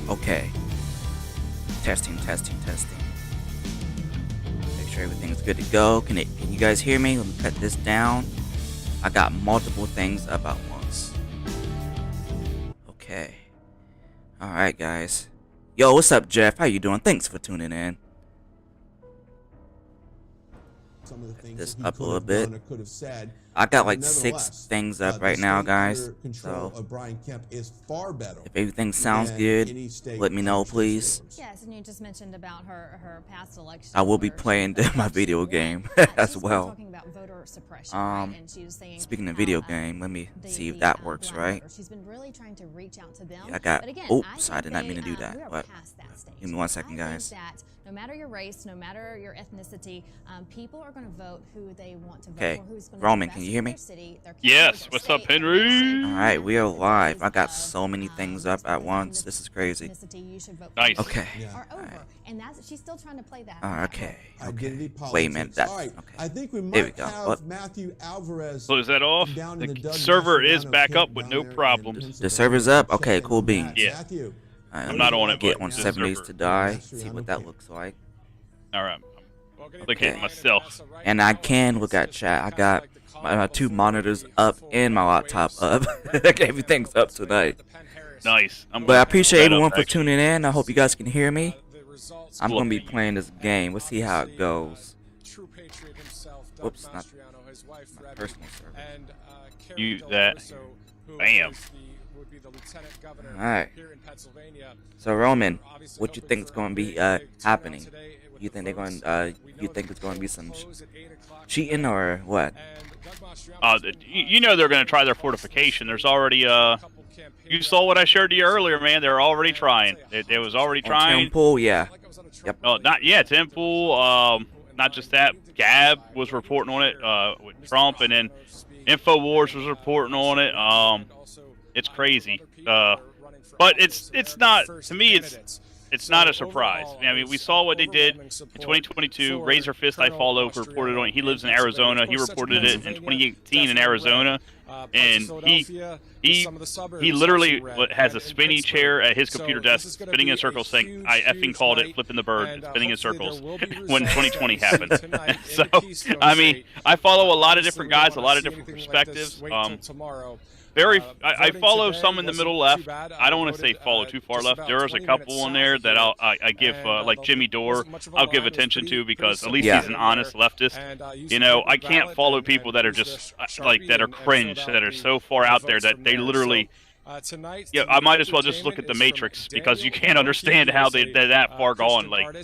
Okay. Testing. Make sure everything's good to go. Can you guys hear me? Let me cut this down. I got multiple things up at once. Okay. Alright, guys. Yo, what's up, Jeff? How you doing? Thanks for tuning in. Some of the things This that up a little bit. could have said. I got like 6 things up right now, guys. Control So of Brian Kemp is far better. if everything sounds good, let me know, please. Yes, and you just mentioned about her past election. I will be playing my video game as well. Talking about voter suppression, right? And she was saying, Speaking of video game, let me see if that works right. She's been really trying to reach out to them. Yeah, I got. But again, Oops, I did not think mean to do that. we are But past that stage. give me 1 second, guys. I think that no matter your race, no matter your ethnicity, people are going to vote who they want to vote Okay, for. Who's going Roman, to can you hear me? Yes, what's up, Henry? Alright, we are live. I got so many things up at once. This is crazy. Nice. Okay. Are over, and that's she's still trying to play that. Okay. Identity politics. Wait a minute. That's All right. okay. I think we There we might go. have What? Matthew Alvarez. Close that off. down in The Doug server is Mastriano back camp up with down no there in problems. The server's up? Okay, cool beans. Yeah. Matthew. Alright, I'm let not me on it, get but on this 7 days server. to die. See what that looks like. All right. I'm looking at myself. And I can look at chat. I got my 2 monitors up and my laptop up. Everything's up tonight. Nice. But I appreciate That up, everyone for actually. tuning in. I hope you guys can hear me. I'm going to be playing this game. Let's see how it goes. Whoops, not my personal server. You that. Bam. Alright. So Roman, what you think is going to be happening? You think they're going? You think it's going to be some cheating or what? You know they're going to try their fortification. There's already you saw what I showed you earlier, man. They're already trying. It was already trying. Temple, yeah. Yep. Oh, not yet. Temple. Not just that. Gab was reporting on it with Trump, and then Infowars was reporting on it. It's crazy. But it's not, to me, it's not a surprise. I mean, we saw what they did in 2022. Razor Fist, I follow, reported on it. He lives in Arizona. He reported it in 2018 in Arizona. And he literally has a spinny chair at his computer desk, spinning in circles, saying, I effing called it, flipping the bird, spinning in circles, when 2020 happened. So, I mean, I follow a lot of different guys, a lot of different perspectives. I follow some in the middle left. I don't want to say follow too far left. There's a couple on there that I give, like Jimmy Dore, I'll give attention to, because at least he's an honest leftist. You know, I can't follow people that are just, like, that are cringe, that are so far out there that they literally... Yeah, I might as well just look at the Matrix, because you can't understand how they're that far gone. Like,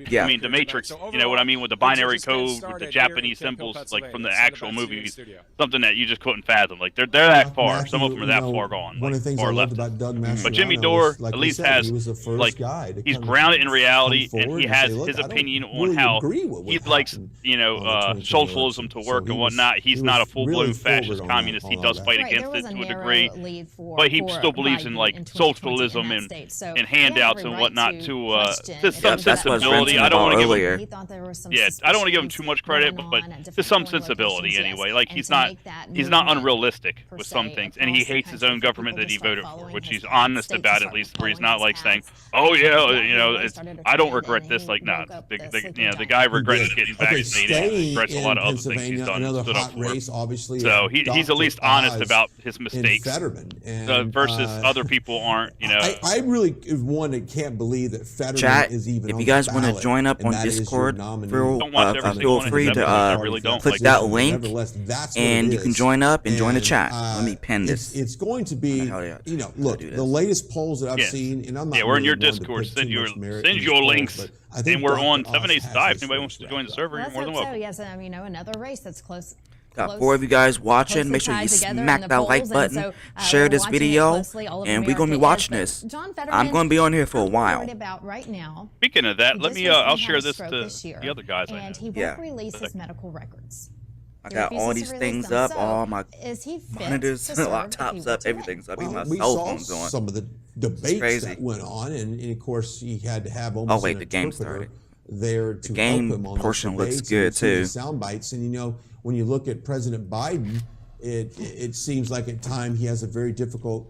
Yeah. I mean, the Matrix, you know what I mean, with the binary code, with the Japanese symbols, like from the actual movies, something that you just couldn't fathom. Like, they're that far. Some of them are that far gone. One of the things I loved about Doug Mastriano, But Jimmy Dore like at you least said, has, he was the first like, guy to he's come grounded in reality, forward and he has say, "Look, his I don't opinion on really how agree with what he likes, happened you know, on the 2020 socialism election." to So work he and was- whatnot. He's he not a was full-blown really forward fascist on communist. that- He on does all fight that. against it to a degree. But he still believes in, like, socialism and handouts and whatnot to just some that's what I was sensibility. ranting I don't about want to give earlier. him, yeah, I don't want to give him too much credit, but just some sensibility anyway. Like, he's not unrealistic with some things, and he hates his own government that he voted for, which he's honest about, at least, where he's not like saying, "Oh yeah, you know, I don't regret this." Like, nah, the guy regrets getting vaccinated. He regrets a lot of other things he's done and stood up for. So he's at least honest about his mistakes versus other people aren't. You know, I really is one that can't believe that Fetterman Chat, is even if on you the guys want to ballot, join up and on that is your Discord, nominee. Don't watch every single feel one of free his to episodes. I really don't. click Like, that link, Nevertheless, that's what and it you can is. join up and join the And, chat. Let me pin this. It's going to be, How the hell you know, how look, do the this? latest polls that I've Yes. seen, and I'm not Yeah, we're in your really one to Discord. put Send too your much merit send in your these polls, links, but I think and we're Dr. on Oz 7 days has to die. If this anybody race wants to join the wrapped up. server, you're Let's more than hope so. welcome. Yes, you know, another race that's close. Got 4 of you guys watching. Make sure you smack that like button, share this video, and we're gonna be watching this. I'm gonna be on here for a while. Right now, Speaking of that, let me. I'll share this to the other guys. I and know. he won't Yeah. release his medical records. I He got all refuses these to release things them. up, So, all my is he fit monitors, to serve if he laptops were up, to win? everything's up. Even Well, my we cell saw phone's on. some of the debates crazy. that went on, and of course he had to have almost wait, an the game interpreter started. there to game help him on portion those looks debates. good, You see the too. sound bites, and you know, when you look at President Biden, it seems like at time he has a very difficult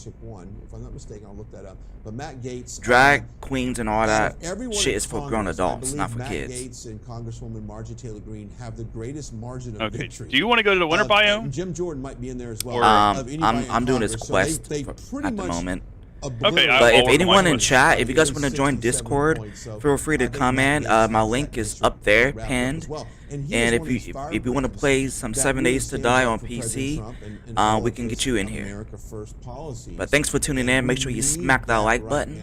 District 1, if I'm not mistaken. I'll look that up. But Matt Gaetz, Drag queens and all that everyone shit in is for grown Congress, adults, I not for believe kids. Matt Gaetz and Congresswoman Marjorie Taylor Greene have the greatest margin of Okay. victory. Do you want to go to the winter biome? Jim Jordan might be in there as well. I'm doing this quest they at pretty the much moment. Okay, But if I'll anyone in work chat, if you guys want to join Discord, feel free to comment. My link is up there, pinned. And if you want to play some 7 Days to Die on PC, we can get you in here. But thanks for tuning in. Make sure you smack that like button.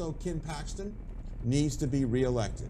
also Ken Paxton needs to be reelected.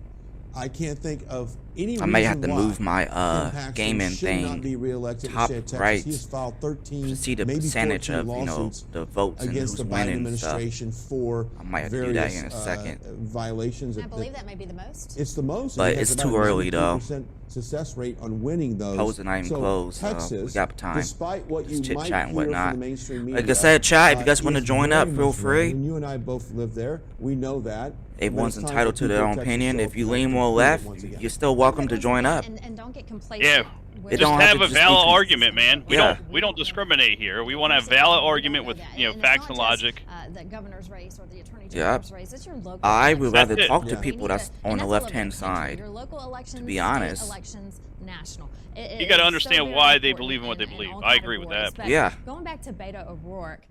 I can't think of any I may reason have to why move my Ken Paxton gaming should not thing be reelected in the top state of Texas. right He has filed 13, to see the maybe percentage 14 of lawsuits the votes and against who's the Biden winning and stuff. administration for I might have to do various that here in a second. violations. I believe that may be the most. It's the most, But and he has it's about too a early, though. 93% success rate on winning those. Polls are not even so closed, so Texas, we got time. despite what Just you might chit-chat and hear whatnot. from the mainstream media, Like I said, chat, if you guys want to is join up, very feel much free. red, and you and I both live there. We know that. Everyone's But it's time entitled for to their people own in Texas opinion. to If you show up lean and more prove it left, once again. you're still welcome to join up. And don't get complacent. Yeah. with- It Just don't have have to a just be valid con- argument, man. Yeah. We don't discriminate here. We want to have valid argument with facts and logic. The governor's race or the attorney Yep. general's race. It's your local. I would election. rather That's it. talk to Yeah. people that's And on the that's all over left-hand the country. side. Your local elections, be state honest. elections, national. You got to understand why they believe in what they believe. all I agree with categories. that. But Yeah. Going back to Beto O'Rourke,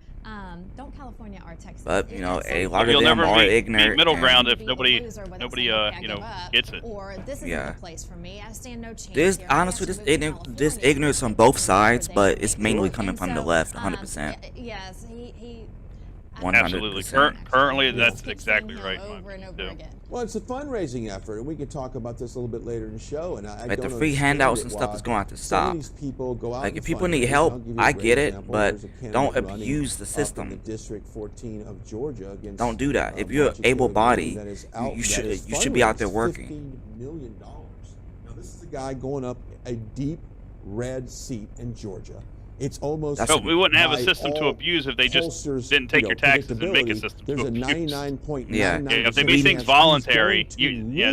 don't California or Texas. But, you know, At some a point, lot of You'll them never are meet ignorant. middle and ground if be a nobody loser where they nobody say, "Okay, I you know give up," gets it. Or this isn't Yeah. the place for me. I stand no chance. There's here. I have honestly to this move to this California. ignorance on both That's sides, where but they it's should be. mainly And coming from the so, left, 100%. Yes, he. I 100%. Absolutely. Currently, He that's just keeps exactly saying right. no in my over and opinion, over too. again. Well, it's a fundraising effort, and we can talk about this a little bit later in the show. And I Like the don't free understand handouts it and stuff why is going to have to some of stop. these people go out Like and if people need fundraise. help, I'll give you a I great get it, example. but There's a candidate don't running abuse the up in system. the District 14 of Georgia against, Don't do that. If you're Marjorie able-bodied, Taylor Greene that is you that is should be out there fundraised working. $15 million. Now, this is a guy going up a deep red seat in Georgia. It's almost. That's But we wouldn't have a by system to all abuse if they just pollsters, didn't take your taxes and make a predictability, system There's to a abuse. 99.99% Yeah, If they made things voluntary,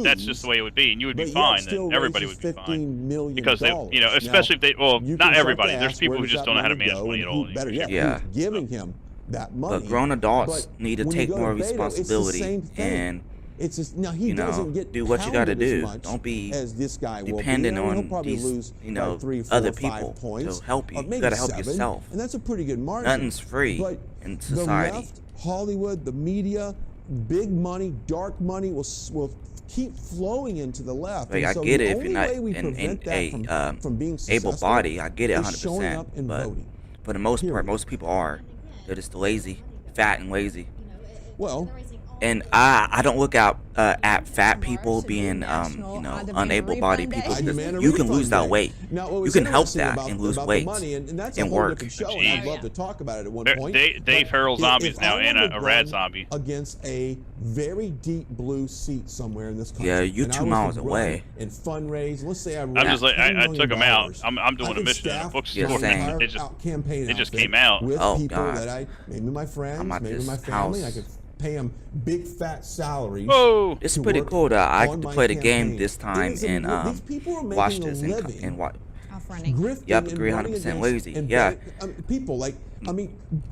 that's just the way it would be, and you would be fine. Then everybody would be fine. Because they, especially if they, not everybody. There's people who just don't know how to manage money at all. Better yet, Yeah. who's giving him that money? But grown adults But need to when you take go more to Beto, it's the responsibility same thing. and It's just, now he you know, doesn't get do what you gotta pounded as do. much Don't be as this guy will be. dependent He'll on probably these, lose you know, by 3, 4, other 5 people points, to help you. or You maybe gotta help 7, yourself. and that's a pretty good margin. Nothing's free But in society. The left, Hollywood, the media, big money, dark money will keep flowing into the left. Like, And I so get the it if only you're not way we in prevent that from being able successful body. I get it is showing 100%. up and But voting. for the most part, Period. most people are. They're just lazy, fat and lazy. Well, And I don't look at fat people being unable-bodied people I because demand a you can refund lose that day. weight. Now, what You was can help interesting that about, and lose about the weight money, and that's a and whole work. different show, and Jeez. I'd love to talk about it at one point. Dave But Farrell Zombie is if now I in wanted a to rad run zombie. against a very deep blue seat somewhere in this country. Yeah, you're and I 2 was to miles run away. And fundraise. Let's say I ran I'm just like $10 I took him out. million. I'm doing I a could mission in a staff bookstore. Yeah, same. an It entire campaign it just outfit came out. with Oh, people God. that maybe my friends, I'm at maybe this my family. house. I could pay them big fat salaries. Whoa! It's to pretty work cool that I on get to my play the game campaign. this time It is a- and these people are watch making a this living and watch. Off running. grifting Yep, and agree running 100% against lazy. and Yeah. people like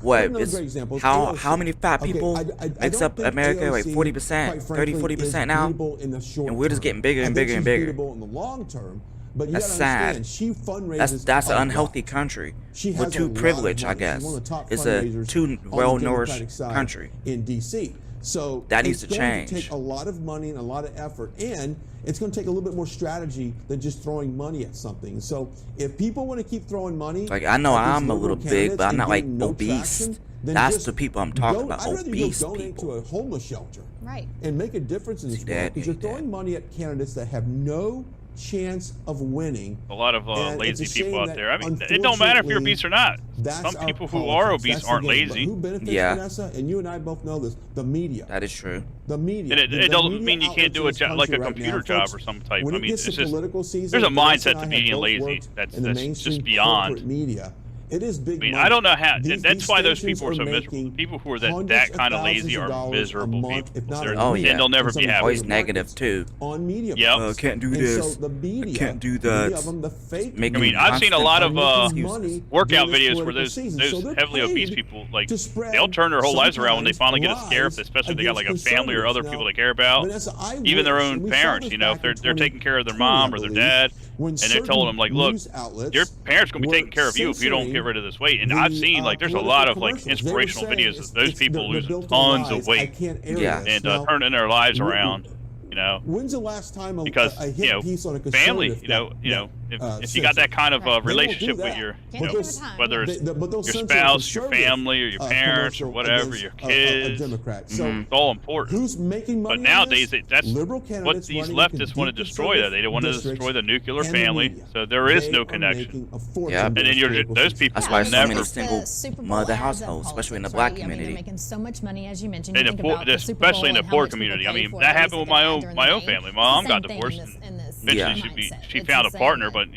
What? another It's, great example is how AOC. many fat Okay, people I makes don't up think America? Like AOC, 40%, quite 30, frankly, 40% is now? beatable in the short And we're just term. getting bigger and I think bigger and she's bigger. beatable in the long term, but you That's gotta sad. understand, she fundraises That's a an lot. unhealthy country. She We're has a too lot of privileged, I money. guess. She's one of the top It's a fundraisers too on the well-nourished Democratic side country. in D.C. So That needs it's to going change. to take a lot of money and a lot of effort, and it's going to take a little bit more strategy than just throwing money at something. So if people want to keep throwing money, Like, I know at these I'm a liberal little big, candidates but I'm and not like getting no obese. traction, then That's just the people I'm talking about, I'd rather obese you go donate people. to a homeless shelter Right. and make a difference in this See world, that? because you're Hate that. throwing money at candidates that have no chance of winning. A lot of And lazy it's a people shame out that, there. I mean, it don't matter if you're obese or not. that's Some our people who are politics. obese That's the aren't game. But lazy. who benefits, Yeah. Vanessa? And you and I both know this. The media. That is true. The media. And The it doesn't media mean you can't outlets do in a this job like a country right computer now, job folks, or some type. when I it mean, gets it's to just political season, there's a Vanessa mindset and I to have being both lazy. worked That's in the just mainstream beyond. corporate media. It is big I mean, money. I don't know how. These That's why those stations people are so miserable. making People who are that hundreds kind of thousands lazy are dollars a miserable month, people. if not They're- a Oh, week, yeah. And they'll never in some be of happy. Always these negative markets too. on media. Yep. products. Can't do And this. So the media, can't do many that. of them, the fake Making I mean, media, I've seen a lot of are making money workout during this videos where political those season. So they're heavily obese paid people, like, to spread they'll turn their whole lives around when they finally get a sometimes scare, lies especially if they got like a against family or other conservatives. people Now, they care about. Vanessa, I Even their wish, own and we saw parents, this you know, back if in they're taking care of their 2020, mom I or their believe, dad, when and they're telling them like, certain look, news outlets your parents gonna be were taking care of you if you don't get rid of this weight. And I've seen like there's a lot of like political commercials. They were inspirational saying videos of it's- those it's- people they're losing built on tons of lies. I weight can't air Yeah. this. and Now, turning their lives w- around. You know, When's the last time a because hit piece on a family, conservative you know, got if you got that kind of Right. relationship with that. your, Can't you know, give it time. whether it's But those your central spouse, your conservative, family, or your parents, or commercial whatever, against your a kids, Democrat. So Mhm. it's all important. who's making money But on nowadays, this? that's Liberal what candidates these running in leftists want to deep destroy. That they don't want to districts destroy the nuclear and the family, media. so there is They no are connection. making a fortune Yep. And doing then political those success. people That's why will so many never. single The Super Bowl mother ads households, of especially in the politics, black right? You know, community. they're making so much money, as you mentioned. In You the think poor, about the Super Bowl especially in the and how poor much people community. I pay mean, for that the happened with races my they own had my during own the family. game. My It's the mom got same thing divorced, in and this Yeah. eventually mindset. she It's found the a same- partner, but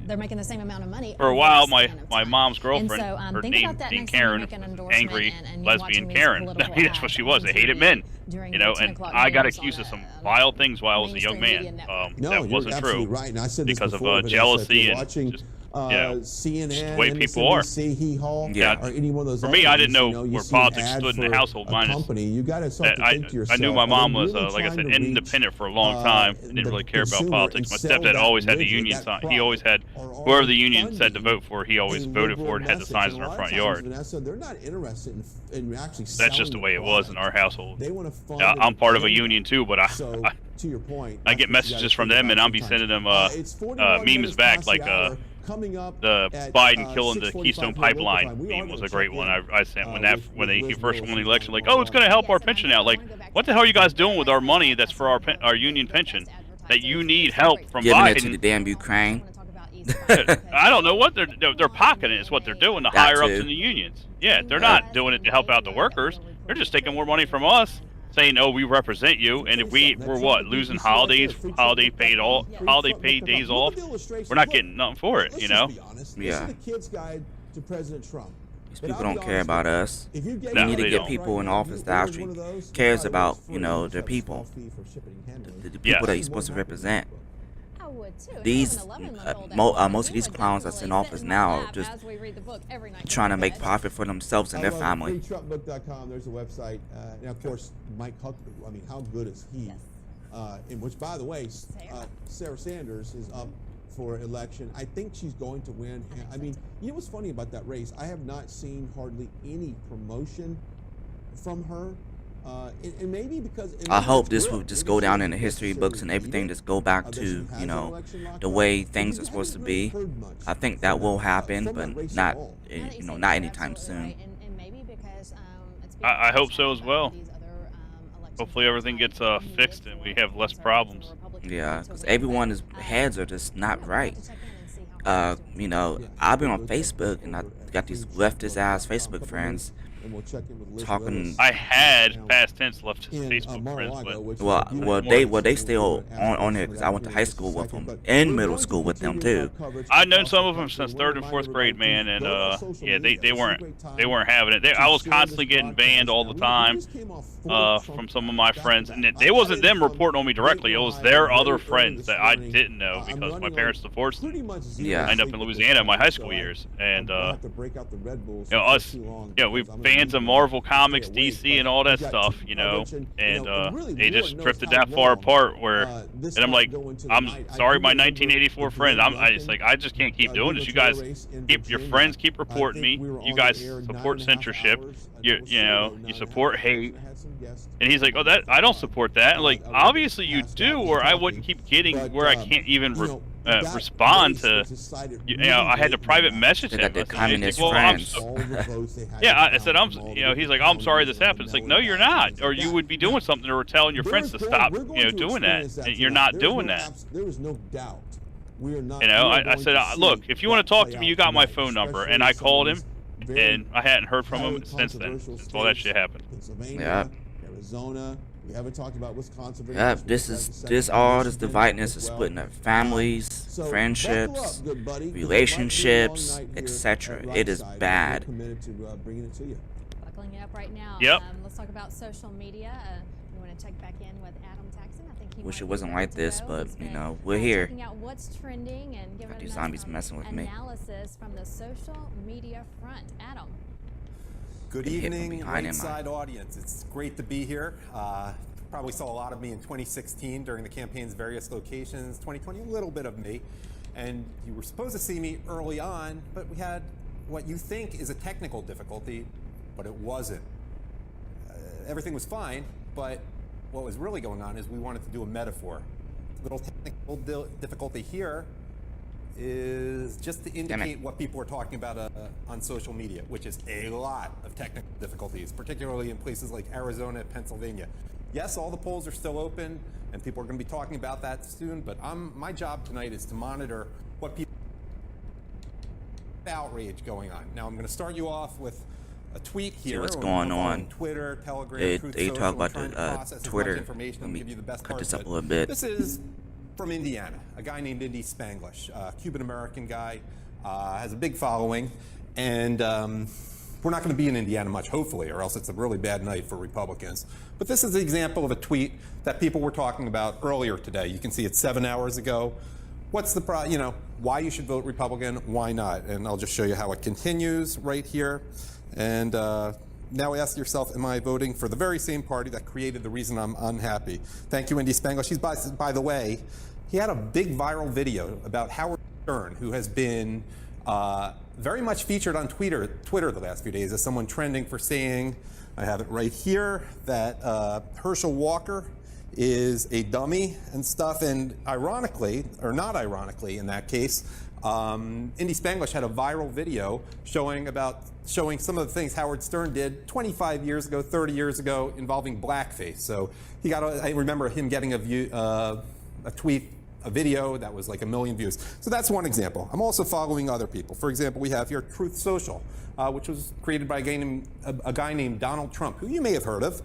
they're making the same amount of money for a over while, this my span of my time. mom's And girlfriend, so, her think name about that being next time you Karen, make an endorsement angry and you're lesbian watching these Karen. I political mean, that's what ads she on was. They hated TV men, during you know. the 10 And o'clock I got news accused on of some a vile things while I was a young mainstream media man. network. No, That you're wasn't absolutely true right. And I said this because of before, Vanessa, if jealousy you're and watching, just, you know, CNN, just the way people are. MSNBC, Hee Haw, Yeah. or any one of those For other me, I ones, didn't know you know, you where see an politics ad stood in the for household. a Minus company, you got to start that to think to yourself, I knew my are they mom was, really like I trying said, to reach, independent for a long time and didn't the really care about consumer politics. My and sell stepdad that always had the widget, union that sign. He product? always had Or are whoever they the union said to funding vote for, he always a voted liberal for and had the message? signs And in a our lot front of times, yard. Vanessa, they're not interested in actually That's selling just the way it product. was in our household. They want to fund I'm part of a agenda. union too, but So, to your point, I get messages from them, and I'll be sending them memes back, like the Biden killing the Keystone Pipeline meme was a great one. I sent when he first won the election, like, oh, it's going to help our pension out. Like, what the hell are you guys doing with our money that's for our union pension? That you need help from Giving it to the Biden. damn Ukraine. I don't know what they're pocketing it is what they're doing. The That higher ups too. in the unions. Yeah, they're not doing it to help out the workers. They're just taking more money from us, saying, "Oh, we represent you." And if we're what, losing holiday paid days off, we're not getting nothing for it. You know. Yeah. This is the kid's guide to President Trump. These But people I'll don't be care honest about with you. us. If you get No, We need to they get don't. people in right now, office you that order actually one of those, cares you about, probably you know, works their for you, people. small fee for shipping and handling. The people Yes. that you're supposed to represent. I would too. If I have These, an 11-month-old at home, most of he these would clowns that's in definitely office sit now my are lap just as we read the book every night trying to before make bed. profit for themselves and their family. freetrumpbook.com, there's a website. And of course, Mike Huckabee. I mean, how good is he? Yes. In which, by the way, Sarah Sanders is up for election. I think she's going to win. I mean, you know what's funny about that race? I have not seen hardly any promotion from her. And maybe because I hope this will just go down in the history books and everything just go back to, you know, the way things are supposed to be. I think that will happen, but not, you know, not anytime soon. And maybe because it's I hope so as being well. these other, elections Hopefully everything gets fixed and we have less problems. Yeah, because everyone's heads are just not right. You know, I've been on Facebook and I got these leftist ass Facebook friends And we'll check in with Liz talking. Willis. I had past tense left in, Facebook friends, Mar-a-Lago, but which is Well, a beautiful they place. still We'll on there ask because for I that went to here high in just a school with second, them, but in we're middle going to school with them continue too. our coverage I've known across some the of them country. since We third and remind fourth grade, everybody, man, please and go to our social yeah, media. they It's a weren't great time they weren't having it. to I was share constantly this getting banned all the broadcast. time We just came off 4 from Trump some of my back friends, to and back. it wasn't I them from reporting on me directly. It was Dayton, their Ohio, other very early friends this that I morning. didn't know I'm because my running parents on divorced pretty them. much Yeah. I ended up in Louisiana in my high school years, and I'll have to break out the Red Bulls you know, for us, too long yeah, we because I'm fans of gonna Marvel stay Comics, awake, DC, and but all that we've got stuff, TV you know, coverage and really they Lord just knows drifted how that far long, apart. Where, this and I'm might like, go into the I'm night. I sorry, do my remember 1984 the friends. Glenn It's like I just can't keep doing this. You guys race in keep your Virginia. friends keep I reporting think me. we were You on guys the air support 9.5 censorship. hours. You know, you support hate. I had some guests. And he's like, oh, that I don't support that. And like, obviously you do, or I wouldn't keep getting where I can't even respond to. You know, I had to private message They him. got their I said, communist well, I'm friends. so- yeah, I said, you know, he's like, I'm sorry this happened. It's like, no, you're not, or you would be doing something or telling your friends to stop, you know, doing that. And you're not doing that. There is no doubt. We are not. You know, I said, look, if you want to talk to me, you got my phone number, and I called him, and I hadn't heard from him since then, since all that shit happened. Pennsylvania, Arizona. We haven't talked about Wisconsin. Yeah, this dividedness is splitting up families, friendships, relationships, etc. It is bad. Buckling up right now. Yep. Let's talk about social media. We want to check back in with Adam Taxon. I think he Wish might it wasn't be like good to this, go. but He's you been, know, we're here. Checking out what's trending and giving these us zombies some messing with me. analysis from the social media front. Adam. Good Been hit from evening, behind, am I? Lakeside audience. It's great to be here. Probably saw a lot of me in 2016 during the campaign's various locations. 2020, a little bit of me. And you were supposed to see me early on, but we had what you think is a technical difficulty, but it wasn't. Everything was fine, but what was really going on is we wanted to do a metaphor. A little technical difficulty here, is just to indicate what people are talking about on social media, which is a lot of technical difficulties, particularly in places like Arizona and Pennsylvania. Yes, all the polls are still open, and people are going to be talking about that soon, but my job tonight is to monitor what people outrage going on. Now, I'm going to start you off with a tweet here. See what's going on. Twitter, Telegram, They Truth talk Social, about trying to process Twitter. as much information Let and me give you the best cut part this of up it. a little bit. This is from Indiana, a guy named Indy Spanglish, a Cuban-American guy, has a big following, and we're not going to be in Indiana much, hopefully, or else it's a really bad night for Republicans. But this is an example of a tweet that people were talking about earlier today. You can see it 7 hours ago. What's the why you should vote Republican, why not? And I'll just show you how it continues right here. And now ask yourself, am I voting for the very same party that created the reason I'm unhappy? Thank you, Indy Spanglish. He's, by the way, he had a big viral video about Howard Stern, who has been very much featured on Twitter the last few days as someone trending for saying, I have it right here, that Herschel Walker is a dummy and stuff. And ironically, or not ironically in that case, Indy Spanglish had a viral video showing some of the things Howard Stern did 25 years ago, 30 years ago, involving blackface. So I remember him getting a tweet, a video that was like 1 million views. So that's one example. I'm also following other people. For example, we have here Truth Social, which was created by a guy named Donald Trump, who you may have heard of.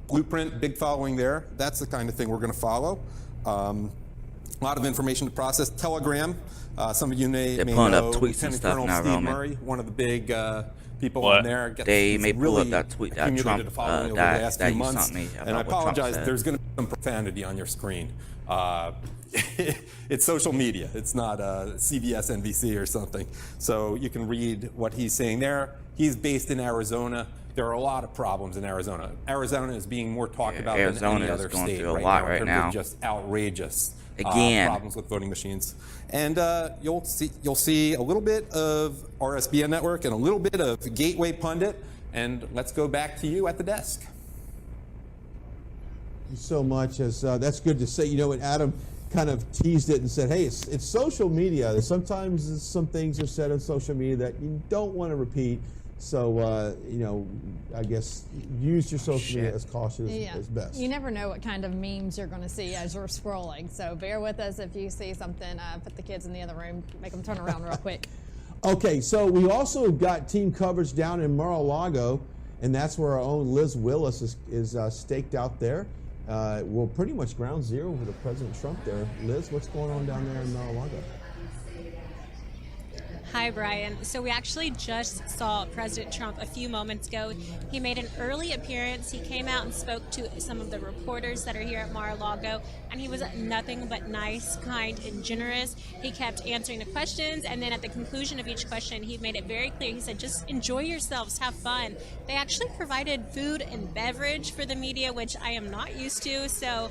Blueprint, big following there. That's the kind of thing we're going to follow. A lot of information to process. Telegram, some of you may pulling know. up tweets and Lieutenant stuff Colonel now, Steve Roman. Murray, one of the big people What? on there. They may pull up really that tweet that accumulated Trump a following over the that last you few months. sent me And I about what Trump apologize, said. there's going to be some profanity on your screen. It's social media. It's not CBS, NBC or something. So you can read what he's saying there. He's based in Arizona. There are a lot of problems in Arizona. Arizona is being more talked about than Arizona any is other going state through a right lot now in right terms now. of just outrageous Again. problems with voting machines. And you'll see a little bit of RSBN Network and a little bit of Gateway Pundit. And let's go back to you at the desk. Thank you so much. That's good to say. You know, and Adam kind of teased it and said, hey, it's social media. Sometimes some things are said on social media that you don't want to repeat. So, I guess use your social media as cautious as best. You never know what kind of memes you're going to see as you're scrolling. So bear with us if you see something. Put the kids in the other room, make them turn around real quick. Okay, so we also got team coverage down in Mar-a-Lago, and that's where our own Liz Willis is staked out there. Well, pretty much ground zero for the President Trump there. Liz, what's going on down there in Mar-a-Lago? Hi, Brian. So we actually just saw President Trump a few moments ago. He made an early appearance. He came out and spoke to some of the reporters that are here at Mar-a-Lago, and he was nothing but nice, kind, and generous. He kept answering the questions, and then at the conclusion of each question, he made it very clear. He said, just enjoy yourselves, have fun. They actually provided food and beverage for the media, which I am not used to, so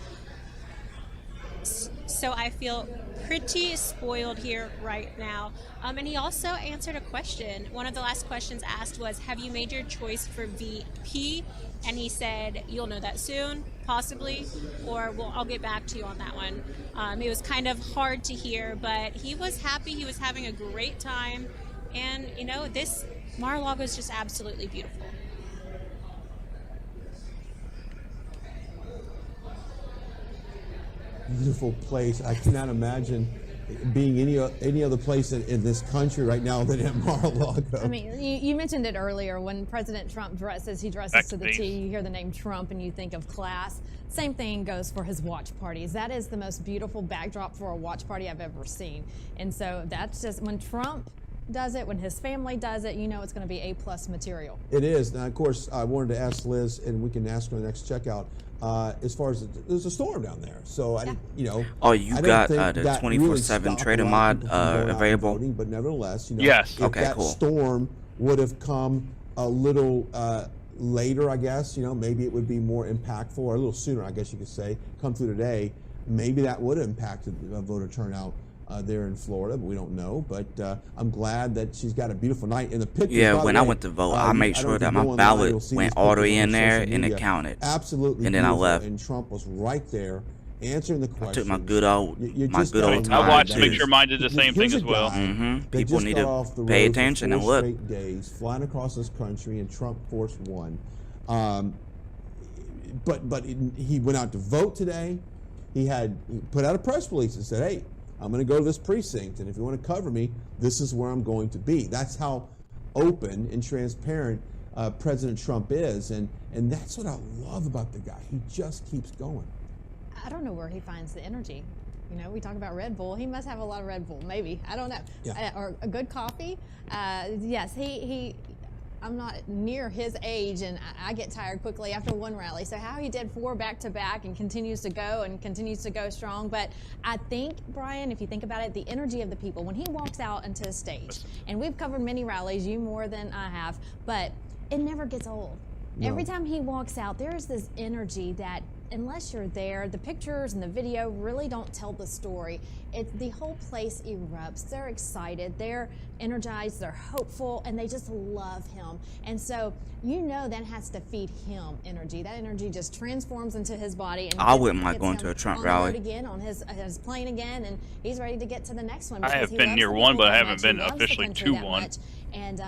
I feel pretty spoiled here right now. And he also answered a question. One of the last questions asked was, have you made your choice for VP? And he said, you'll know that soon, possibly, or I'll get back to you on that one. It was kind of hard to hear, but he was happy. He was having a great time. And, this Mar-a-Lago is just absolutely beautiful. Beautiful place. I cannot imagine being any other place in this country right now than at Mar-a-Lago. I mean, you mentioned it earlier. When President Trump dresses, he dresses to the T. You hear the name Trump and you think of class. Same thing goes for his watch parties. That is the most beautiful backdrop for a watch party I've ever seen. And so that's just, when Trump does it, when his family does it, it's going to be A+ material. It is. Now, of course, I wanted to ask Liz, and we can ask her on the next checkout. As far as there's a storm down there, so Oh, you I got don't think the that 24/7 really trader stopped a lot mod of people from going out and available. voting, but nevertheless, Yes. if Okay, that cool. storm would have come a little later, I guess, maybe it would be more impactful, or a little sooner, I guess you could say, come through today, maybe that would have impacted voter turnout there in Florida, but we don't know. But I'm glad that she's got a beautiful night in the pictures. Yeah, by the when I way, went to vote, I made don't sure think that you my go online, ballot you'll see went these all the way pictures in on there social and it media. counted. Absolutely And then I beautiful. left. And Trump was right there. answering the I questions. took my good old telling time. I watched to too. make sure mine did the same thing Here's a as well. guy that People just need got to off the pay road for attention 4 and look. straight days, flying across this country, and Trump force won. But he went out to vote today. He put out a press release and said, "Hey, I'm going to go to this precinct, and if you want to cover me, this is where I'm going to be." That's how open and transparent President Trump is, and that's what I love about the guy. He just keeps going. I don't know where he finds the energy. You know, we talk about Red Bull. He must have a lot of Red Bull, maybe. I don't know. Yeah. Or a good coffee. Yes, I'm not near his age, and I get tired quickly after one rally. So how he did 4 back-to-back and continues to go strong. But I think, Brian, if you think about it, the energy of the people, when he walks out into a stage, and we've covered many rallies, you more than I have, but it never gets old. No. Every time he walks out, there's this energy that, unless you're there, the pictures and the video really don't tell the story. The whole place erupts. They're excited, they're energized, they're hopeful, and they just love him. And so, you know, that has to feed him energy. That energy just transforms into his body. And I wouldn't mind gets going him to a Trump on rally. the road again, on his plane again, and he's ready to get to the next one. I because have he been loves near the one, people but I that haven't much. He been loves the officially country to that one. much. And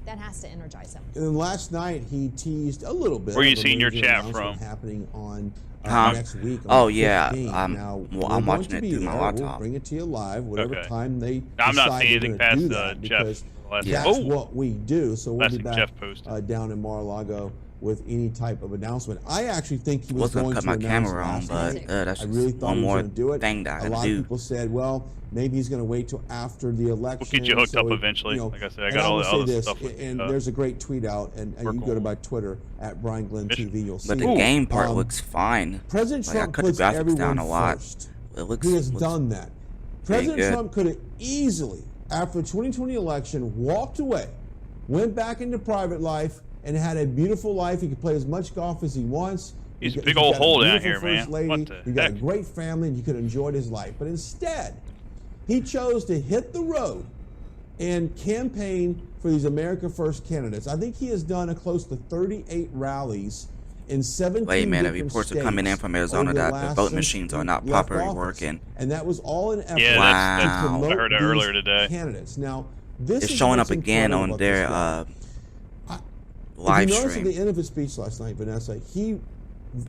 that has to energize him. And then last night he teased a little bit. Where you of a seeing your major chat announcement from? happening on next week. On Oh the yeah, 15th. Now, I'm we're watching going to it be through my there. We'll laptop. bring it to you live, whatever Okay. time they I'm not decide seeing they're anything gonna do past that, Jeff. because Last Yeah. that's oh, what we do. So we'll last be thing back Jeff posted. down in Mar-a-Lago with any type of announcement. I actually think he was Wasn't going gonna to cut my announce camera on, last but night. that's I just really thought one he was more going to do it. thing that I A gotta lot do. of people said, well, maybe he's going to wait till after the election. We'll get you hooked so up he- eventually. you know, Like I said, I and got all will the say other this, stuff with and there's a great tweet out, and you work can go to on. my Twitter at Brian Glenn TV. You'll see But the it. game part looks fine. President Like, I Trump cut the puts graphics everyone down a lot. first. It looks. He has looks done that. pretty President good. Trump could have easily, after the 2020 election, walked away, went back into private life, and had a beautiful life. He could play as much golf as he wants. He's a He's big old got hole down beautiful here, man. first lady. What the You got a heck? great family, and you could have enjoyed his life. But instead, he chose to hit the road and campaign for these America First candidates. I think he has done a close to 38 rallies in 17 Wait a minute, different reports are coming in states from Arizona over the that the last vote since machines are he not left properly office. working. And that was all an effort Yeah, that's- to Wow. promote I heard that these earlier today. candidates. Now, this It's is showing what's up again incredible on about their this guy. live If you notice at stream. the end of his speech last night, Vanessa, he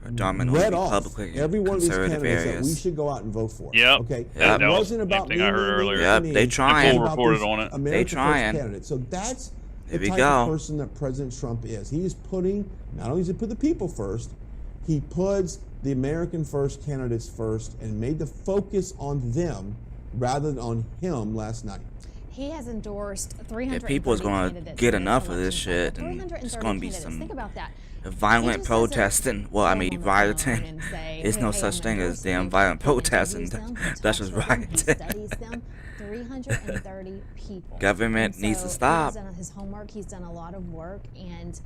Predominantly read off Republican and every one of these conservative candidates that we areas. should go out and vote for. Yep. Okay. Yep. It wasn't about Same me, thing I heard me, me, earlier. Yep, me. they It was trying. about Reported these on it. America They trying. First candidates. So that's the There we type go. of person that President Trump is. He is putting, not only does he put the people first, he puts the American First candidates first and made the focus on them rather than on him last night. He has endorsed 300. If people is gonna get enough of this shit, and it's gonna be some Think about that. violent He just protesting. Well, I doesn't mean, go on the phone rioting. and say, It's no hey, such I'm thing as endorsing damn them. violent He interviews protesting. them, he That's talks just with them, he rioting. studies them. 330 people. Government And needs to so stop. He's done his homework. He's done a lot of work, and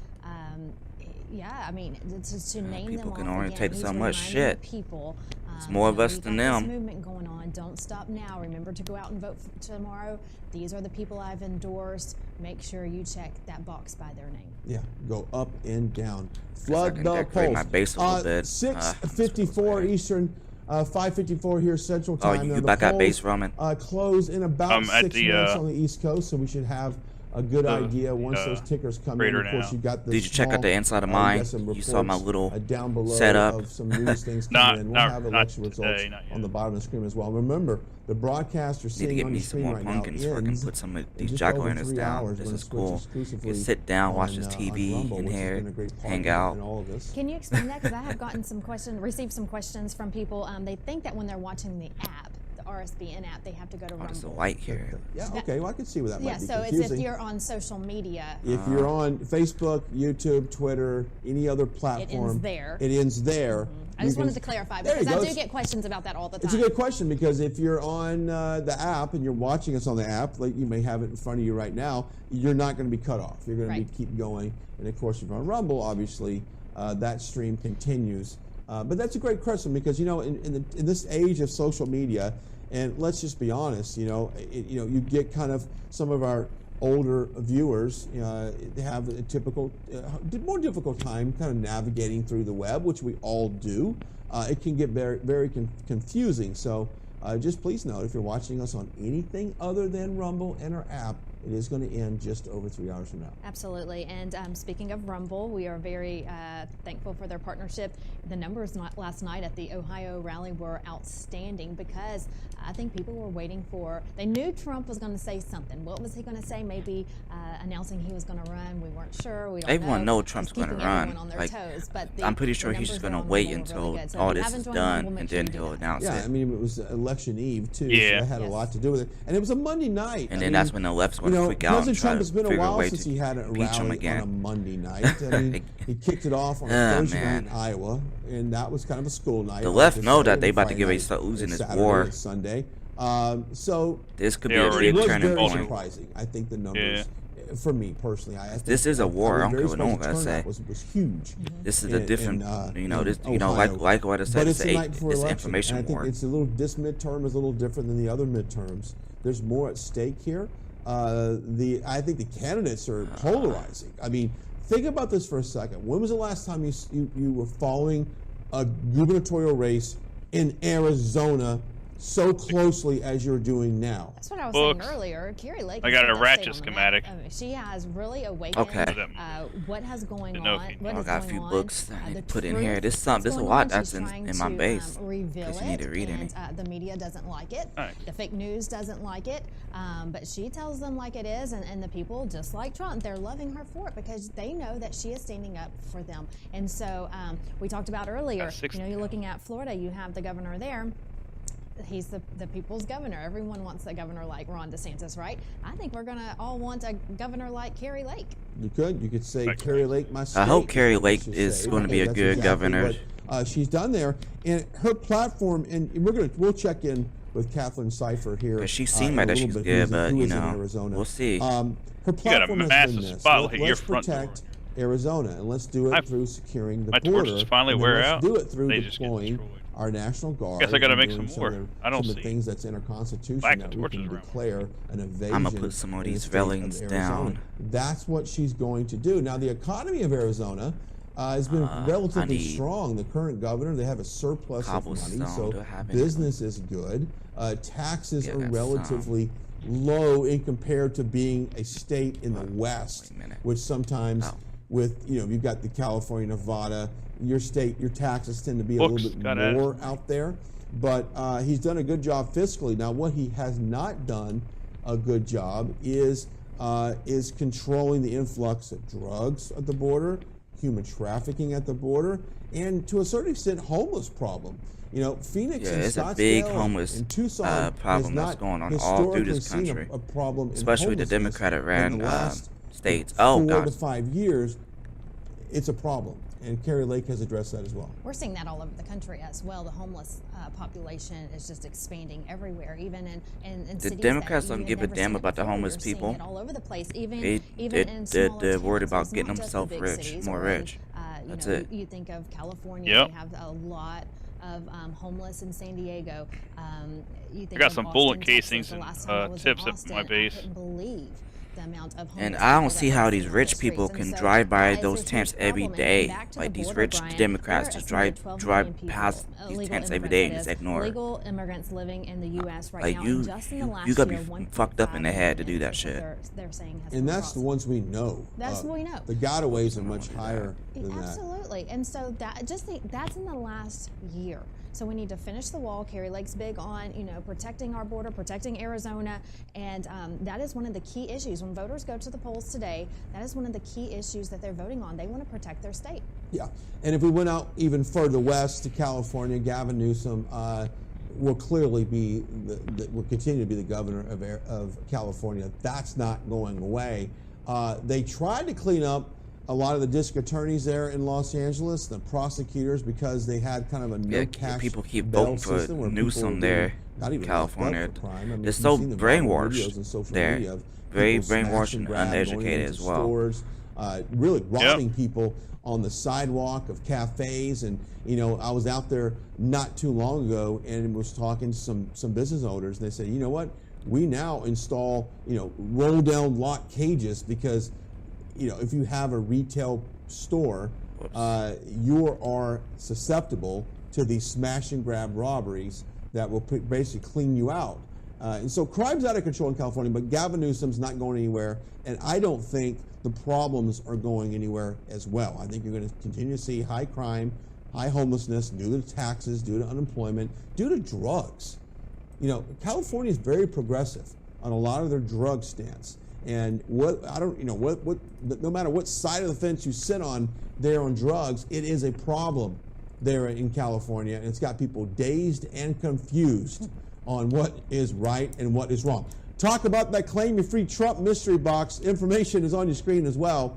yeah, I mean, to name people them can off only again, take he's so much reminding shit. People, It's more of us we've than got them. This movement going on. Don't stop now. Remember to go out and vote tomorrow. These are the people I've endorsed. Make sure you check that box by their name. Yeah, go up and down. I Flood can the decorate polls. my base a little bit. 6:54 Eastern, 5:54 here Central Time. you Now, the back at polls, base, Roman? Close in about At 6 the, minutes on the East Coast, so we should have a good idea once those tickers come in. grader Of course, now. you got the Did you check out small, the inside of you mine? got some You saw my reports, little down below setup. of some news things Not- coming in. We'll not- have not election today, results not yet. on the bottom of the screen as well. Remember, the broadcast you're Need to seeing get on me your some screen more right now pumpkins so I can ends put some of in these just jack over lanterns 3 down. hours This when is it switches cool. exclusively You can sit down, watch on, this on TV Rumble, in which has here, been a great hang partner out. in all of this. Can you explain that? Because I have gotten some received some questions from people. They think that when they're watching the app, the RSBN app, they have to go to Oh, there's a Rumble. light here. Yeah, okay, well, I can see where that Yeah, might be so it's confusing. if you're on social media. If you're on Facebook, YouTube, Twitter, any other platform, there. It ends there. I just wanted to clarify There you because I go. do get questions about that all the time. It's a good question because if you're on the app and you're watching us on the app, like you may have it in front of you right now, you're not going to be cut off. You're going Right. to keep going. And of course, if you're on Rumble, obviously, that stream continues. But that's a great question because, you know, in this age of social media, and let's just be honest, you get kind of some of our older viewers have a typical, more difficult time kind of navigating through the web, which we all do. it can get very, very confusing. So just please note, if you're watching us on anything other than Rumble and our app, it is going to end just over 3 hours from now. Absolutely. And speaking of Rumble, we are very thankful for their partnership. The numbers last night at the Ohio rally were outstanding because I think people were waiting for, they knew Trump was going to say something. What was he going to say? Maybe announcing he was going to run. We weren't sure. We don't Everyone know. knows Trump's going to run. Like, toes, but I'm pretty sure he's just going to wait until all this is done, and then he'll announce it. Yeah, I mean, it was election eve, too, Yeah. so that had a lot to do with it. And it was a Monday night. And then that's when the left's going to freak out and President try Trump to has been a figure a while way since to he had a impeach him rally on a again. Monday night. I mean, he kicked it off on a Thursday night in Iowa, and that was kind of a school night. The left know that they and about to get ready to Friday start losing this Saturday war. and Sunday. So This could be They a already big it was turning very point. surprising. I think the numbers, for me personally, I think This is a war. I don't care what no one turnout gotta say. was huge. This is a different, in like what I said, But it's the night it's before an election, information and I think war. it's this midterm is a little different than the other midterms. There's more at stake here. I think the candidates are polarizing. I mean, think about this for a second. When was the last time you were following a gubernatorial race in Arizona so closely as you're doing now? That's what I was Books. saying earlier. Carrie Lake. I has got put a that ratchet state on the map. schematic. I mean, she has really awakened Okay. what has going Didn't know on. if you- What I is got a going few on, books that I need the to put in truth here. This a that's lot going on. that's She's in trying my to, base. reveal Guess you need it, to read any. and the media doesn't like it. Right. The fake news doesn't like it. But she tells them like it is, and the people, just like Trump, they're loving her for it because they know that she is standing up for them. And so we talked about earlier, you're looking at Florida, you have the governor there. He's the people's governor. Everyone wants a governor like Ron DeSantis, right? I think we're going to all want a governor like Carrie Lake. You could say Carrie Lake, my state. I hope Carrie let's Lake just is say. going to be a That's good exactly governor. what, she's done there, and her platform, and we'll check in with Kathleen Cipher here. But she seemed in like a that little she's bit, who's good, but, in you know, Arizona. we'll see. Her got a platform has massive been this. spotlight at your Let's front door. protect Arizona, and let's do it through securing the my border. torches finally and then wear let's out. do it through They just get deploying destroyed. our National Guard. Guess I gotta and make doing some more. Of the, I don't some of the see things that's in our Constitution black that we torches can around. declare an invasion. I'ma put some of in the these state of railings Arizona. down. That's what she's going to do. Now, the economy of Arizona has been relatively need strong. The current governor, they have a surplus of money, cobblestone. so Do I have any? business is good. Taxes Yeah, are that's relatively low in compared to being a state in the West, wait a minute. which sometimes Oh. with, you've got the California, Nevada, your state, your taxes tend to be a Books, little bit gotta more out there. But he's done a good job fiscally. Now, what he has not done a good job is controlling the influx of drugs at the border, human trafficking at the border, and to a certain extent, homeless problem. Phoenix Yeah, and it's a Scottsdale big homeless and Tucson problem has that's not going on all through this historically seen country, a problem in especially the homelessness Democratic in ran the last states. Oh 4 God, to 5 years. It's a problem, and Carrie Lake has addressed that as well. We're seeing that all over the country as well. The homeless population is just expanding everywhere, even in cities that Democrats you don't had give a never damn seen it about the before. homeless You're seeing people. it all over the place, even They- in they're smaller worried towns. about It's getting not just the themselves big rich, cities more or in, rich. That's you know, it. You think of California, Yep. they have a lot of homeless in San Diego. You think got of some Austin, bullet Texas. casings The and, last time I was in tips up in Austin, my base. I couldn't believe the amount of And homeless I don't people see that how were these living on rich the people streets. can And so drive by that is those a tents huge every problem. And day. back to Like the these border, rich Brian, Democrats there are just estimated drive 12 million past people, these illegal tents every immigrants, day and that just is, ignore it. Legal immigrants living in the U.S. right Like now. you, and just in the last you gotta be year, fucked up in the head to 1.5 do that million shit. They're saying has And come that's across. the ones we know. That's what we know. The gotaways are much do that. higher than that. Absolutely. And so that's in the last year. So we need to finish the wall. Carrie Lake's big on, protecting our border, protecting Arizona. And that is one of the key issues. When voters go to the polls today, that is one of the key issues that they're voting on. They want to protect their state. Yeah, and if we went out even further west to California, Gavin Newsom will clearly be will continue to be the governor of California. That's not going away. They tried to clean up a lot of the district attorneys there in Los Angeles, the prosecutors, because they had kind of a no cash people keep bail voting for system where Newsom people were there being not even California. locked up for crime. I mean, They're you've so seen the viral brainwashed videos on social there. media of Very people smash brainwashed and and grab, going uneducated into as well. stores, really robbing people on the sidewalk of cafes. And I was out there not too long ago and was talking to some business owners, and they said, you know what, we now install roll down lock cages because if you have a retail store, you are susceptible to these smash and grab robberies that will basically clean you out. And so crime's out of control in California, but Gavin Newsom's not going anywhere, and I don't think the problems are going anywhere as well. I think you're going to continue to see high crime, high homelessness due to taxes, due to unemployment, due to drugs. You know, California is very progressive on a lot of their drug stance. And no matter what side of the fence you sit on there on drugs, it is a problem there in California, and it's got people dazed and confused on what is right and what is wrong. Talk about that Claim Your Free Trump mystery box. Information is on your screen as well.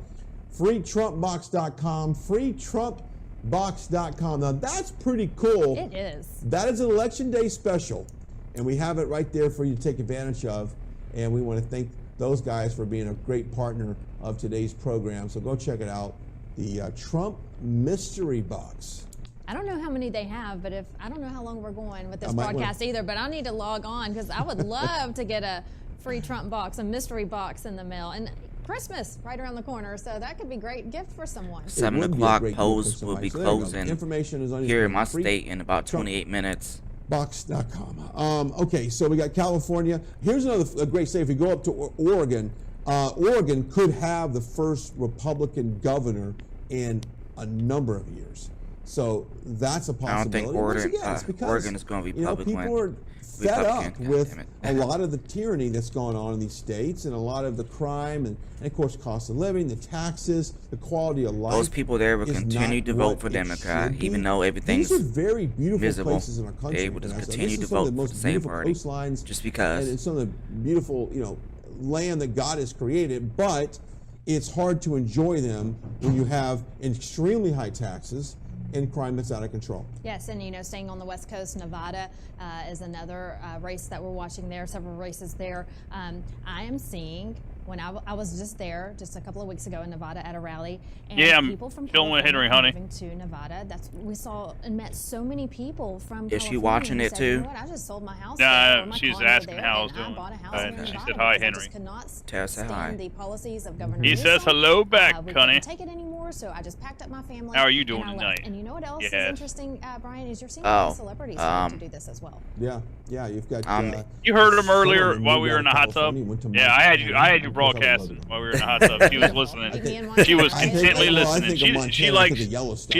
FreeTrumpBox.com, FreeTrumpBox.com. Now that's pretty cool. It is. That is an Election Day special, and we have it right there for you to take advantage of. And we want to thank those guys for being a great partner of today's program. So go check it out. The Trump Mystery Box. I don't know how many they have, but I don't know how long we're going with this broadcast either, but I need to log on because I would love to get a free Trump box, a mystery box in the mail. And Christmas right around the corner, so that could be a great gift for someone. 7 o'clock polls will be closing Information is on here in my state in about 28 minutes. Box.com. Okay, so we got California. Here's another great state. If we go up to Oregon, Oregon could have the first Republican governor in a number of years. So that's a possibility. I don't think Oregon is going to be Republican. People are fed up with a lot of the tyranny that's going on in these states and a lot of the crime and of course cost of living, the taxes, the quality of life. Those people there will continue to vote for Democrat, even though everything's These are very beautiful visible. places in our country. They will just continue to vote for the same party, just because. And it's some of the beautiful, land that God has created, but it's hard to enjoy them when you have extremely high taxes and crime that's out of control. Yes, and staying on the West Coast, Nevada is another race that we're watching there, several races there. I am seeing, when I was just there just a couple of weeks ago in Nevada at a rally, and people from California moving to Nevada. We saw and met so many people from California. Is she watching it too? You know what? I just sold my house. She's asking how I was doing. I bought a house in Nevada. She said hi, Henry. I just could not Say hi. stand the policies of Governor He Newsom. says hello back, We Connie. couldn't take it anymore, so I just packed up my family. How are you doing and I tonight? left. And you know what else is Yes. interesting, Brian, is you're seeing a lot of celebrities starting to do this as well. Yeah, you've got. You heard him earlier someone while we were in the hot tub. Yeah, I had you broadcasting while we were in the hot tub. She was listening. She was intently listening. She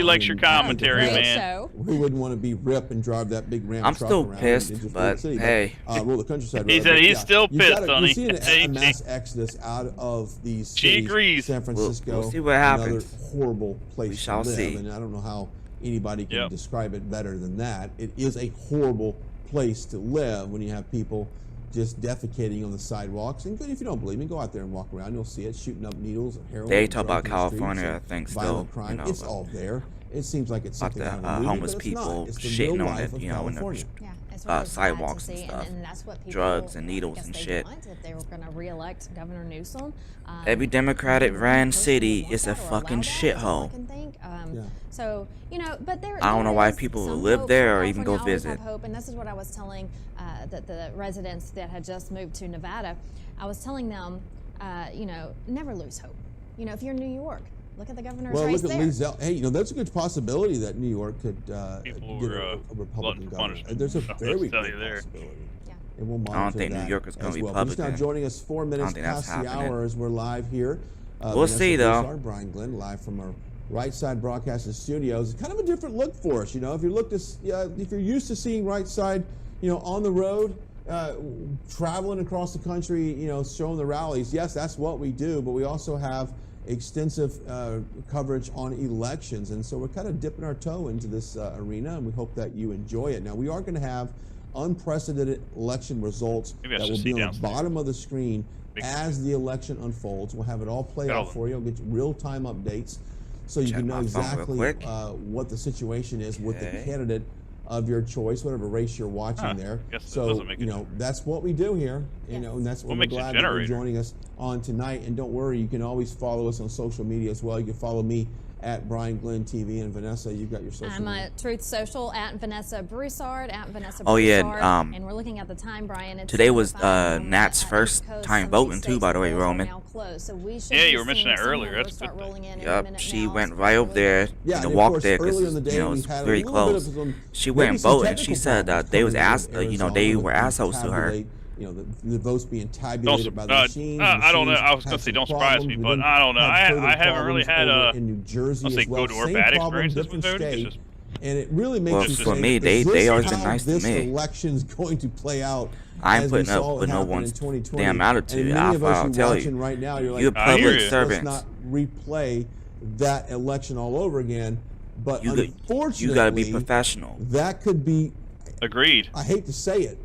likes your commentary, man. We wouldn't want to be Rip and drive that big Ram I'm truck still around pissed, but hey. Rule the countryside. He said he's still pissed, You're honey. seeing a mass exodus out of these cities. She agrees. San Francisco. We'll see what happens. Another horrible place We shall to live, see. and I don't know how anybody can describe it better than that. It is a horrible place to live when you have people just defecating on the sidewalks. And if you don't believe me, go out there and walk around. You'll see it, shooting up needles and heroin. They talk about drugs in the California, streets I think, and still, violent crime. It's all there. It seems like it's About something the out of a movie, homeless but it's not. people It's the shitting real on life it, of in the California. Yeah, it's really sidewalks sad to and see, stuff. and that's what people, Drugs and I needles guess and they shit. want if they were going to re-elect Governor Newsom. Every Democratic ran city want is a that or fucking allow that, is all I shithole. can think. Yeah. So, but there. I don't know why is people some live hope there for or even go California. I always visit. have hope, and this is what I was telling the residents that had just moved to Nevada. I was telling them, never lose hope. If you're in New York, look at the governor's race look at there. Lee Zeldin. Hey, that's a good possibility that New York could get were, a Republican governor. punishment. There's a I'll very tell good you there. possibility. Yeah. And we'll I don't monitor think New that York is gonna as be well. He's now Republican. joining us 4 minutes think that's past the happening. hour as we're live here. We'll Vanessa see, though. Broussard, Brian Glenn, live from our right side broadcasting studios. It's kind of a different look for us, if you're used to seeing right side, on the road, traveling across the country, showing the rallies. Yes, that's what we do, but we also have extensive coverage on elections, and so we're kind of dipping our toe into this arena, and we hope that you enjoy it. Now, we are going to have unprecedented election results Maybe I that should will be sit on the bottom of the screen as the election unfolds. We'll have it all played out for you. We'll get you real-time updates so you Check can know my phone real exactly quick. what the situation is with the Okay. candidate of your choice, whatever race you're watching there. Guess that So, doesn't make a difference. that's what we do here, Yes. and that's what What we're makes a glad that you're generator? joining us on tonight. And don't worry, you can always follow us on social media as well. You can follow me at Brian Glenn TV, and Vanessa, you've got your social I'm media. at Truth Social at Vanessa Broussard, at Vanessa Oh, yeah, Broussard. And we're looking at the time, Brian. It's today was 7:05 on Nat's the first East Coast. time Some of voting these too, by the way, states, polls are Roman. now closed. So we should Yeah, be you were mentioning seeing that some earlier. numbers That's a start good thing. rolling in a Yep, minute she now. went right over there Yeah, and and of walked course, there because earlier in the day, it we was had a very little bit close. of some- She maybe went some voting. She technical said problems they was coming in asked, they Arizona were with assholes to her. tabulate, the votes being tabulated by the machines. I don't know. I was Machines gonna say had don't some surprise me, problems. but We I don't know. then had further I haven't really had problems over in New Jersey let's say as well. good or Same bad problem, experiences with different voting. It's state. just And it really makes Well, you for say, me, is they this always been how nice to this me. election's going to play out? I ain't as we putting up saw it with no happen in one's 2020? damn attitude. And many of us I'll who tell watching you. right now, you're like, You're I hear public you. servants. let's not replay that election all over again. But You unfortunately, gotta be professional. that could be, agreed. I hate to say it,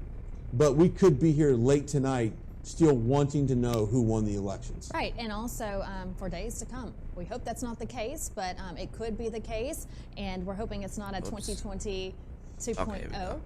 but we could be here late tonight still wanting to know who won the elections. Right, and also for days to come. We hope that's not the case, but it could be the case, and we're hoping it's not a 2020 2.0. Okay, we go.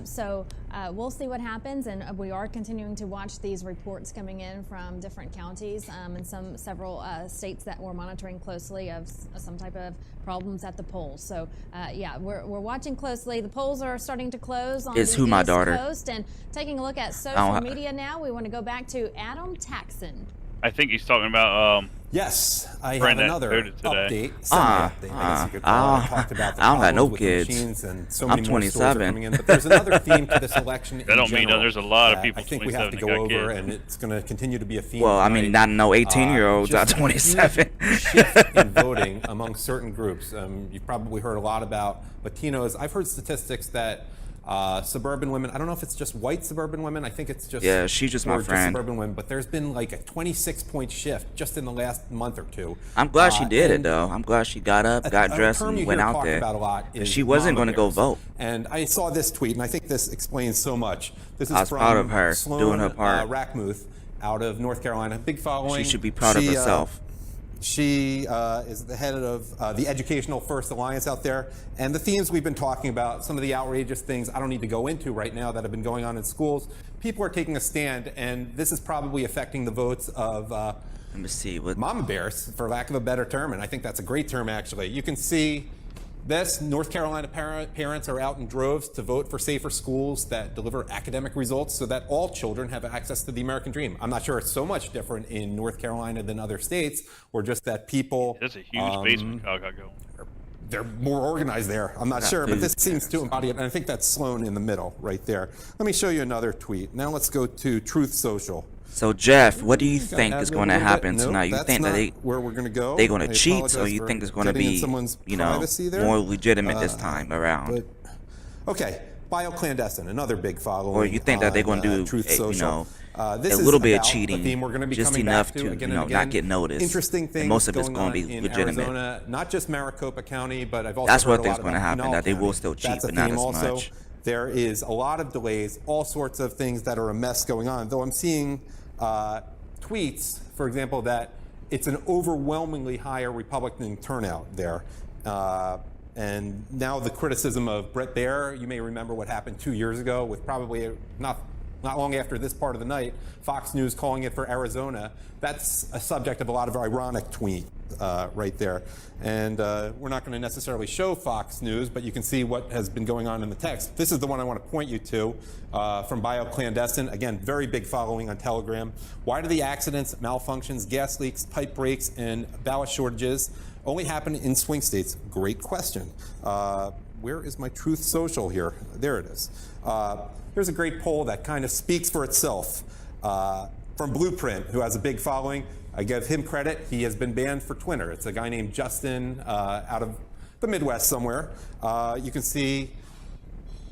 So we'll see what happens, and we are continuing to watch these reports coming in from different counties and several states that we're monitoring closely of some type of problems at the polls. So yeah, we're watching closely. The polls are starting to close on It's the who my East daughter. Coast, and taking a look at I social don't- media now. We want to go back to Adam Taxon. I think he's talking about Yes, I have Friend that another voted today. update. Semi-update, I guess you could call it. I talked about the I don't got no problems with the kids. machines and so I'm many more stores are 27. coming in. But there's another theme to this election. That don't mean that there's a lot of that people I think we have to 27 go that got over, kids. and it's going to continue to be a theme. Well, I mean, tonight. not no 18-year-olds at Just a 27. huge shift in voting among certain groups. You've probably heard a lot about Latinos. I've heard statistics that suburban women, I don't know if it's just white suburban women, I think it's just Yeah, she's just my or friend. suburban women, but there's been like a 26-point shift just in the last month or two. I'm glad she did it, and though. I'm glad she got up, got dressed, term you and went hear out talked there. about a lot is She wasn't mama going to go bears. vote. And I saw this tweet, and I think this explains so much. This is I was from proud of her Sloan, doing her part. Rackmuth out of North Carolina. Big following. She should be proud of herself. She is the head of the Educational First Alliance out there. And the themes we've been talking about, some of the outrageous things I don't need to go into right now that have been going on in schools. People are taking a stand, and this is probably affecting the votes of Let me see. What? mama bears, for lack of a better term. And I think that's a great term, actually. You can see this. North Carolina parents are out in droves to vote for safer schools that deliver academic results so that all children have access to the American dream. I'm not sure it's so much different in North Carolina than other states, or just that people... That's a huge basement Kyle got going. They're more organized there. I'm not sure, but this seems to embody it. And I think that's Sloan in the middle right there. Let me show you another tweet. Now let's go to Truth Social. So, Jeff, what do you Gotta think add is a going to little happen bit. Nope, tonight? You that's think that not where we're going to go? they're going I to cheat, or apologize you for think it's going to getting in be, someone's privacy there. more legitimate this time around? But, okay, bioclandestine, another big following. Or you think that they're going to do, Truth you Social. know, This a is little bit of about the cheating, theme we're going to be just coming enough back to, again you and know, again. not get noticed. Interesting And things most of it's going going on to be in legitimate. Arizona, not just Maricopa County, but I've also That's heard what a think's lot gonna about happen, Pinal that they will County. still cheat, That's a but not theme as also. much. There is a lot of delays, all sorts of things that are a mess going on. Though I'm seeing tweets, for example, that it's an overwhelmingly higher Republican turnout there. And now the criticism of Brett Baer, you may remember what happened 2 years ago with probably not long after this part of the night, Fox News calling it for Arizona. That's a subject of a lot of ironic tweet right there. And we're not going to necessarily show Fox News, but you can see what has been going on in the text. This is the one I want to point you to from BioClandestine. Again, very big following on Telegram. Why do the accidents, malfunctions, gas leaks, pipe breaks, and ballot shortages only happen in swing states? Great question. Where is my Truth Social here? There it is. Here's a great poll that kind of speaks for itself from Blueprint, who has a big following. I give him credit. He has been banned for Twitter. It's a guy named Justin out of the Midwest somewhere. You can see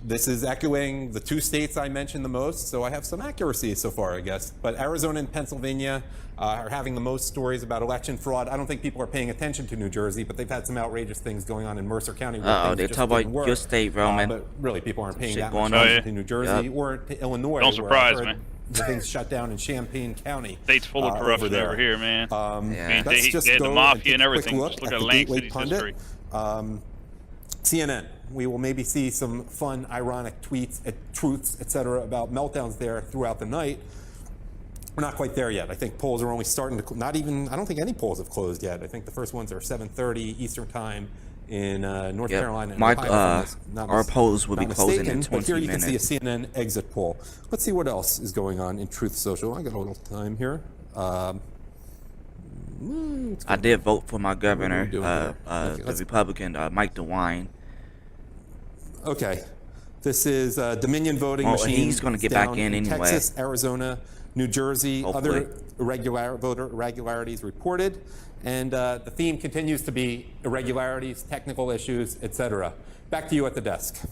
this is echoing the two states I mentioned the most, so I have some accuracy so far, I guess. But Arizona and Pennsylvania are having the most stories about election fraud. I don't think people are paying attention to New Jersey, but they've had some outrageous things going on in Mercer County. Uh-oh, they talk about your state, Roman. But really, people aren't paying shit that much going on. attention to New Jersey Yep. or to Illinois. Don't where surprise I've heard me. The thing's shut down in Champaign County. State's full of corruption there. over here, man. Yeah. I mean, Let's they just had the go mafia and take a quick everything. look Just look at at the Lang Gateway City's Pundit. history. CNN. We will maybe see some fun, ironic tweets, truths, etc., about meltdowns there throughout the night. We're not quite there yet. I think polls are only starting to, not even, I don't think any polls have closed yet. I think the first ones are 7:30 Eastern time in North Carolina and Mike, Ohio. our polls will be closing in 20 but here you minutes. can see a CNN exit poll. Let's see what else is going on in Truth Social. I got a little time here. I did vote for my governor, Okay, the Republican, Mike DeWine. Okay. This is Dominion voting Well, machine. he's gonna get back down in anyway. Texas, Arizona, New Jersey, Hopefully. other voter irregularities reported. And the theme continues to be irregularities, technical issues, etc. Back to you at the desk.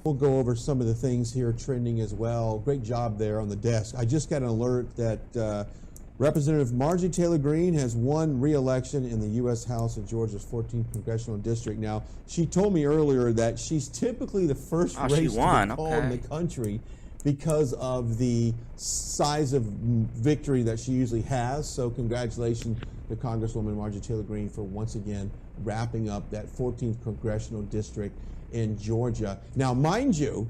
We'll go over some of the things here trending as well. Great job there on the desk. I just got an alert that Representative Marjorie Taylor Greene has won re-election in the U.S. House of Georgia's 14th Congressional District. Now, she told me earlier that she's typically the first race to be called in the country because of the size of victory that she usually has. So congratulations to Congresswoman Marjorie Taylor Greene for once again wrapping up that 14th Congressional District in Georgia. Now, mind you,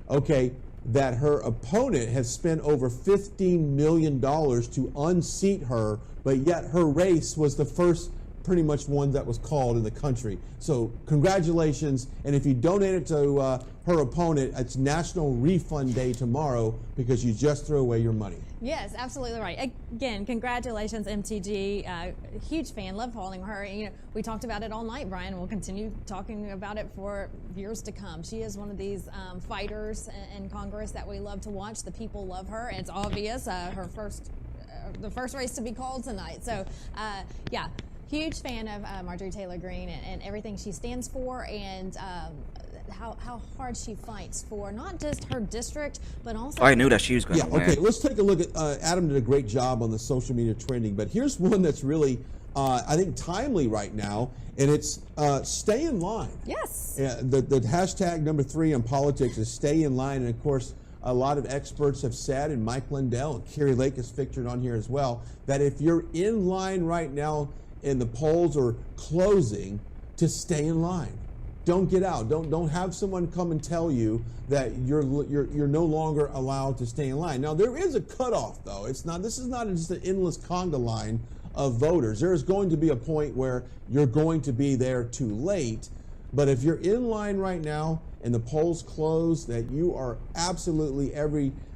okay, that her opponent has spent over $15 million to unseat her, but yet her race was the first pretty much one that was called in the country. So congratulations, and if you donate it to her opponent, it's National Refund Day tomorrow because you just threw away your money. Yes, absolutely right. Again, congratulations, MTG. Huge fan, love following her. You know, we talked about it all night, Brian. We'll continue talking about it for years to come. She is one of these fighters in Congress that we love to watch. The people love her, and it's obvious. Her the first race to be called tonight. So, yeah. Huge fan of Marjorie Taylor Greene and everything she stands for, and how hard she fights for not just her district, but also. I knew that she was going to win. Okay, let's take a look at Adam did a great job on the social media trending, but here's one that's really, I think, timely right now, and it's stay in line. Yes. The hashtag number 3 on politics is stay in line, and of course, a lot of experts have said, and Mike Lindell and Carrie Lake is featured on here as well, that if you're in line right now, and the polls are closing, to stay in line. Don't get out. Don't have someone come and tell you that you're no longer allowed to stay in line. Now there is a cutoff though. This is not just an endless conga line of voters. There is going to be a point where you're going to be there too late. But if you're in line right now and the polls close, that you are absolutely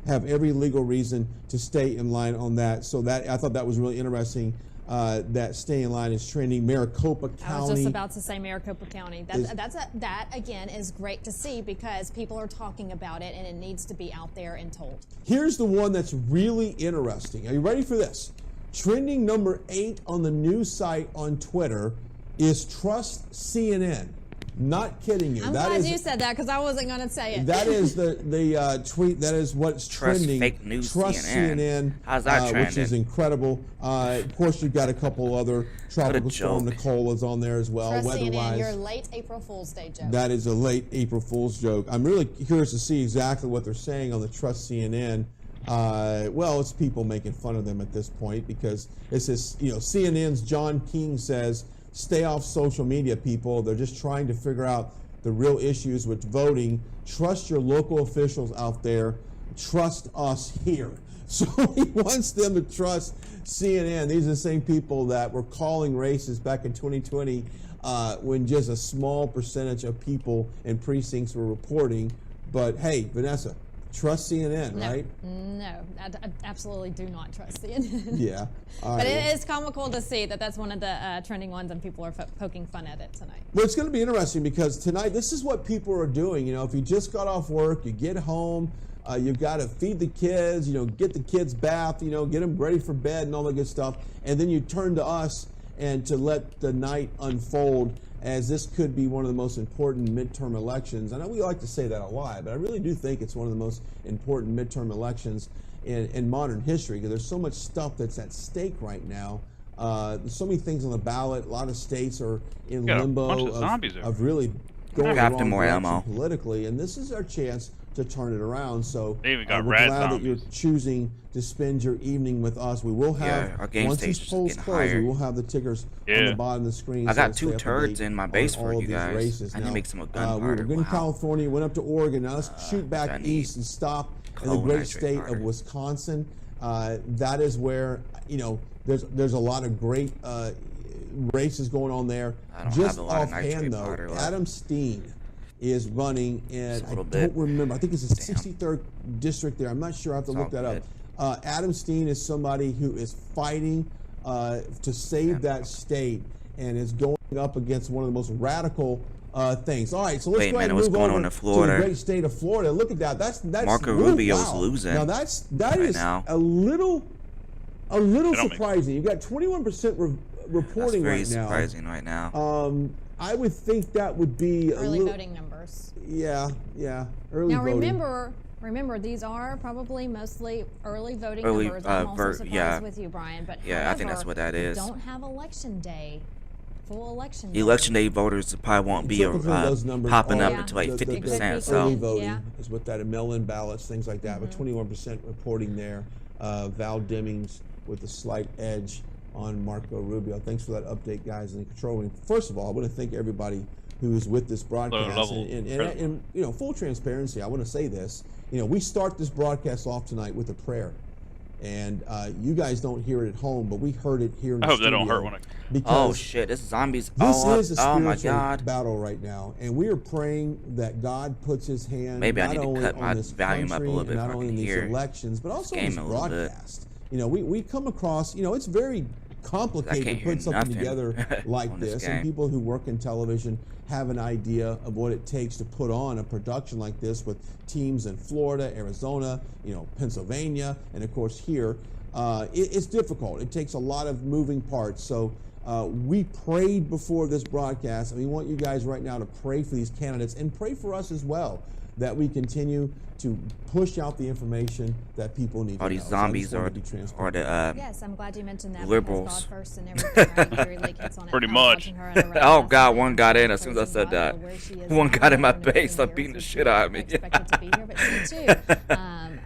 have every legal reason to stay in line on that. So that I thought that was really interesting. That stay in line is trending. Maricopa County. I was just about to say Maricopa County. That again is great to see because people are talking about it and it needs to be out there and told. Here's the one that's really interesting. Are you ready for this? Trending number 8 on the news site on Twitter is trust CNN. Not kidding you. I'm glad you said that because I wasn't going to say it. That is the tweet. That is what's trending. Fake news Trust CNN. How's that trending? Which is incredible. Of course, you've got a couple other tropical storm Nicola's on there as well. Trust weather-wise. CNN, your late April Fool's Day joke. That is a late April Fool's joke. I'm really curious to see exactly what they're saying on the Trust CNN. Well, it's people making fun of them at this point because it's this. CNN's John King says, stay off social media, people. They're just trying to figure out the real issues with voting. Trust your local officials out there. Trust us here. So he wants them to trust CNN. These are the same people that were calling races back in 2020 when just a small percentage of people in precincts were reporting. But hey, Vanessa, trust CNN, right? No, I absolutely do not trust CNN. Yeah. But it is comical to see that that's one of the trending ones and people are poking fun at it tonight. Well, it's going to be interesting because tonight, this is what people are doing. If you just got off work, you get home, you've got to feed the kids, get the kids bath, get them ready for bed and all that good stuff. And then you turn to us and to let the night unfold, as this could be one of the most important midterm elections. I know we like to say that a lot, but I really do think it's one of the most important midterm elections in modern history because there's so much stuff that's at stake right now. There's so many things on the ballot. A lot of states are in limbo of really going the wrong direction politically, and this is our chance to turn it around. So we're glad that you're choosing to spend your evening with us. We will have, once these polls close, we will have the tickers on the bottom of the screen. I got 2 turds in my base for you guys. I need to make some gun powder. We were in California, went up to Oregon. Now let's shoot back east and stop in the great nitrate state powder. of Wisconsin. That is where, you know, there's a lot of great races going on there. I don't Just have a lot of offhand, nitrate though, powder left. Adam Steen is running in, Just a little I bit. don't remember, I think it's his Damn. 63rd district there. I'm not sure, I have to It's look all that up. Adam Steen is somebody who is fighting to save that state and is going up against one of the most radical things. All right, so let's Wait a go ahead minute, and what's move going over on in to Florida? the great state of Florida. Look at that. That's Marco ooh, Rubio's wow. losing Now that right is now. a little don't make- surprising. You've got 21% That's reporting very right now. surprising right now. I would think that would be a Early little, voting numbers. yeah, early Now voting. remember, these are probably mostly early voting Early, numbers. I'm also vote, surprised yeah. with you, Brian. But Yeah, I think that's however, what that we is. don't have election day, full election day. Election day voters probably won't be Typically, those numbers popping are up until like the- 50%. the So early voting Yeah. is what that, mail-in ballots, things like that. But 21% reporting there. Val Demings with a slight edge on Marco Rubio. Thanks for that update, guys, in the control room. First of all, I want to thank everybody who is with this broadcast. level And you know, full transparency, I want to say this. You know, we start this broadcast off tonight with a prayer. And you guys don't hear it at home, but we heard it here in the I hope they studio. don't hurt when I. Because oh shit, this zombies this all is a up. Oh my spiritual god. battle right now, and we are praying that God puts His hand Maybe I not need to only cut on my this volume up a country little bit and not if I only in can these hear elections, but also in game this a little bit. broadcast. You know, we come across, you know, it's very complicated can't to hear put something nothing together like on this this, and game. people who work in television have an idea of what it takes to put on a production like this with teams in Florida, Arizona, you know, Pennsylvania, and of course here. It's difficult. It takes a lot of moving parts. So we prayed before this broadcast, and we want you guys right now to pray for these candidates and pray for us as well, that we continue to push out the information that people need All to these know. So I just zombies wanted are to be transparent. are the Yes, I'm glad you mentioned that. liberals. Because God first and everything, right? Gary Lake hits on it. Pretty I was much. watching her at a rally Oh last god, night, one got in as soon as I praising said God that. for where she is One now got in my and everything face, I'm here. beating the So shit out of me. expected to be here, but she too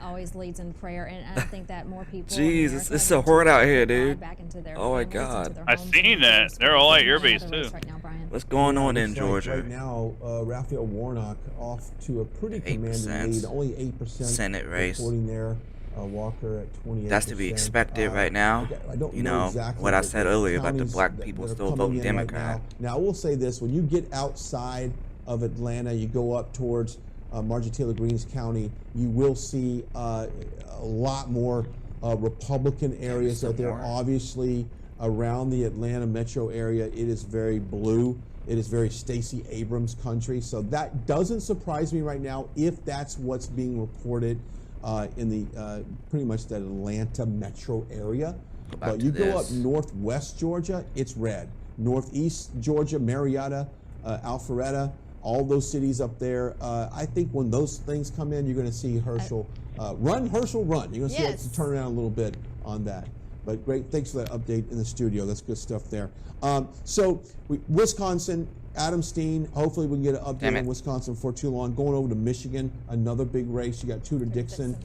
always leads in prayer, and I think that more people. in Jeez, America it's need a to horde out invite here, God dude. back into their Oh my families, into God. their I homes, seen and that. into They're their all at schools. your There's base, another race too. right now, Brian. What's going on in Looks like Georgia? right now, Raphael Warnock off to a pretty commanding 8%. lead, only 8% Senate race. reporting there. Walker at 28%. That's to be expected right now. I don't You know know, exactly what I said earlier about the counties black that people are still coming voting in right Democrat. now. I will say this: when you get outside of Atlanta, you go up towards Marjorie Taylor Greene's county, you will see a lot more Republican areas still out there. more. Obviously, around the Atlanta metro area, it is very blue. It is very Stacey Abrams country. So that doesn't surprise me right now if that's what's being reported in the pretty much that Atlanta metro area. back But to you go up this. northwest Georgia, it's red. Northeast Georgia, Marietta, Alpharetta, all those cities up there. I think when those things come in, you're going to see Herschel run. Herschel run. You're going to see Yes. it turn around a little bit on that. But great, thanks for that update in the studio. That's good stuff there. Wisconsin, Adam Steen. Hopefully we can get an update Damn it. on Wisconsin before too long. Going over to Michigan, another big race. You got Tudor Dixon,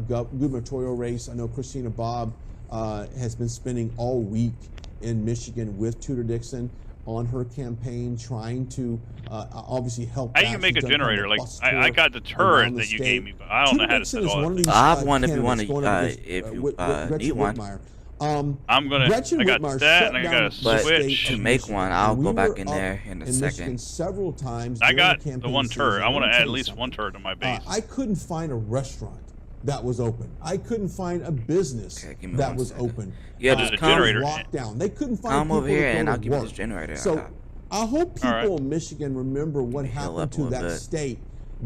gubernatorial race. I know Christina Bobb has been spending all week in Michigan with Tudor Dixon on her campaign, trying to obviously help. How do you make a generator? Like I got the turret that you gave me, but I don't know how to set it off. I have one if you want to, if you need one. I'm gonna. Gretchen I got Whitmire that, shut and I down got a the But switch. to of make Michigan, one, I'll and go we back were in up there in a Michigan second. several times. I during got the campaign one turret. season. I want Let to me add tell at you least something. one turret to my base. I couldn't find a restaurant that was open. I couldn't find a business Okay, give me that one was second. open. Yeah, the just come, generator. Locked down. They couldn't find come people over here to go and to I'll give you work. this generator. So I hope people All right. in Michigan remember what heal happened up a to little that bit. state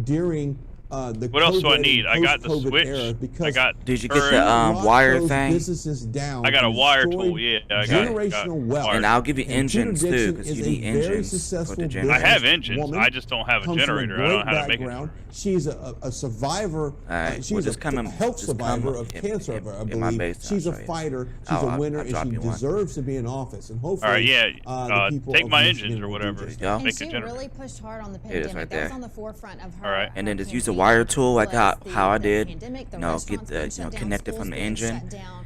during the What else do I COVID need? and I got the post-COVID switch. era, I because got Did you get turret. the locked wire those thing? businesses down I got a and wire destroyed tool. Yeah, I got generational wire. wealth. And I'll give you And engines Tudor too, Dixon because is you a need very engines for successful the I generator. business have engines. woman, I just don't have a comes from generator. I great don't know how to make it. background. She's a survivor. Alright, She's well, a just come in- health just survivor come of in- cancer, in- I in my believe. base, She's I'll a show you. fighter. She's a I'll winner, drop and she you one. deserves to be in office. And hopefully, All right, yeah. the people Take of my Michigan engines or will do whatever. just There you that. go. And Make a she generator. really pushed hard on the It is pandemic. right That was there. on the forefront of her. All right. And then just use a campaign. wire tool like Was how I the did. pandemic, the You know, restaurants get the being shut down, connect it schools from the being engine. shut down,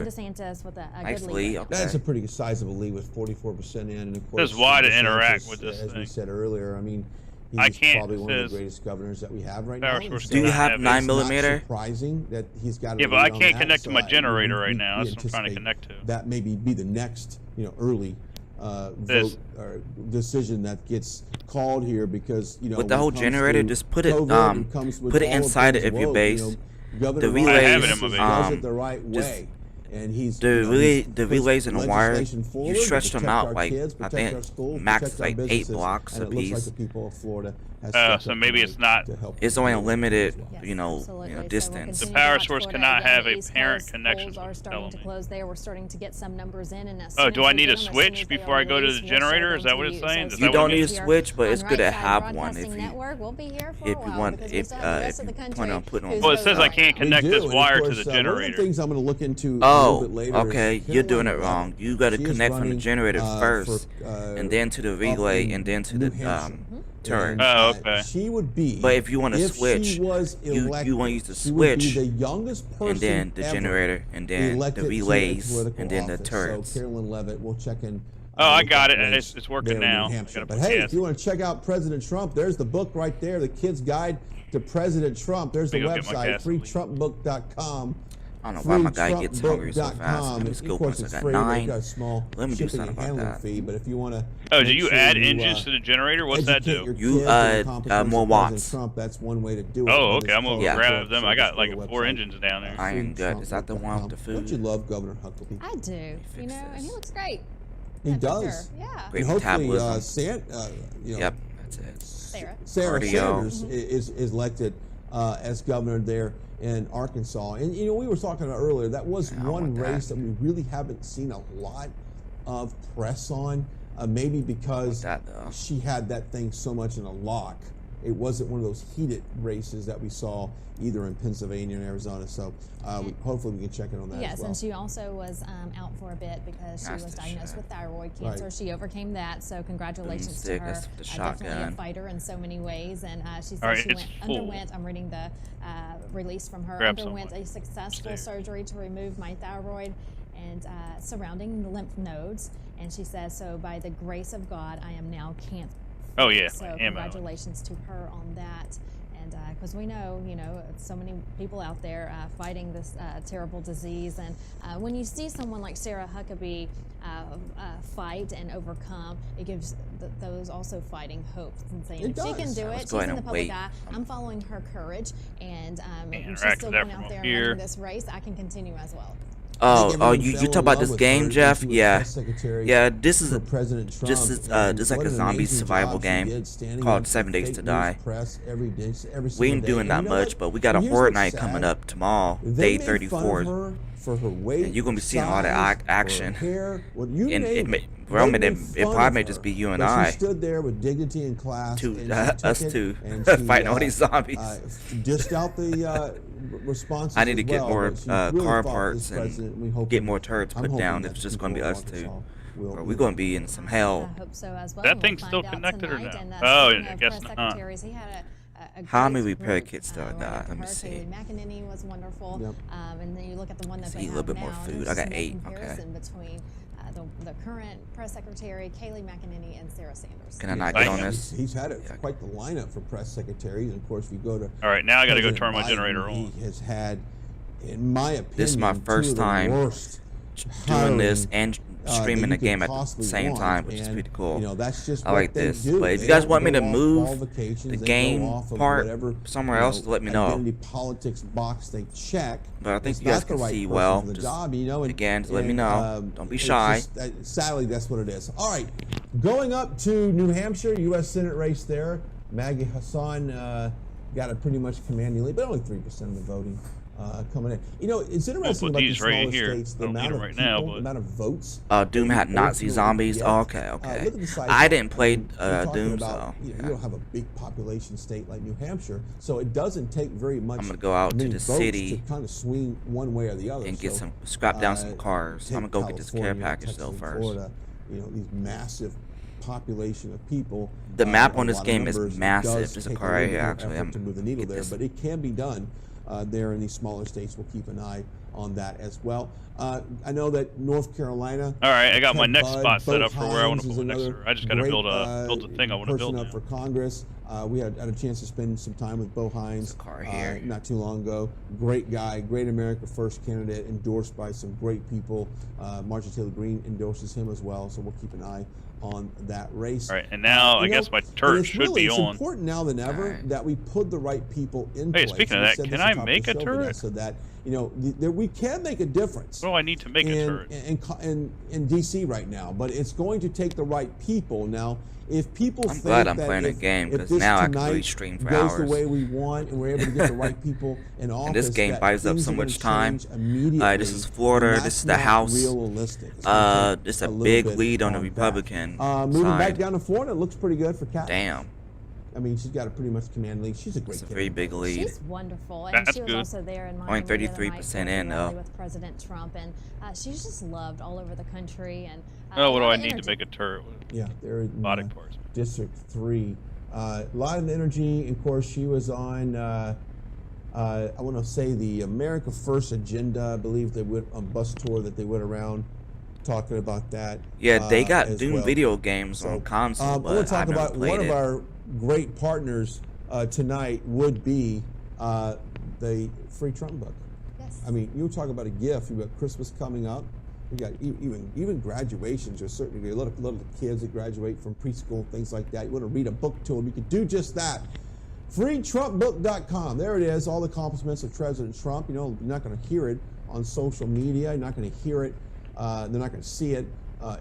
Ron DeSantis with a Nice good lead. lead. Okay. That's a pretty sizable lead with 44% in, and of course, Says why to DeSantis, interact with this as we thing. said earlier. I mean, I he's can't. probably It one of the says greatest governors that we have right power now. source Do you cannot have have 9 It's not millimeter? surprising that he's got a Yeah, but lead I on can't that, connect to so my generator right now. we That's what I'm trying to anticipate connect to. That maybe be the next, early vote or decision that gets called here, because with the whole generator, just put it inside of your base. Governor The Ryan relays, does it the right way. And the relays in the wire, legislation you forward to stretch them protect out our like, kids, I protect think our schools, max protect our like 8 businesses, blocks and a it looks like piece. the people of Florida has stepped So up maybe it's not. to help It's only a them limited, as well. you know, Absolutely. So we'll distance. The continue power to watch source Florida. cannot Again, have the a East parent Coast connection, polls is what are you're starting telling to me. close there. We're starting to get some numbers in, and as Oh, soon do as I we need get a them, as switch soon as they before are I go to the released, we'll show generator? them Is that to what it's you. saying? So Is You that don't what it need a means? switch, but it's on good to Right Side have one Broadcasting if you Network, we'll be here for if a you while want because we still have the rest of the country plan on putting on. who's Well, it says I voting can't right now. connect We this do, and wire of to course, the one of the generator. things I'm going to look into a little bit later Okay, is you're doing it Carolyn wrong. Levitt. You got to She is connect from the running, generator first, for, and then to the up relay, in and then to New the Hampshire. turret. And, Oh, okay. She would be. But if you want to if switch, she was you elected, want to use the she would be switch, the youngest person and then the ever generator, and then the elected to a relays, political and then the office. turrets. So Carolyn Levitt, we'll check in. Oh, I with got that it. race It's working there in now. New I Hampshire. gotta But put hey, gas if you want to check out President Trump, there's the book right there, The Kid's Guide to President Trump. There's the Let me go get my website, gasoline. freetrumpbook.com. I don't know why my guy gets hungry so fast. freetrumpbook.com. Let me Of scope course, once I it's got free. They've 9. got a small Let me do shipping something and about handling that. fee, but if you want to Oh, do you add engines to the generator? What's that do? You, more watts. Trump, that's one way to do it. Oh, But okay. it's I'm gonna Yeah. grab them. I got like Go to the 4 website, engines down there. Iron Gut. Is that the one with the food? Don't you love Governor Huckabee? I do. You know, and he this. looks great. He Yeah, for does. sure. Yeah. Great And hopefully, metabolism. Yep, That's it. Sarah. Cardio. Sanders is elected as governor there in Arkansas. And, you know, we were talking about earlier, that was Yeah, I one want that. race that we really haven't seen a lot of press on, maybe because that, though. she had that thing so much in a lock. It wasn't one of those heated races that we saw either in Pennsylvania and Arizona. So hopefully we can check in on that Yes, as well. and she also was out for a bit because she That's was the diagnosed shot. with thyroid cancer. Right. She overcame that, so congratulations to Boomstick, her. that's the Definitely a shotgun. fighter in so many ways, and she said All right, she it's full. underwent. I'm reading the release from her. Grab Underwent someone. a successful Upstairs. surgery to remove my thyroid and surrounding the lymph nodes, and she says, so by the grace of God, I am now cancer. Oh yeah. So ammo. congratulations to her on that. And because we know, you know, so many people out there fighting this terrible disease. And when you see someone like Sarah Huckabee fight and overcome, it gives those also fighting hope and saying, It if she can does. do Let's it, go she's ahead in the and public wait. eye. I'm following her courage. And if she's interact still with that going from out there up and here. running this race, I can continue as well. You talk about this game, Jeff? Yeah, this is this like a zombie survival game called 7 Days to Die. We ain't doing that much, but we got a horror night coming up tomorrow, day 34, for her weight, and you're gonna be seeing all the action. And it probably may just be you and I, She stood there with dignity and class. us two, fighting all these zombies. Dished out the responses. I need to as get well, more but she really car fought parts this president. We and hope get more turrets I'm put hoping down. that If it's the just gonna be people of us two, Arkansas will or be we're gonna be in some hell. I hope so as well. That We'll thing's find still out connected or tonight. no? And, Oh, speaking I of guess press not. secretaries, he had a How great many group, repair kits still running got? for Let me her. see. Kayleigh McEnany was wonderful. Yep. And then you look at the one that Let's they eat a have little bit now. more and food. there's I got no 8, okay. comparison between the current press secretary, Kayleigh McEnany, and Sarah Sanders. Can I not get Thank on you. this? He's had Yeah. quite the lineup for press secretaries. And of course, we go to. All right, now I got to go President turn my Biden. generator on. He has had, in my opinion, This is my first two of the time worst doing this hiring, and streaming that the you game could at the possibly same want. time, which is And, pretty cool. You know, that's just I what like they this. do. But if They you guys don't want me go to off move qualifications. the They go game off of part whatever, somewhere you else, let me know. Identity politics box they check. But I think It's you guys not the can right see person well. for the Just job, you know, and, again, just let me and, know. Don't be it's shy. just, sadly, that's what it is. All right, going up to New Hampshire, U.S. Senate race there. Maggie Hassan got a pretty much commanding lead, but only 3% of the voting coming in. You know, it's interesting put about these these right smaller here. states, the I don't need amount of them right people, now, the but- amount of votes. Doom had Nazi ultimately zombies. get. Oh, okay. Look at the size I of didn't it. play We're talking Doom, about, so you yeah. don't have a big population state like New Hampshire, so it doesn't take very much. I'm gonna go out to many the votes city to kind of swing one way or the other and get So, scrap down some cars. take I'm gonna go get this care California, package Texas, though and first. Florida, you know, these massive population of people. The map a on this lot of game is numbers. It massive. does There's a take car right little here, bit more actually. effort I'm to move the needle get there, this. but it can be done. there in these smaller states. We'll keep an eye on that as well. I know that North Carolina. All right, I got my next Bud, spot set up for where I want to Hines put my next is server. I just got to great, build the thing I want to build person up now. for Congress. We had a chance to spend some time with Bo Hines not too long ago. Great guy, great America First candidate, endorsed by some great people. Marjorie Taylor Greene endorses him as well, so we'll keep an eye on that race. All right, and now I guess my turret should be on. It's important now than ever that we put the right people in place. Hey, speaking of that, can I make a turret? So that we can make a difference. What do I need to make a turret? In DC right now, but it's going to take the right people. Now, if people I'm think glad I'm that playing a if game, because this now I can tonight really stream for goes hours. the way we want, and we're able to get the right people in office, And this game that buys up things so are gonna much time. change immediately, This is Florida. and This is that's the not House. realistic. It's gonna take It's a little big bit lead on the of that. Republican Moving back side. down to Florida, it looks pretty good for Kat. Damn, I mean, she's got a pretty much command lead. She's a great it's a kid. very big lead. She's wonderful, and That's she was good. also there in Only Miami the other 33% night for in, the rally though. with President Trump, and she's just loved all over the country. And Oh, what do a lot I of need to energy. make a turret with? Yeah, they're in Robotic parts. District 3. A lot of energy. Of course, she was on, I want to say, the America First agenda. I believe they went on bus tour that they went around talking about that. Yeah, they got as Doom well. video games So, on console, I but want to talk I've never about played one it. of our great partners tonight would be the free Trump book. Yes. I mean, you talk about a gift. You've got Christmas coming up. You got even graduations to a certain degree. A lot of the kids that graduate from preschool, things like that. You want to read a book to them, you can do just that. FreeTrumpBook.com. There it is. All the accomplishments of President Trump. You know, you're not going to hear it on social media. You're not going to hear it. They're not going to see it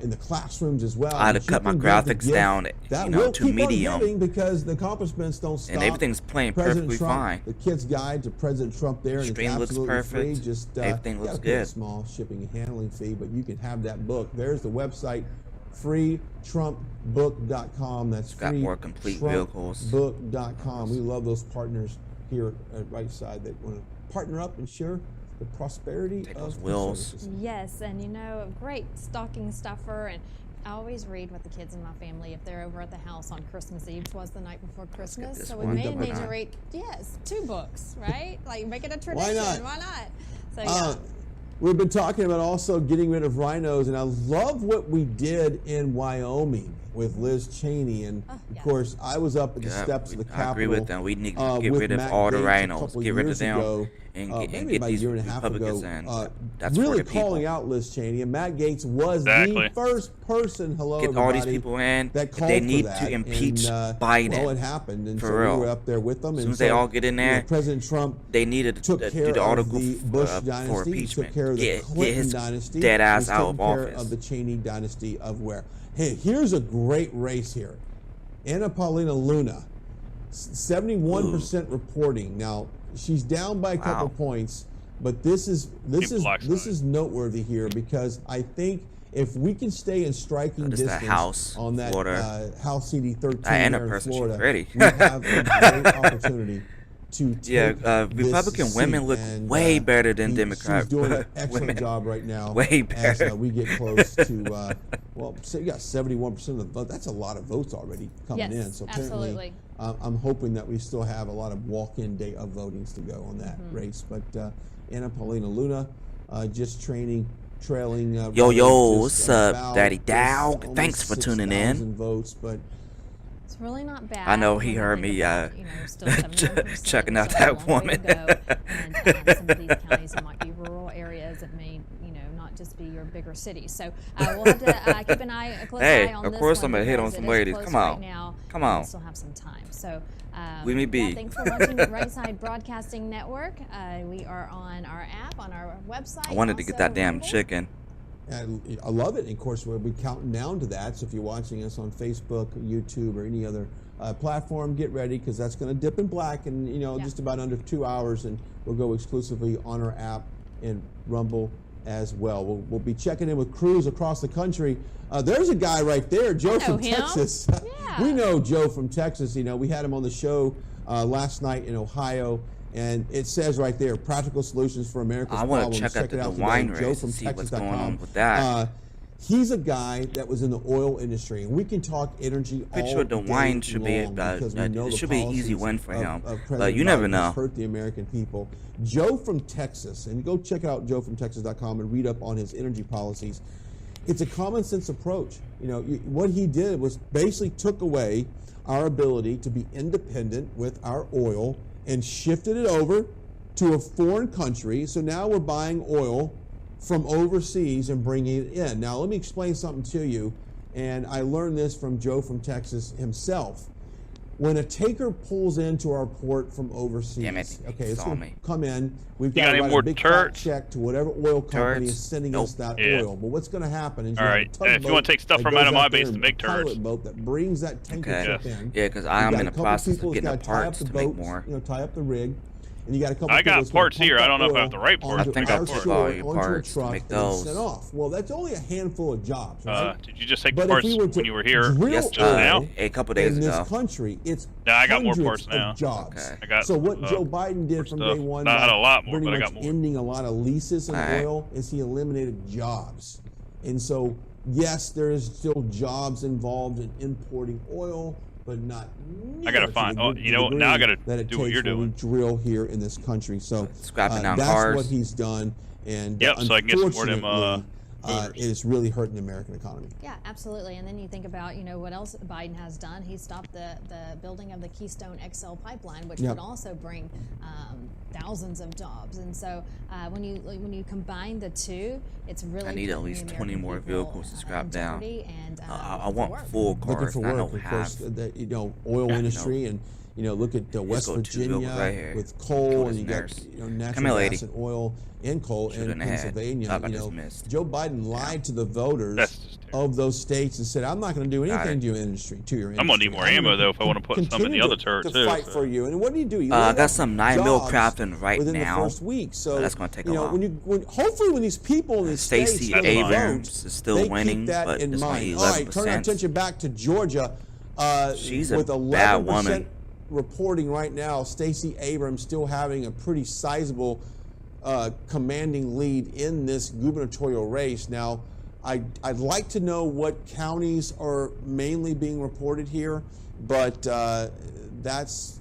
in the classrooms as well. I had to But cut you my can give the graphics gift down, that you know, will to keep on medium. giving because the accomplishments don't stop. And everything's playing President perfectly Trump, fine. The kid's guide to President Trump there, and Stream it's looks absolutely perfect. free. Just Everything you looks gotta pay a good. small shipping and handling fee, but you can have that book. There's the website, freetrumpbook.com. That's Got more complete vehicles. freetrumpbook.com. We love those partners here at Right Side that want to partner up and share the prosperity Take of those wheels. services. Yes, and you know, a great stocking stuffer. And I always read with the kids in my family if they're over at the house on Christmas Eve. Was the night before Christmas, this so we one. may Why need to not? read 2 books, right? Like make it a tradition. Why not? Why not? So yeah. We've been talking about also getting rid of rhinos, and I love what we did in Wyoming with Liz Cheney. And Oh, of yeah. course, I was up at the Yeah, steps of the Capitol. I agree with them. We need to get with rid of Matt all the Gaetz a rhinos. couple Get rid of years them ago, and maybe get about these a year and a half Republicans ago, in. That's for really the people. calling out Liz Cheney. And Matt Gaetz was Exactly. the first person, Get all these everybody, people in. that called They for need that. to impeach and, Biden. Well, it happened, and For so real. we were up there with them. As soon and as they so, all get in there, President Trump They needed to took do care the of article the Bush for dynasty, took impeachment. care of the Get Clinton his dynasty, dead ass he's out taking of care office. of the Cheney dynasty of where. Hey, here's a great race here. Anna Paulina Luna, 71% reporting. Now she's down by a couple Wow. points, but this is block noteworthy here because I think if we can stay in striking This is the distance House, on that Florida. House CD 13 Anna there in person, she's Florida, pretty. we have a great opportunity to take this Republican women seat. look And, way better than she's Democrat doing an excellent women. job right now. Way As better. we get close to, well, say you got 71% of the vote. That's a lot of votes already coming Yes, in. So apparently, absolutely. I'm hoping that we still have a lot of walk-in day of votings to go on that Mm-hmm. race. But Anna Paulina Luna just trailing. Yo, just what's up, about Daddy just Dowg? almost Thanks for tuning in. 6,000 votes, but It's really not bad. I know he when you heard think me, about, you know, still 71%, checking out still a that long way to woman. go. And some of these counties that might be rural areas that may, you know, not just be your bigger cities. So we'll have to keep an eye, a close Hey, eye on of this course one I'm gonna hit on because some it is ladies. close Come right on. now, Come and on. we still have some time. So We may be. yeah, thanks for watching Right Side Broadcasting Network. We are on our app, on our website. I wanted to get also that damn Rumble. chicken. I love it. And of course, we'll be counting down to that. So if you're watching us on Facebook, YouTube, or any other platform, get ready because that's going to dip in black in Yeah. just about under 2 hours, and we'll go exclusively on our app and Rumble as well. We'll be checking in with crews across the country. There's a guy right there, Joe know from him. Texas. Yeah. We know Joe from Texas. You know, we had him on the show last night in Ohio. And it says right there, practical solutions for America's I wanna problems. check out it the today. wine Joe race from and see what's going Texas.com. on with that. He's a guy that was in the oil industry, and we can talk energy all Pretty sure the day wine should be long because we know it the should be an easy policies win for him, of but President you never Biden has know. hurt the American people. Joe from Texas, and go check out joefromtexas.com and read up on his energy policies. It's a common sense approach. You know, what he did was basically took away our ability to be independent with our oil and shifted it over to a foreign country. So now we're buying oil from overseas and bringing it in. Now, let me explain something to you, and I learned this from Joe from Texas himself. When a taker pulls into our port from overseas, Damn it, okay, it's saw going me. to come in. We've You got got to any write more a big turrets? fat check to whatever oil company Turrets? is sending Nope. us that Yeah. oil. But what's going to happen is All you have a right. If you tugboat want to take stuff that from goes out of my out there base to and make a pilot turrets. boat that brings that tanker Okay. ship in. Yeah, because You I'm got in a the couple process people of that's getting the gotta tie up parts the to make boats, more. you know, tie up the rig, and you got a couple I people got that's gonna parts pump here. I that don't know if I oil have the right parts. onto I think I I our got took shore, all your onto a parts to truck, make and then those. sent off. Well, that's only a handful of jobs, right? Did you just take But the if parts we were to when you were here drill Yes, just now? a couple days in this ago. country, it's Yeah, I got more hundreds parts now. of jobs. Okay. I got, so what Joe more Biden did from stuff. day one, Not by a lot more, pretty but I much got more. ending a lot of leases in Alright. oil, is he eliminated jobs. And so, yes, there is still jobs involved in importing oil, but not I gotta near to find- the oh, good you know what, now I degree gotta that it do what takes you're when we doing. drill here in this country. So Scrapping down that's cars. what he's done, and Yep, so I can get some more of them, unfortunately, motors. it is really hurting the American economy. Yeah, absolutely. And then you think about, you know, what else Biden has done. He stopped the building of the Keystone XL pipeline, which Yep. would also bring thousands of jobs. And so when you combine the two, it's really I need at putting least the 20 American more people, vehicles to in scrap down. jeopardy and I for want work. full Looking cars, for not no work, of half. course. You know, oil industry, and you know, look at West go two vehicles Virginia right here. with Kill coal, this and you got nurse. Come natural here, gas lady. and oil and coal Shoot in in the head. Pennsylvania. Thought I You just know, missed. Joe Biden lied to the voters That's just terrible. of those states and said, "I'm not going to do Got anything it. to your industry." I'm gonna need more ammo, though, if I wanna put some in the continue other to- turret, to too, fight so. for you. And what do you do? You I laid got off some 9mm jobs crafting right within now. the first week. So That's gonna take a you know, while. when hopefully when these people in these states Stacey go to Abrams vote, is still they winning, keep that but in it's only mind. All right, turn our 11%. attention back to Georgia. She's a with bad 11% woman. reporting right now, Stacey Abrams still having a pretty sizable commanding lead in this gubernatorial race. Now, I'd like to know what counties are mainly being reported here, but that's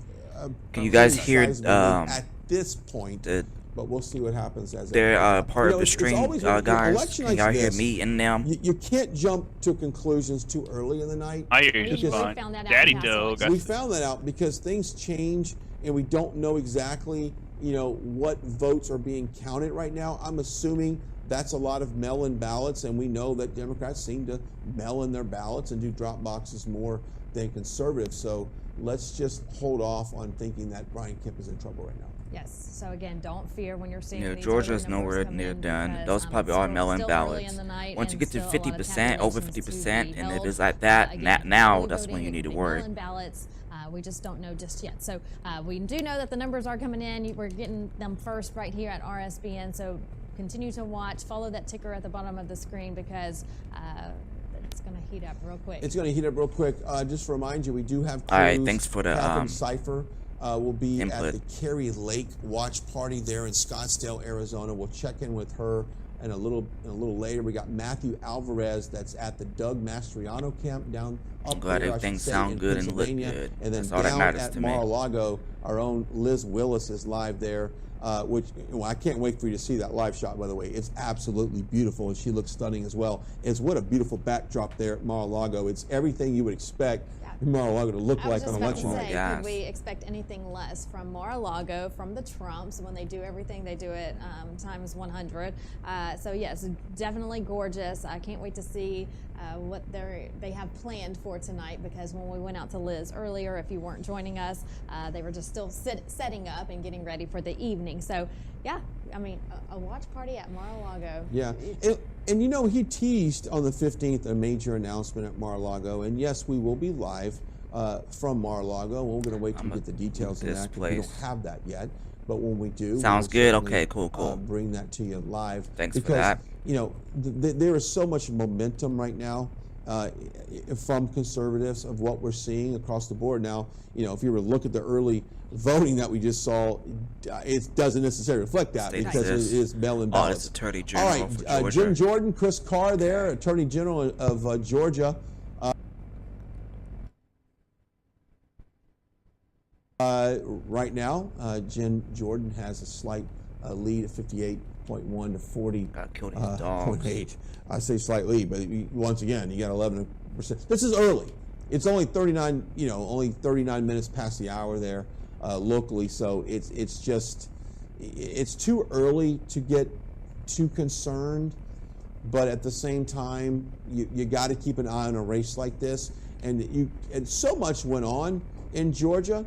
Can you guys really hear, sizable lead at this point. The- But we'll see what happens as They're part You know, of the it's stream, always when an guys. election Can like y'all hear this, me and them? You can't jump to conclusions too early in the night. I hear you We just really fine. found that out Daddy in dog. Pasco. We found that out because things change and we don't know exactly, you know, what votes are being counted right now. I'm assuming that's a lot of mail-in ballots, and we know that Democrats seem to mail in their ballots and do drop boxes more than conservatives. So let's just hold off on thinking that Brian Kemp is in trouble right now. Yes. So again, don't fear when you're seeing Yeah, these Georgia's early numbers nowhere come near in done. because, Those probably are still mail-in early ballots. in the night Once you and get to still a lot of 50%, over calculations to 50%, be and held. it is like that, Again, now early that's when voting you need to and worry. mail-in ballots. We just don't know just yet. So we do know that the numbers are coming in. We're getting them first right here at RSBN. So continue to watch. Follow that ticker at the bottom of the screen because it's going to heat up real quick. It's going to heat up real quick. Just to remind you, we do have All right, crews. thanks for the, Catherine Cipher will be input. at the Kerry Lake watch party there in Scottsdale, Arizona. We'll check in with her and a little later. We got Matthew Alvarez that's at the Doug Mastriano camp down up I'm glad there, I everything should say, sound in good and look Pennsylvania. good. And then That's all that down matters at to me. Mar-a-Lago, our own Liz Willis is live there. Which I can't wait for you to see that live shot, by the way. It's absolutely beautiful, and she looks stunning as well. It's what a beautiful backdrop there at Mar-a-Lago. It's everything you would expect Mar-a-Lago to look I was like on just about election to night. say, Yes. could we expect anything less from Mar-a-Lago, from the Trumps, when they do everything, they do it times 100. So yes, definitely gorgeous. I can't wait to see what they have planned for tonight, because when we went out to Liz earlier, if you weren't joining us, they were just still setting up and getting ready for the evening. So yeah, I mean, a watch party at Mar-a-Lago. Yeah, and you know, he teased on the 15th a major announcement at Mar-a-Lago, and yes, we will be live from Mar-a-Lago. We're going to wait to get the details of this that, 'cause we don't place. have that yet. But when we do, Sounds we'll good. certainly, Okay, cool. bring that to you live. Thanks for because, that. you know, there is so much momentum right now from conservatives of what we're seeing across the board. Now, if you were to look at the early voting that we just saw, it doesn't necessarily reflect that because it is mail-in ballots. Oh, it's Attorney General All right, for Georgia. Jim Jordan, Chris Carr there, Attorney General of Georgia. Right now, Jim Jordan has a slight lead of 58.1 to 40. Got killed his dogs. 0.8. I say slight lead, but once again, you got 11%. This is early. It's only 39, only 39 minutes past the hour there locally. So it's too early to get too concerned. But at the same time, you got to keep an eye on a race like this. And so much went on in Georgia,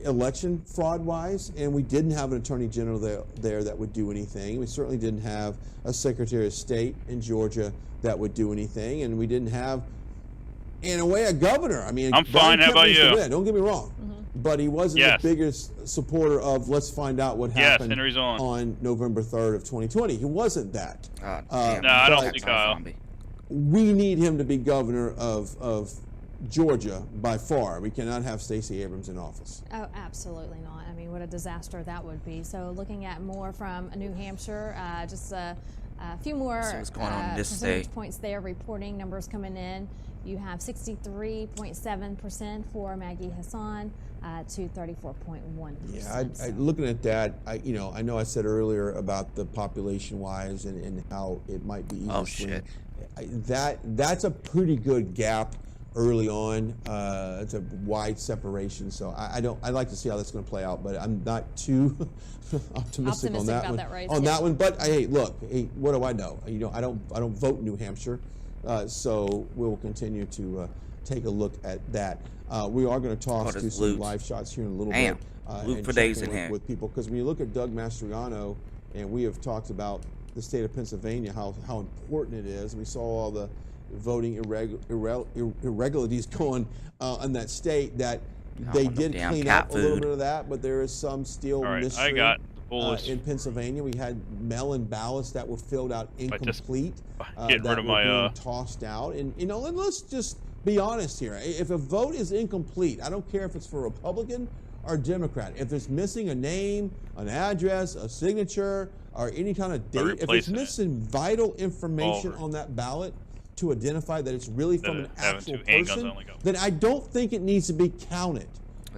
election fraud-wise, and we didn't have an attorney general there that would do anything. We certainly didn't have a secretary of state in Georgia that would do anything, and we didn't have, in a way, a governor. I mean, I'm fine. How about you? Don't get me wrong, but he wasn't the biggest supporter of let's find out what happened on November 3rd of 2020. He wasn't that. No, I don't think Kyle. We need him to be governor of Georgia by far. We cannot have Stacey Abrams in office. Oh, absolutely not. I mean, what a disaster that would be. So looking at more from New Hampshire, just a few more percentage points there, reporting numbers coming in. You have 63.7% for Maggie Hassan to 34.1%. Yeah, looking at that, I know I said earlier about the population-wise and how it might be easy. Oh, shit. That's a pretty good gap early on. It's a wide separation, so I'd like to see how that's going to play out, but I'm not too optimistic on that one. But hey, look, what do I know? I don't vote in New Hampshire, so we'll continue to take a look at that. We are going to toss to some live shots here in a little bit and for days in here with people, because when you look at Doug Mastriano, and we have talked about the state of Pennsylvania, how important it is. We saw all the voting irregularities going in that state, that they did clean up a little bit of that, but there is some still mystery. I got the in Pennsylvania. We had mail-in ballots that were filled out incomplete, getting rid of my being tossed out. And and let's just be honest here. If a vote is incomplete, I don't care if it's for Republican or Democrat. If it's missing a name, an address, a signature, or any kind of date, if it's missing vital information on that ballot to identify that it's really from an actual person, then I don't think it needs to be counted.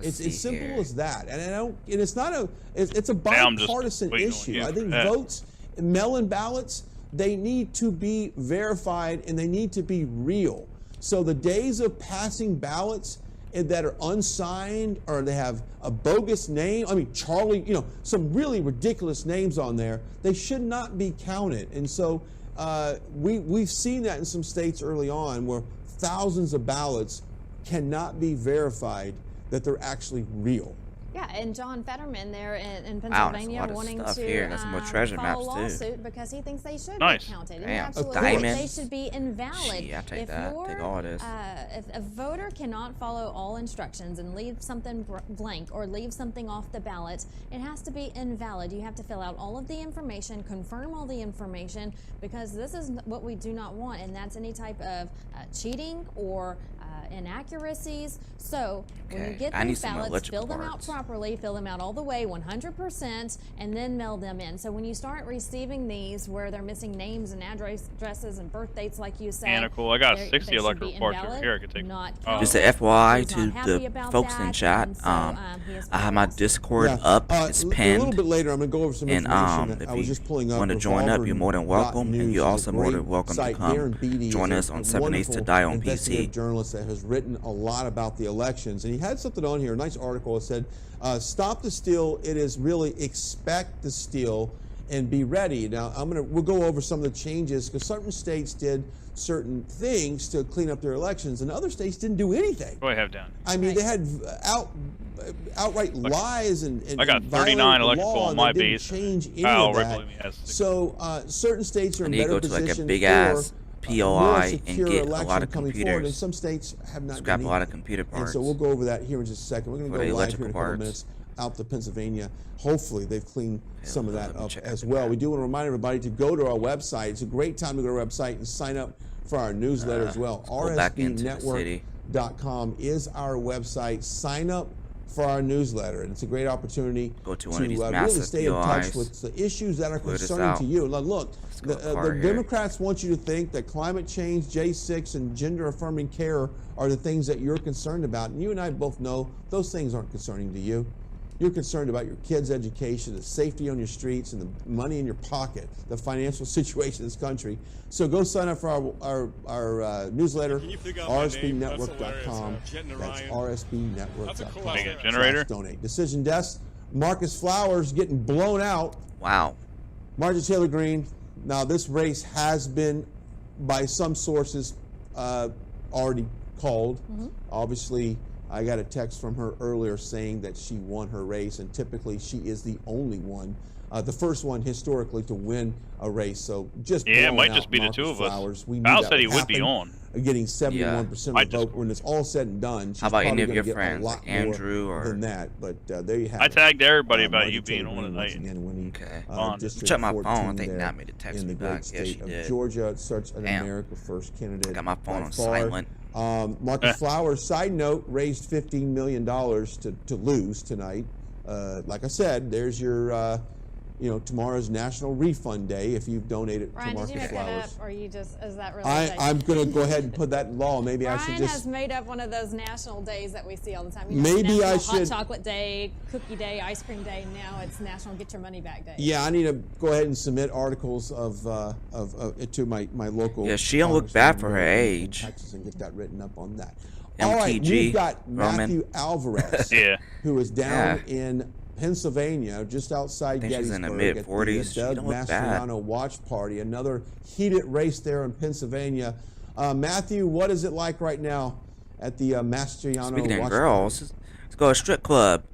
It's as simple as that. And it's a bipartisan issue. I think votes, mail-in ballots, they need to be verified and they need to be real. So the days of passing ballots that are unsigned or they have a bogus name, I mean, Charlie, some really ridiculous names on there, they should not be counted. And so we've seen that in some states early on where thousands of ballots cannot be verified that they're actually real. Yeah, and John Fetterman there in Pennsylvania wanting to file a lawsuit because he thinks they should be counted. And absolutely, they should be invalid. Gee, I take that. Take all this. If a voter cannot follow all instructions and leave something blank or leave something off the ballot, it has to be invalid. You have to fill out all of the information, confirm all the information, because this is what we do not want, and that's any type of cheating or inaccuracies. So when you get these ballots, fill them out properly, fill them out all the way, 100%, and then mail them in. So when you start receiving these where they're missing names and addresses and birth dates, like you said, cool. I got 60 electoral parts over here. I could take. Just an FYI to the folks in chat. I have my Discord up. It's pinned. A little bit later, I'm going to go over some information. If I was just pulling up. Want to join up, you're more than welcome, and you're also more than welcome to come join us on 7 Days to Die on PC. Journalist that has written a lot about the elections, and he had something on here, a nice article. It said, "Stop the steal. It is really expect the steal and be ready." Now, we'll go over some of the changes because certain states did certain things to clean up their elections, and other states didn't do anything. What do I have down? I mean, they had outright lies and I got 39 electrical on my base. Change any of that. So certain states are in better position for POI and get a lot of computers. And some states have not scrap a lot of computer parts. And so we'll go over that here in just a second. We're going to go live here in a couple minutes out to Pennsylvania. Hopefully they've cleaned some of that up as well. We do want to remind everybody to go to our website. It's a great time to go to our website and sign up for our newsletter as well. Go back into the city. rsbnetwork.com is our website. Sign up for our newsletter, and it's a great opportunity Go to one of these really massive stay in touch POIs. with the issues that are Clear this concerning out. to you. Look, go the apart here. Democrats want you to think that climate change, J6, and gender-affirming care are the things that you're concerned about, and you and I both know those things aren't concerning to you. You're concerned about your kids' education, the safety on your streets, and the money in your pocket, the financial situation in this country. So go sign up for our newsletter, rsbnetwork.com. That's rsbnetwork.com. Generator. Donate. Decision desk. Marcus Flowers getting blown out. Wow. Marjorie Taylor Greene. Now this race has been, by some sources, already called. Obviously, I got a text from her earlier saying that she won her race, and typically she is the only one, the first one historically to win a race. So just Yeah, it might blowing just out be the Marcus two of us. Flowers. We knew Val that said he would be happen. on. Getting 71% Yeah. of the vote. When it's all said and done, she's How about any probably of your gonna get friends, a lot like Andrew more or- than that. But there you have I it. tagged everybody about Marjorie you being Taylor on Greene once tonight. again winning, Okay. On. District Check my phone. I 14 think there Nat made a text in me the great back. Yeah, she state of did. Georgia. Such an Damn. America First candidate. Got my phone by on far. silent. Marcus Flowers, side note, raised $15 million to lose tonight. Like I said, there's your, tomorrow's National Refund Day if you've donated Ryan, to did Marcus you make Flowers. that up, or you just, is that really? I'm going to go ahead and put that in law. Maybe I should Ryan just. has made up one of those national days that we see all the time. Maybe I National should- Hot Chocolate Day, Cookie Day, Ice Cream Day. Now it's National Get Your Money Back Day. Yeah, I need to go ahead and submit articles to my local. Yeah, she don't look bad for her congressman in age. Texas, and get that written up on that. MTG, All right, we've got Roman. Matthew Alvarez, Yeah. who is down in Pennsylvania, just outside I think she's Gettysburg, in the at mid-40s. She the Doug don't look bad. Mastriano Watch Party. Another heated race there in Pennsylvania. Matthew, what is it like right now at the Mastriano Speaking of Watch girls, Party? let's go to a strip club.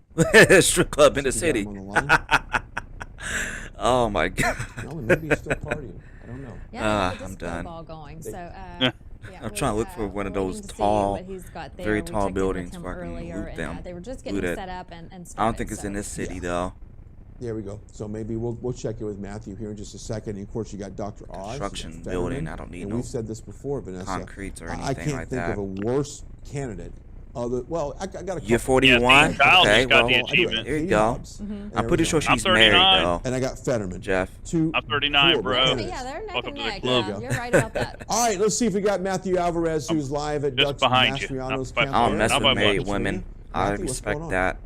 Strip club in the You got city. him on the line? Oh my god. Well, maybe he's still partying. I don't know. Yeah, I'm the disco done. ball going. So, Yeah. yeah, I'm trying to look for one of those waiting to see tall, what he's got there. very We tall checked in with buildings him where I can earlier, loot and, them. they were just getting Loot it. set up and I don't started, think it's in so- this city Yeah. though. There we go. So maybe we'll check in with Matthew here in just a second. And of course, you got Dr. Oz, Construction you got building. Fetterman, I don't need and no we've said this before, Vanessa. concretes or I anything can't like think that. of a worse candidate. Well, I got a couple. You're 41. Yeah, Kyle Okay, just got well, the I do. achievement. Here you Katie go. Hobbs Mm-hmm. in I'm pretty sure Arizona. she's I'm married 39. though. And I got Fetterman. Jeff. Two I'm 39, horrible bro. Okay, candidates. yeah, they're neck Welcome and to the neck. club. Yeah, you're right about that. All right, let's see if we got Matthew Alvarez, who's live at just Dutch behind you. Mastriano's Not by- camp. I don't Yeah, mess not with by married much. women. I Matthew, what's going respect on? that.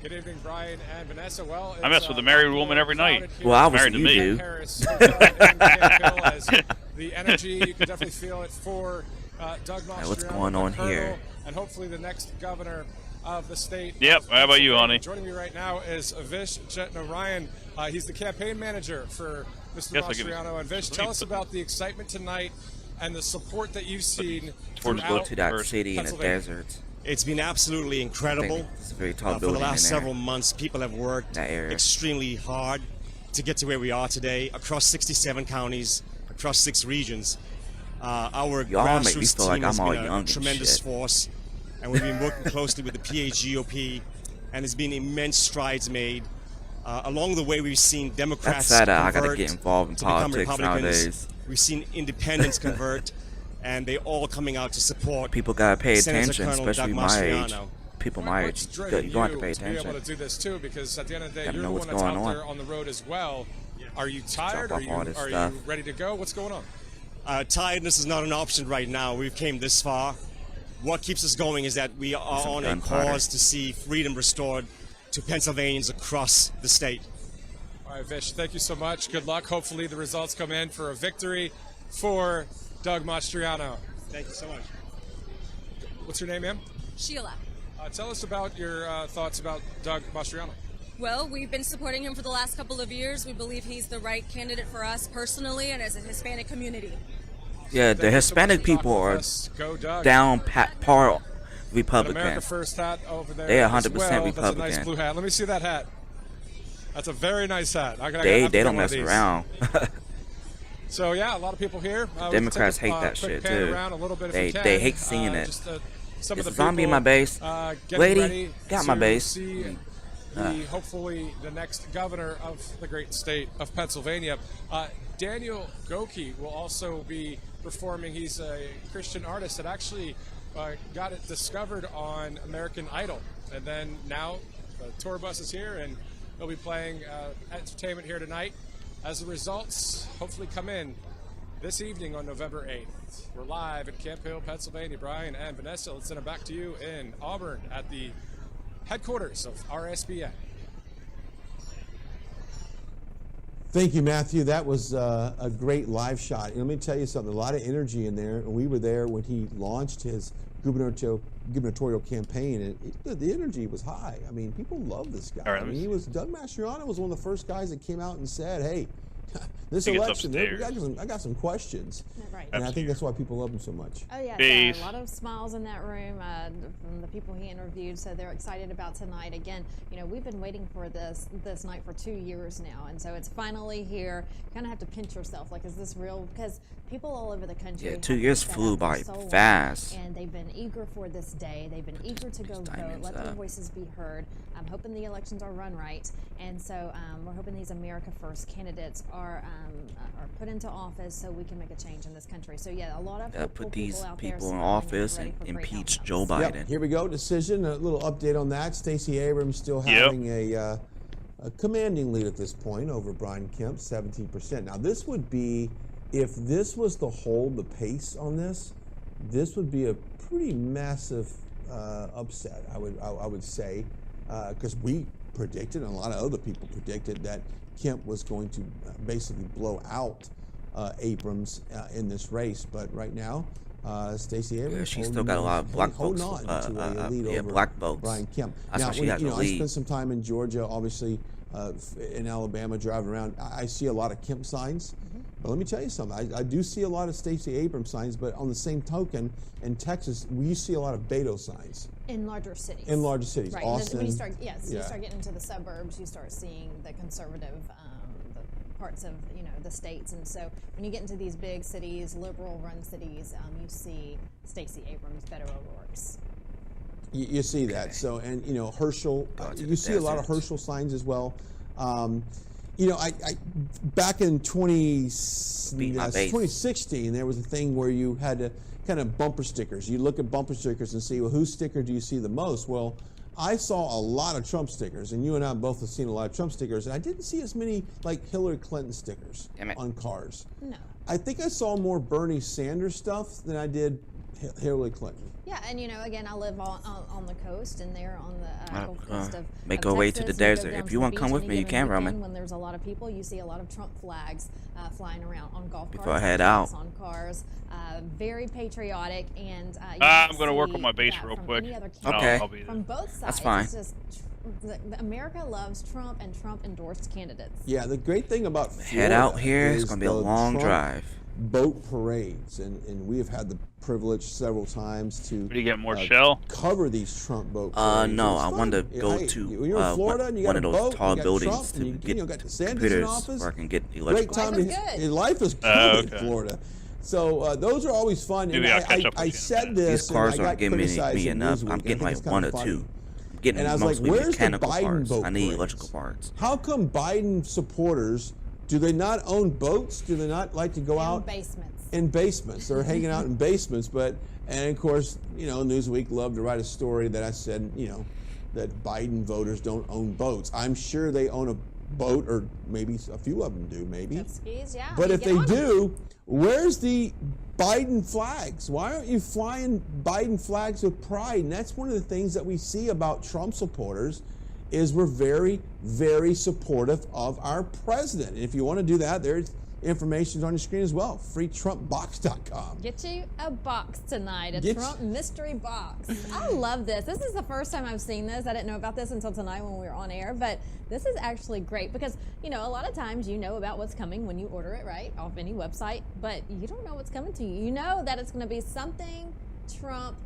Good evening, Brian and Vanessa. Well, I mess with a married woman every night. Well, I was Married to you me. do. Harris, as the energy, you can definitely feel it for Doug Mastriano, what's going on the Colonel, here? and hopefully the next governor of the state. Yep, of how about you, honey? Joining me right now is Vish Jetnarayan. He's the campaign manager for Mr. Yes, I'll give you- Mastriano. And Vish, tell us about the excitement tonight and the support that you've seen Towards go throughout to that First, city in the Pennsylvania. desert. It's been absolutely I think incredible. it's a very tall For the building last in there. several months, people have worked That area. extremely hard to get to where we are today across 67 counties, across 6 regions. Our Y'all make me grassroots feel like team has I'm all been young a and tremendous shit. force, and we've been working closely with the PAGOP, and there's been immense strides made. Along the way, we've seen Democrats That's sad that I gotta convert get involved in to become politics Republicans. nowadays. We've seen independents convert, and they all coming out to support. People gotta pay Senator attention, Colonel especially Doug my age. Mastriano. People my age, What's you're driven going to pay you to be able attention. to do this too? Because at the end of the day, Gotta you're know the what's one that's out going on. there on the road as well. Are you tired? Drop Are off you all this are stuff. you ready to go? What's going on? Tiredness is not an option right now. We've came this far. What keeps us going is that we are Some on a gunpowder. cause to see freedom restored to Pennsylvanians across the state. All right, Vish, thank you so much. Good luck. Hopefully the results come in for a victory for Doug Mastriano. Thank you so much. What's your name, ma'am? Sheila. Tell us about your thoughts about Doug Mastriano. Well, we've been supporting him for the last couple of years. We believe he's the right candidate for us personally and as a Hispanic community. Yeah, Thank the you so Hispanic much for people talking are with us. Go Doug. down par An Republican. America First hat over there. They as 100% well. That's a Republican. nice blue hat. Let me see that hat. That's a very nice hat. I have to They get don't one of mess these. around. So yeah, a lot of people here. We can Democrats take a, hate that quick shit, pan too. around a little bit if They- we can. they hate seeing it. Just, some Is of a the zombie in people, my base? getting Lady, ready got my to base. see hopefully the next governor of the great state of Pennsylvania. Daniel Goki will also be performing. He's a Christian artist that actually got it discovered on American Idol. And then now the tour bus is here, and he'll be playing entertainment here tonight. As the results hopefully come in this evening on November 8th. We're live at Camp Hill, Pennsylvania. Brian and Vanessa, let's send it back to you in Auburn at the headquarters of RSBN. Thank you, Matthew. That was a great live shot. And let me tell you something, a lot of energy in there. We were there when he launched his gubernatorial campaign, and the energy was high. I mean, people love this guy. Right, I mean, Doug Mastriano was one of the first guys that came out and said, hey, this He gets election, upstairs. I got some questions. Right. And I think that's why people love him so much. Oh, yeah, Beef. a lot of smiles in that room from the people he interviewed, so they're excited about tonight. Again, you know, we've been waiting for this night for 2 years now, and so it's finally here. You kind of have to pinch yourself, like, is this real? Because people all over the country. Yeah, have 2 years looked at flew it by for so long, fast. and they've been eager for this day. They've been eager to go vote, diamonds let their up. voices be heard. I'm hoping the elections are run right, and so we're hoping these America First candidates are put into office so we can make a change in this country. So yeah, a lot of hopeful Put these people out there people in smiling and office ready and for great impeach outcomes. Joe Biden. Yep, here we go. Decision. A little update on that. Stacey Abrams still having a commanding lead at this point over Brian Kemp, 17%. Now, this would be, if this was to hold the pace on this would be a pretty massive upset, I would say, because we predicted, and a lot of other people predicted, that Kemp was going to basically blow out Abrams in this race. But right now, Stacey Abrams, Yeah, she's still got a lot of black folks, holding on to a lead over black votes. Brian Kemp. That's now, why she has the I lead. spent some time in Georgia, obviously, in Alabama, driving around. I see a lot of Kemp signs. But let me tell you something. I do see a lot of Stacey Abrams signs, but on the same token, in Texas, we see a lot of Beto signs. In larger cities. In larger cities. Right. Austin. When you start, you start getting into the suburbs, you start seeing the conservative the parts of the states, and so when you get into these big cities, liberal-run cities, you see Stacey Abrams, Beto O'Rourke's. You see that. So, and Herschel, you see a lot of Herschel signs as well. I back in 2016, there was a thing where you had to kind of bumper stickers. You look at bumper stickers and see, well, whose sticker do you see the most? Well, I saw a lot of Trump stickers, and you and I both have seen a lot of Trump stickers, and I didn't see as many like Hillary Clinton stickers on cars. No. I think I saw more Bernie Sanders stuff than I did Hillary Clinton. Yeah, and again, I live on the coast, and they're on the Gulf Coast of make our way to the Texas. You go desert. down If to you the want to come beach with any me, you given can, Roman. weekend when there's a lot of people, you see a lot of Trump flags flying around on golf cars. Before I head out. On cars, very patriotic, and I'm going to work on my base real quick. Okay. I'll be there. From both sides, That's fine. it's just America loves Trump and Trump-endorsed candidates. Yeah, the great thing about Florida Head out here. It's is going to be a the long Trump drive. boat parades, and we have had the privilege several times to Do you get more shell? cover these Trump boat parades. No, It's I fun. wanted to go Hey, to you're in Florida and you one got of a those boat, tall you got buildings Trump, to and you get got the Sanders in computers office. where I can get Great electrical. time. Life is good. Life is good okay. in Florida. So those are always fun. Maybe and I'll catch up with I you in a said minute. this. These cars and I aren't got giving criticized me in enough. Newsweek. I'm I getting think like it's kinda one or funny. two. I'm getting And I was like, mostly where's the mechanical Biden parts. boat I need parades? electrical parts. How come Biden supporters, do they not own boats? Do they not like to go And out basements. in basements? They're hanging out in basements, and of course, Newsweek loved to write a story that I said, that Biden voters don't own boats. I'm sure they own a boat, or maybe a few of them do, maybe. Jet skis, yeah. But you if get they on them. do, where's the Biden flags? Why aren't you flying Biden flags with pride? And that's one of the things that we see about Trump supporters, is we're very, very supportive of our president. And if you want to do that, there's information on your screen as well. freetrumpbox.com. Get you a box tonight, a Get Trump mystery box. I love this. This is the first time I've seen this. I didn't know about this until tonight when we were on air, but this is actually great because, a lot of times you know about what's coming when you order it, right, off any website, but you don't know what's coming to you. You know that it's going to be something Trump,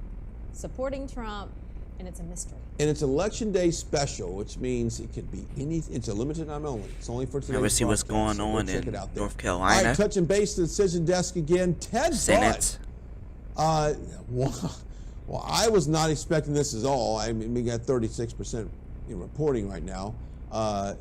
supporting Trump, and it's a mystery. And it's Election Day special, which means it could be it's a limited time only. It's only for today. Ever see what's going on in North Carolina? All right, touching base to the decision desk again. Ted Senate. Budd. Well, I was not expecting this at all. I mean, we got 36% reporting right now.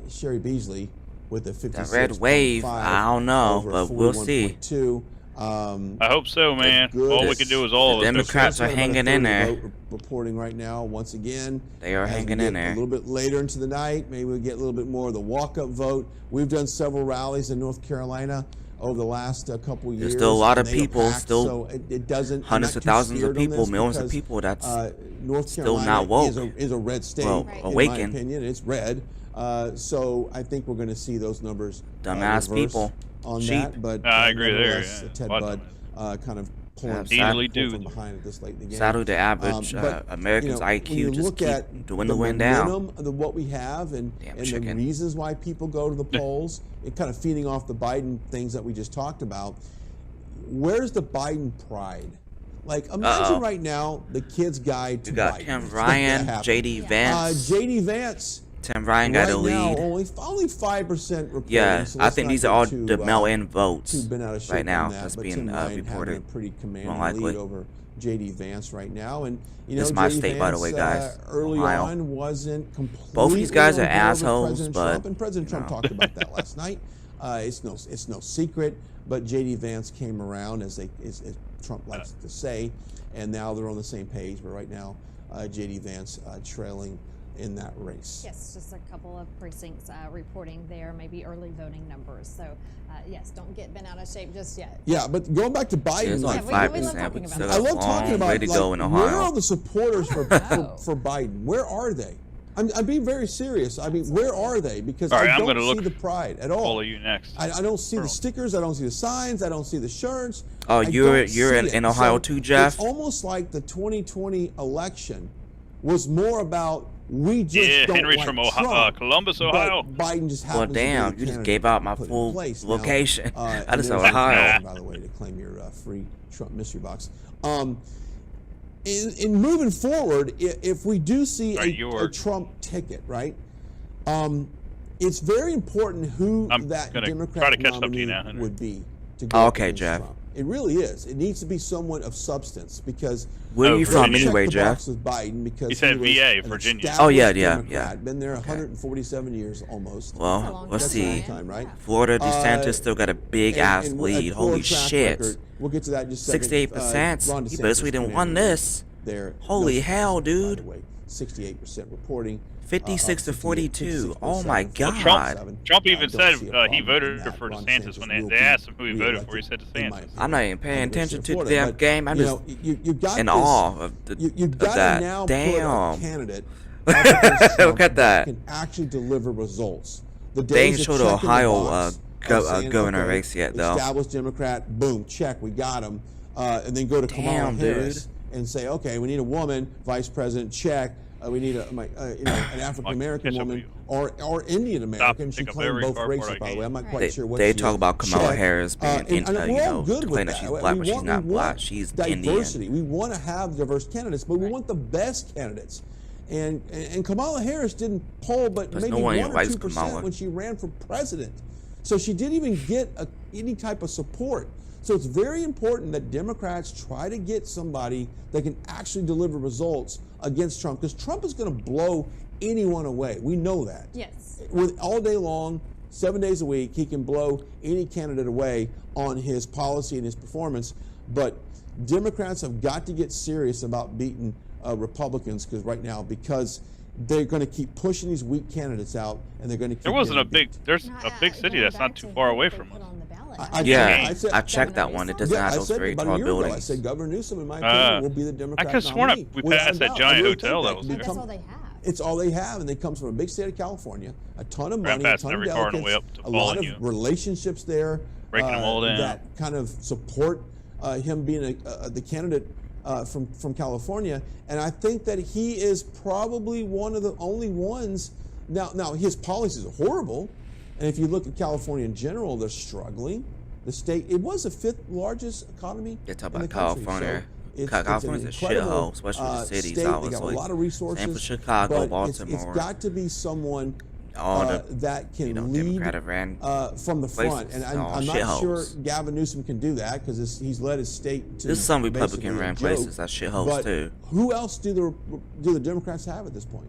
Sherry Beasley with a 56.5. That red wave, I don't know, over but we'll see. 41.2. I hope so, man. All we can do is all The of us. Democrats are hanging in there. Reporting right now, once again. They are hanging in there. A little bit later into the night, maybe we'll get a little bit more of the walk-up vote. We've done several rallies in North Carolina over the last couple years. There's still a lot of and they are people, packed, still so it doesn't. hundreds of thousands of people, millions of people. That's North still Carolina not woke. is a red state. Well, in awakened. my opinion, it's red. So I think we're going to see those numbers. Dumbass reverse people. on Sheep. that. But I agree there. nevertheless, Yeah. Ted Lot Budd of kind of pulling Easily pulled do. from behind at this late in the game. Sadly, the average But, American's when you IQ just look keep at dwindling the down. momentum of what we have and the chicken. reasons why people go to the polls, it kind of feeding off the Biden things that we just talked about. Where's the Biden pride? Like, imagine right now the kid's guide to You got Biden. Tim It's Ryan, not gonna J.D. happen. Vance. J.D. Vance. Tim Ryan got right a now, lead. only 5% reporting. Yeah, so I let's think not these get are all too, the mail-in votes too bent out of shape right now on that, that's but being Tim Ryan having reported. a pretty commanding More likely. lead over J.D. Vance right now, and you know, This is my J.D. state, by the way, Vance, guys. early Ohio. on wasn't completely. Both these guys are on board with assholes, President but, Trump, and President Trump you know. talked about that last night. It's no secret, but J.D. Vance came around, as Trump likes to say, and now they're on the same page. But right now, J.D. Vance trailing in that race. Yes, just a couple of precincts reporting there, maybe early voting numbers. So, yes, don't get bent out of shape just yet. Yeah, but going back to Biden, It's like, like we love 5%. talking We about still that. I got a love talking long about way to go in Ohio. where are the supporters for know. for Biden? Where are they? I'm being very serious. I mean, where are they? Because All right, I I'm don't gonna see look- the pride at all. Follow you next. I don't see the stickers. I don't see the signs. I don't see the shirts. Oh, I you're don't see in it. Ohio So too, Jeff? It's almost like the 2020 election was more about we just Yeah, don't Henry's like from Ohio, Trump, Columbus, but Ohio. Biden just Well, happens to be damn, the you just candidate gave out my put in full place. Now, location. and That is there's Ohio. your by the way, to claim your free Trump mystery box. In moving forward, if we do see a Trump ticket, right? It's very important who I'm that gonna Democrat try to catch up to nominee you now, Henry. would be to go Okay, against Jeff. Trump. It really is. It needs to be someone of substance because Where are you from Virginia. anyway, check the Jeff? box with Biden because He said was VA, an Virginia. established Oh, yeah. Democrat, been there 147 years almost. Well, let's That's a long see. time, right? Florida DeSantis still got a big ass and lead. a poor Holy track shit. record. We'll get to that in just a second. 68%. Ron You DeSantis better didn't won commanding this. there. Holy No hell, surprise, by dude. the way. 68% reporting. 56 to 42. Oh my Well, God. Trump even don't said see a he problem voted in that. for Ron DeSantis when will they be asked him who he voted for. He reelected, said in my DeSantis. I'm not even paying 100% attention to the Florida, damn but, game. I'm you just know, you got in this, awe of, you've of got that. to now Damn. put a candidate up against Trump Look at that. can actually deliver results. The They days ain't of showed the checking Ohio box go- of saying, governor okay, race yet, though. Established Democrat, boom, check, we got him. And then go to Kamala Damn, dude. Harris and say, okay, we need a woman, vice president, check. We need an African American catch up woman with or Indian American. She take a claimed very both far races, part by the way. I'm not quite They, sure what they she talk is. about Kamala Check. Harris being, And we're all good with claiming that. she's black, but she's not we black. want She's diversity. Indian. We want to have diverse candidates, but we want the best candidates. And Kamala Harris didn't poll, but There's maybe no one 1 or invites 2% Kamala. when she ran for president. So she didn't even get any type of support. So it's very important that Democrats try to get somebody that can actually deliver results against Trump, because Trump is going to blow anyone away. We know that. Yes. With all day long, 7 days a week, he can blow any candidate away on his policy and his performance. But Democrats have got to get serious about beating Republicans because they're going to keep pushing these weak candidates out, and they're going to keep. There's a big city that's not too far away from us. Yeah, I checked that one. It doesn't have those very tall I buildings. said Governor Newsom, in my opinion, will be the Democrat I could have sworn nominee. we Without passed a that doubt. giant I really hotel think that was there. That's all they have. It's all they have, and it comes from a big state of California, a ton of money, a passing ton of every car on the delegates, way up to a lot following of you. relationships there Breaking them all down. that kind of support him being the candidate from California. And I think that he is probably one of the only ones. Now his policies are horrible, and if you look at California in general, they're struggling. The state, it was the 5th largest economy They talk in the about country. California. So it's California's an a incredible, shithole, especially the cities, state. They got a obviously. lot of resources. Same for Chicago, but Baltimore. It's got to be someone all the that can lead Democratic ran from the front. places, And all I'm not sure shitholes. Gavin Newsom can do that because he's led his state to. There's some basically Republican a ran joke. places that's shitholes But too. who else do the Democrats have at this point?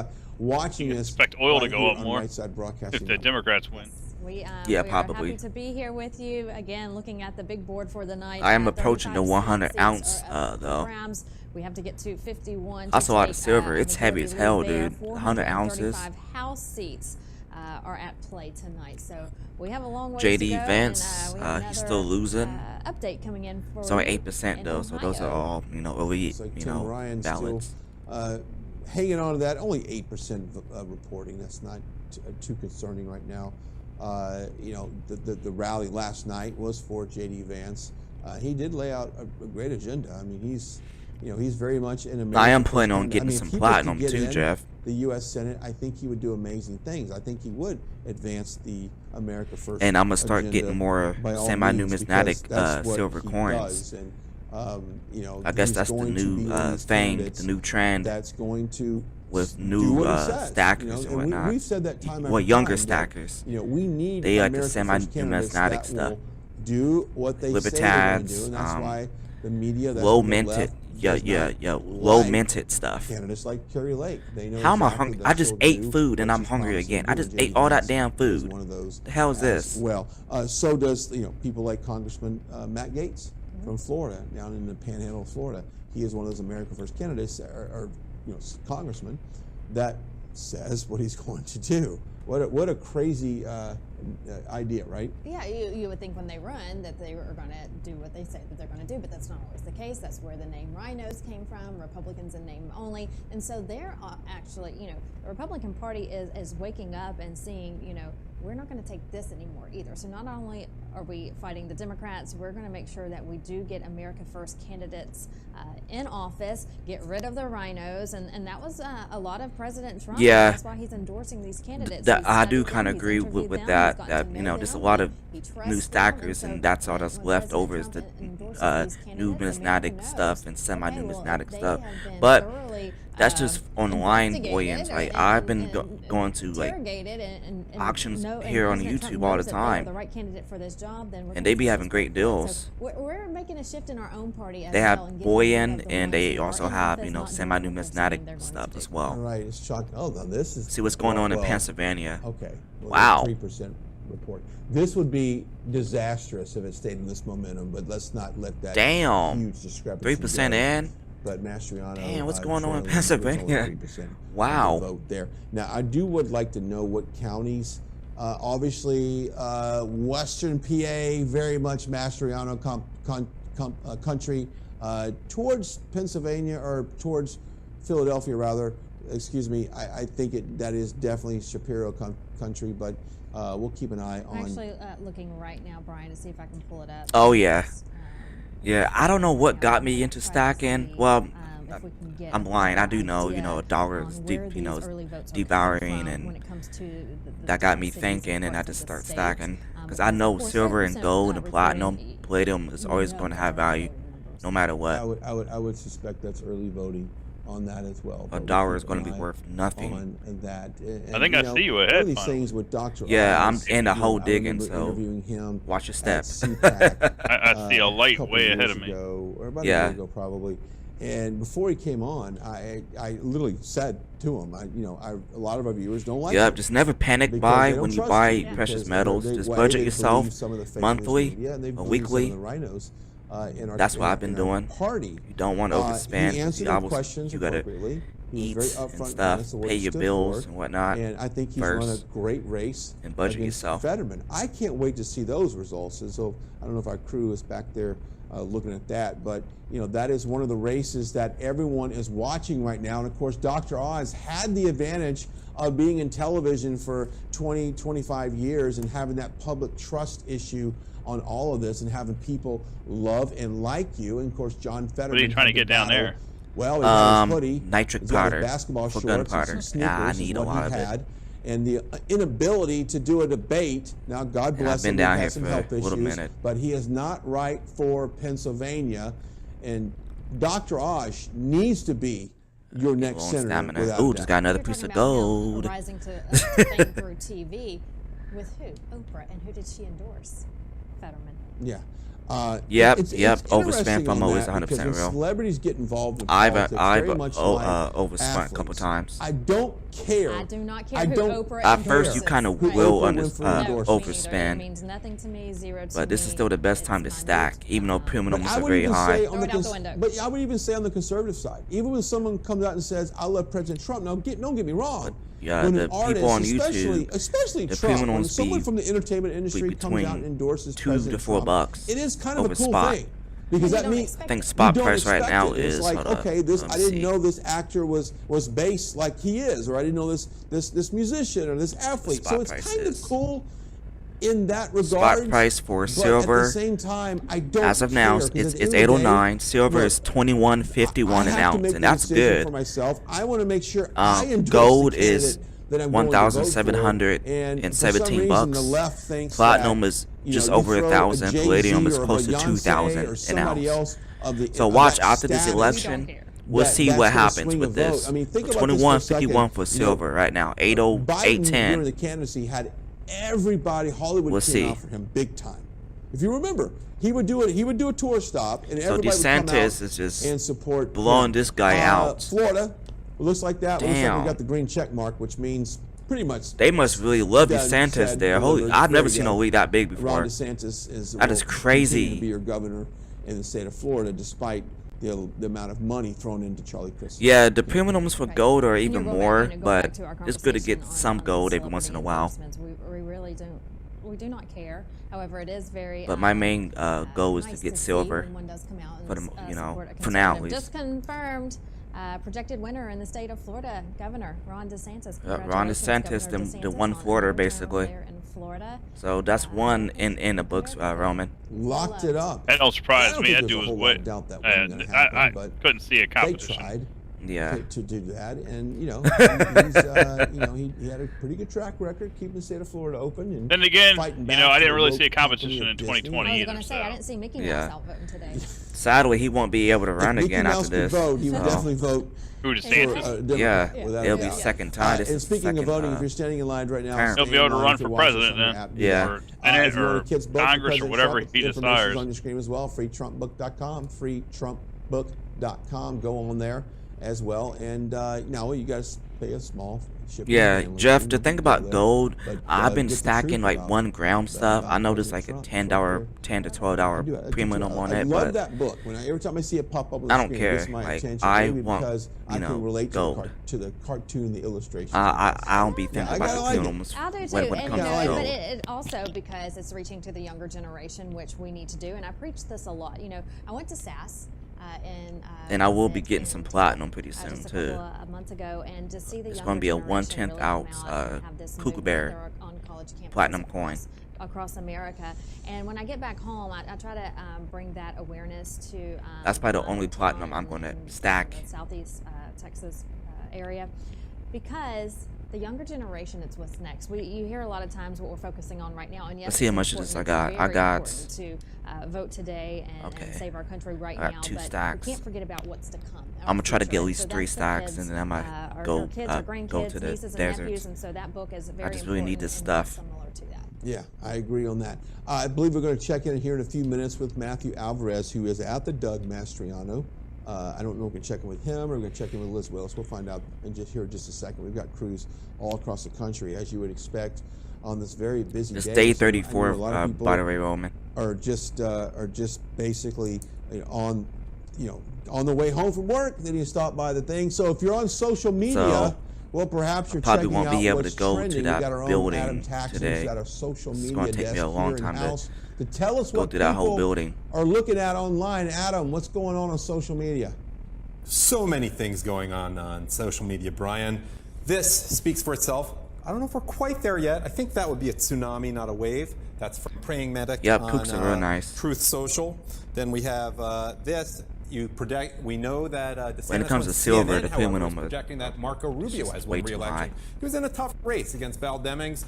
watching us. Expect oil to right go here up on more Right Side Broadcasting if the Network. Democrats win. We Yeah, we probably. are happy to be here with you again, looking at the big board for the night. I am approaching the 100 seats ounce are up for though. grabs. We have to get to 51. I saw a lot of take, silver. It's heavy majority as hell, lead there. dude. 100 ounces. 435 House seats are at play tonight, so we have a long way JD to go. Vance, and, we have he's another, still losing. Update coming in for It's only you 8% in though, so those are Ohio. all, you know, elite, Looks like you Tim know, Ryan's ballots. still hanging on to that. Only 8% reporting. That's not too concerning right now. You know, the rally last night was for JD Vance. He did lay out a great agenda. I mean, he's very much in America. I am planning on first. getting I mean, some if he was to platinum get too, in Jeff. The U.S. Senate, I think he would do amazing things. I think he would advance the America First. And I'm gonna start agenda getting more by all semi-numismatic means, because that's what silver he coins. does. And, you know, I guess he's that's the going to be new one of these thing, candidates the new trend that's going to with do new what he says, stackers you know, and and whatnot. we've said that time Well, after younger time that, stackers. you know, we need They like the America First candidates semi-numismatic that stuff. will do what they say they're going to do, Libertads, and that's why the media, that's low what the minted, left yeah, does yeah, not yeah, low like minted stuff. candidates like Kerry Lake. They know How am I exactly hungry? that I just she'll ate do food and what I'm she's hungry promised to again. do, I just and ate JD all that Vance damn is food. one of those The hell is as this? Well, so does people like Congressman Matt Gaetz from Florida, down in the Panhandle of Florida. He is one of those America First candidates, or congressman, that says what he's going to do. What a crazy idea, right? Yeah, you would think when they run that they are going to do what they say that they're going to do, but that's not always the case. That's where the name rhinos came from, Republicans in name only. And so they're actually, the Republican Party is waking up and seeing, we're not going to take this anymore either. So not only are we fighting the Democrats, we're going to make sure that we do get America First candidates in office, get rid of the rhinos, and that was a lot of President Trump. Yeah. That's why he's endorsing these candidates. That He's I do studied them, kind of he's agree interviewed with them, that. he's That gotten to know there's a them, lot of he trusts new them, stackers, and and so that's all that's when left President over is Trump the endorses these candidates, numismatic America stuff knows, and okay, semi-numismatic well, stuff. they have been But thoroughly, that's just online investigated buoyants. Like and- I've been and going to like interrogated and auctions know- and here on President Trump YouTube all the knows that they are time. the right candidate for this job, then we're And gonna they be push having this great forward. deals. So we're making a shift in our own party as They well have and getting rid bullion, of the and ones they who are also in have office not doing what they're saying semi-numismatic they're going stuff to as do. All well. right, it's shocking. Oh, now this is. See what's going on in well, Pennsylvania. Okay. Wow. 3% report. This would be disastrous if it stayed in this momentum, but let's not let that Damn. huge discrepancy 3% go. in. But Mastriano, Damn, what's going on in trailing with only Pennsylvania? 3% Wow. of the vote there. Now, I would like to know what counties. Obviously, Western PA, very much Mastriano country. Towards Pennsylvania, or towards Philadelphia, rather. Excuse me. I think that is definitely Shapiro country, but we'll keep an eye on. I'm actually looking right now, Brian, to see if I can pull it up. Oh, yeah. Um, Yeah, I don't know what got me into try to stacking. see, Well, if we can get I'm lying. I do an know, idea a dollar on is where deep, these early votes are coming devouring, from and when it comes to the that got top me cities thinking, and I across just the start states. stacking because I Because, know of course, silver and 7% gold and platinum, reporting, palladium is always going to have value, no matter what. I would suspect that's early voting on that as well. A but dollar we'll is keep going an to be eye worth nothing. on that. I think I see you ahead, One of these finally. things with Dr. Yeah, I'm Oz, in the hole I digging, remember so interviewing him watch your at step. CPAC, I see a light couple way years ahead of me. ago, or about a Yeah. year ago probably. And before he came on, I literally said to him, a lot of our viewers don't like Yep, him just never panic because buy they don't when you trust buy him, precious because metals. they Just they budget believe yourself some of the fake news monthly media, and they or believe some of weekly. the rhinos, in our, That's what in I've been in our doing. Party. You don't want to He overspend. answered You their always- questions you gotta appropriately. He eat was very upfront and and stuff, honest of what pay he your stood bills for, and whatnot. and I think he's run a first, great race and budget against yourself. Fetterman. I can't wait to see those results. And so I don't know if our crew is back there looking at that, but that is one of the races that everyone is watching right now. And of course, Dr. Oz had the advantage of being in television for 20, 25 years and having that public trust issue on all of this and having people love and like you. And of course, John Fetterman. What are you trying to had get down battle. there? Well, he had his hoodie, nitric he's got his powder basketball for shorts, gunpowder. and some Yeah, I sneakers need is a what lot he of it. had. And the inability to do a debate. Now, God And bless I've been him, down he here has some for a health little issues, minute. but he is not right for Pennsylvania. And Dr. Oz needs to be your next Low on senator. stamina. without a Ooh, doubt. just got another You're piece talking of about him gold. rising to fame through TV with who? Oprah. And who did she endorse? Fetterman. Yeah. Yep, it's overspam interesting on FOMO is that 100% because when real. celebrities get involved in I've politics, very much like overspent a couple athletes. times. I don't care. I do not care I who don't Oprah At first, you endorses. kind of Who will Oprah Winfrey endorses. It overspend, means nothing to me, zero to but this is me. still the best It's time to minute. stack, even though premiums I are would very even high. say on Throw it out the window. but I would even say on the conservative side, even when someone comes out and says, "I love President Trump," now don't get me wrong. Yeah, when the an people artist, on YouTube, especially the Trump, when premiums someone be from the entertainment industry comes out and between endorses $2 to President $4 Trump, it is kind of a over cool spot. thing because You that don't means expect I think it. spot you don't price right expect now it. is It's like, hold up, okay, this let I me didn't see. know this actor was based like he is, or I didn't know this musician or this athlete. Spot So it's price kind of is- cool in that regard. Spot price for but silver, at the same time, I don't as of now, care, 'cause it's at the end of the day, 809. Silver look, is 21.51 I an have to ounce, make and the that's decision good. for myself. I want to make sure I endorse Gold the is candidate that I'm going to vote for. And for some $1,717 reason, bucks. the left thinks Platinum that, is you just know, you over throw a 1,000. Jay-Z Palladium is or a close to Beyonce 2,000 or an somebody ounce. else So of watch that after this status, election. care. We'll see what that's gonna happens swing a with this. vote. I mean, think So about this for a 21.51 for second. You know, silver right now. Biden during 810. the candidacy had everybody, Hollywood We'll came see. out for him big time. If you remember, he would do a tour stop, and So everybody would come DeSantis out is just and support blowing him. this guy out. Florida, it looks like that. It looks like Damn. we got the green check mark, which means pretty much They must really love Dad DeSantis said there. Holy, delivered. I've There never you seen go. a lead that big Ron before. DeSantis is That is will crazy. continue to be your governor in the state of Florida, despite the amount of money thrown into Charlie Crist. Yeah, the premiums for gold are And even you'll go more, back, go back but to our it's good to get conversation some on gold the every once in a celebrity while. endorsements. We really don't. We do not care. However, it is very. But my main goal is nice to get see silver. when one does come out and, For the, you know, support a for now at conservative. least. Just confirmed. Projected winner in the state of Florida, Governor Ron DeSantis. Ron DeSantis, Governor the DeSantis, one on Florida, another term basically. there in Florida. So that's one in the books, Roman. Locked it up. That don't I surprise don't me. think That there's a dude was whole lot wet. of doubt that wasn't gonna happen, I but couldn't see a they competition. tried Yeah. to do that, and he had a pretty good track record keeping the state of Florida open. And Then again, fighting you back know, I to didn't the really woke see a company competition of in Disney. 2020 I was either. going to say, I So. didn't see Mickey Yeah. Mouse out voting today. Sadly, he won't be able to run If Mickey again Mouse after could this. vote, he would so, definitely vote Who for DeSantis? Democrat, Yeah, without it'll a be doubt. second time. This And is speaking second, of voting, if you're standing in line right now, apparently. He'll be able to stay in run line for to watch this president on your then. app. Yeah. Or If Senate you want or a kid's book, Congress or President whatever Trump, he information desires. is on your screen as well. freetrumpbook.com, freetrumpbook.com. Go on there as well. And now you guys pay a small shipping. Yeah, and handling Jeff, fee. the You thing can go about there. gold, But, I've been get the stacking truth like about 1 gram stuff. I noticed like a President $10, Trump. $10 to I $12 do. premium on I it, love but that book. Every time I see it pop up on the I don't screen, it gets care. my Like, attention. I Maybe want, because I you know, can relate gold. to the cartoon, the illustration. I don't be thinking I about gotta the like it. premiums I do too, when it and, comes to like but gold. it also because it's reaching to the younger generation, which we need to do. And I preach this a lot. You know, I went to SAS, And I will be visit getting in some Tampa, platinum pretty just soon a too. couple of months ago, and to see the It's younger gonna be a generation 1/10 really come ounce out and have this Kookaburra movement there on college campuses platinum coin. across America. And when I get back home, I try to bring that awareness to. That's probably the my only platinum town I'm gonna and stack. the Southeast Texas area, because the younger generation, it's what's next. You hear a lot of times what we're focusing on right now, and yes, Let's see how it's much of this I important, got. I very got- important to vote today and Okay. save our country right I got now. 2 but stacks. we can't forget about what's to come. I'm gonna try to get at Future. least So 3 that's the stacks, kids, and then I might our go kids, our grandkids, go to the nieces and desert. nephews, and so that book is very just really need important this and stuff. similar to that. Yeah, I agree on that. I believe we're going to check in here in a few minutes with Matthew Alvarez, who is at the Doug Mastriano. I don't know if we're going to check in with him or we're going to check in with Liz Willis. We'll find out in just a second. We've got crews all across the country, as you would expect, on this very busy It's day. day So I know 34, a lot of people by the way, Roman. are just basically on the way home from work. Then you stop by the thing. So if you're on social media, So, well, perhaps you're probably checking won't out be able what's to go to trending. that We got our own building Adam Taxon, today. who's got our social It's media gonna take desk me a long here time to in-house to tell us go what through that whole people building. are looking at online. Adam, what's going on social media? So many things going on social media, Brian. This speaks for itself. I don't know if we're quite there yet. I think that would be a tsunami, not a wave. That's from Praying Medic Yep, on Kooks are real nice. Truth Social. Then we have this. We know that DeSantis When it comes went to silver, CNN, the however, premium is is projecting that Marco Rubio just has way won too re-election. high. He was in a tough race against Val Demings.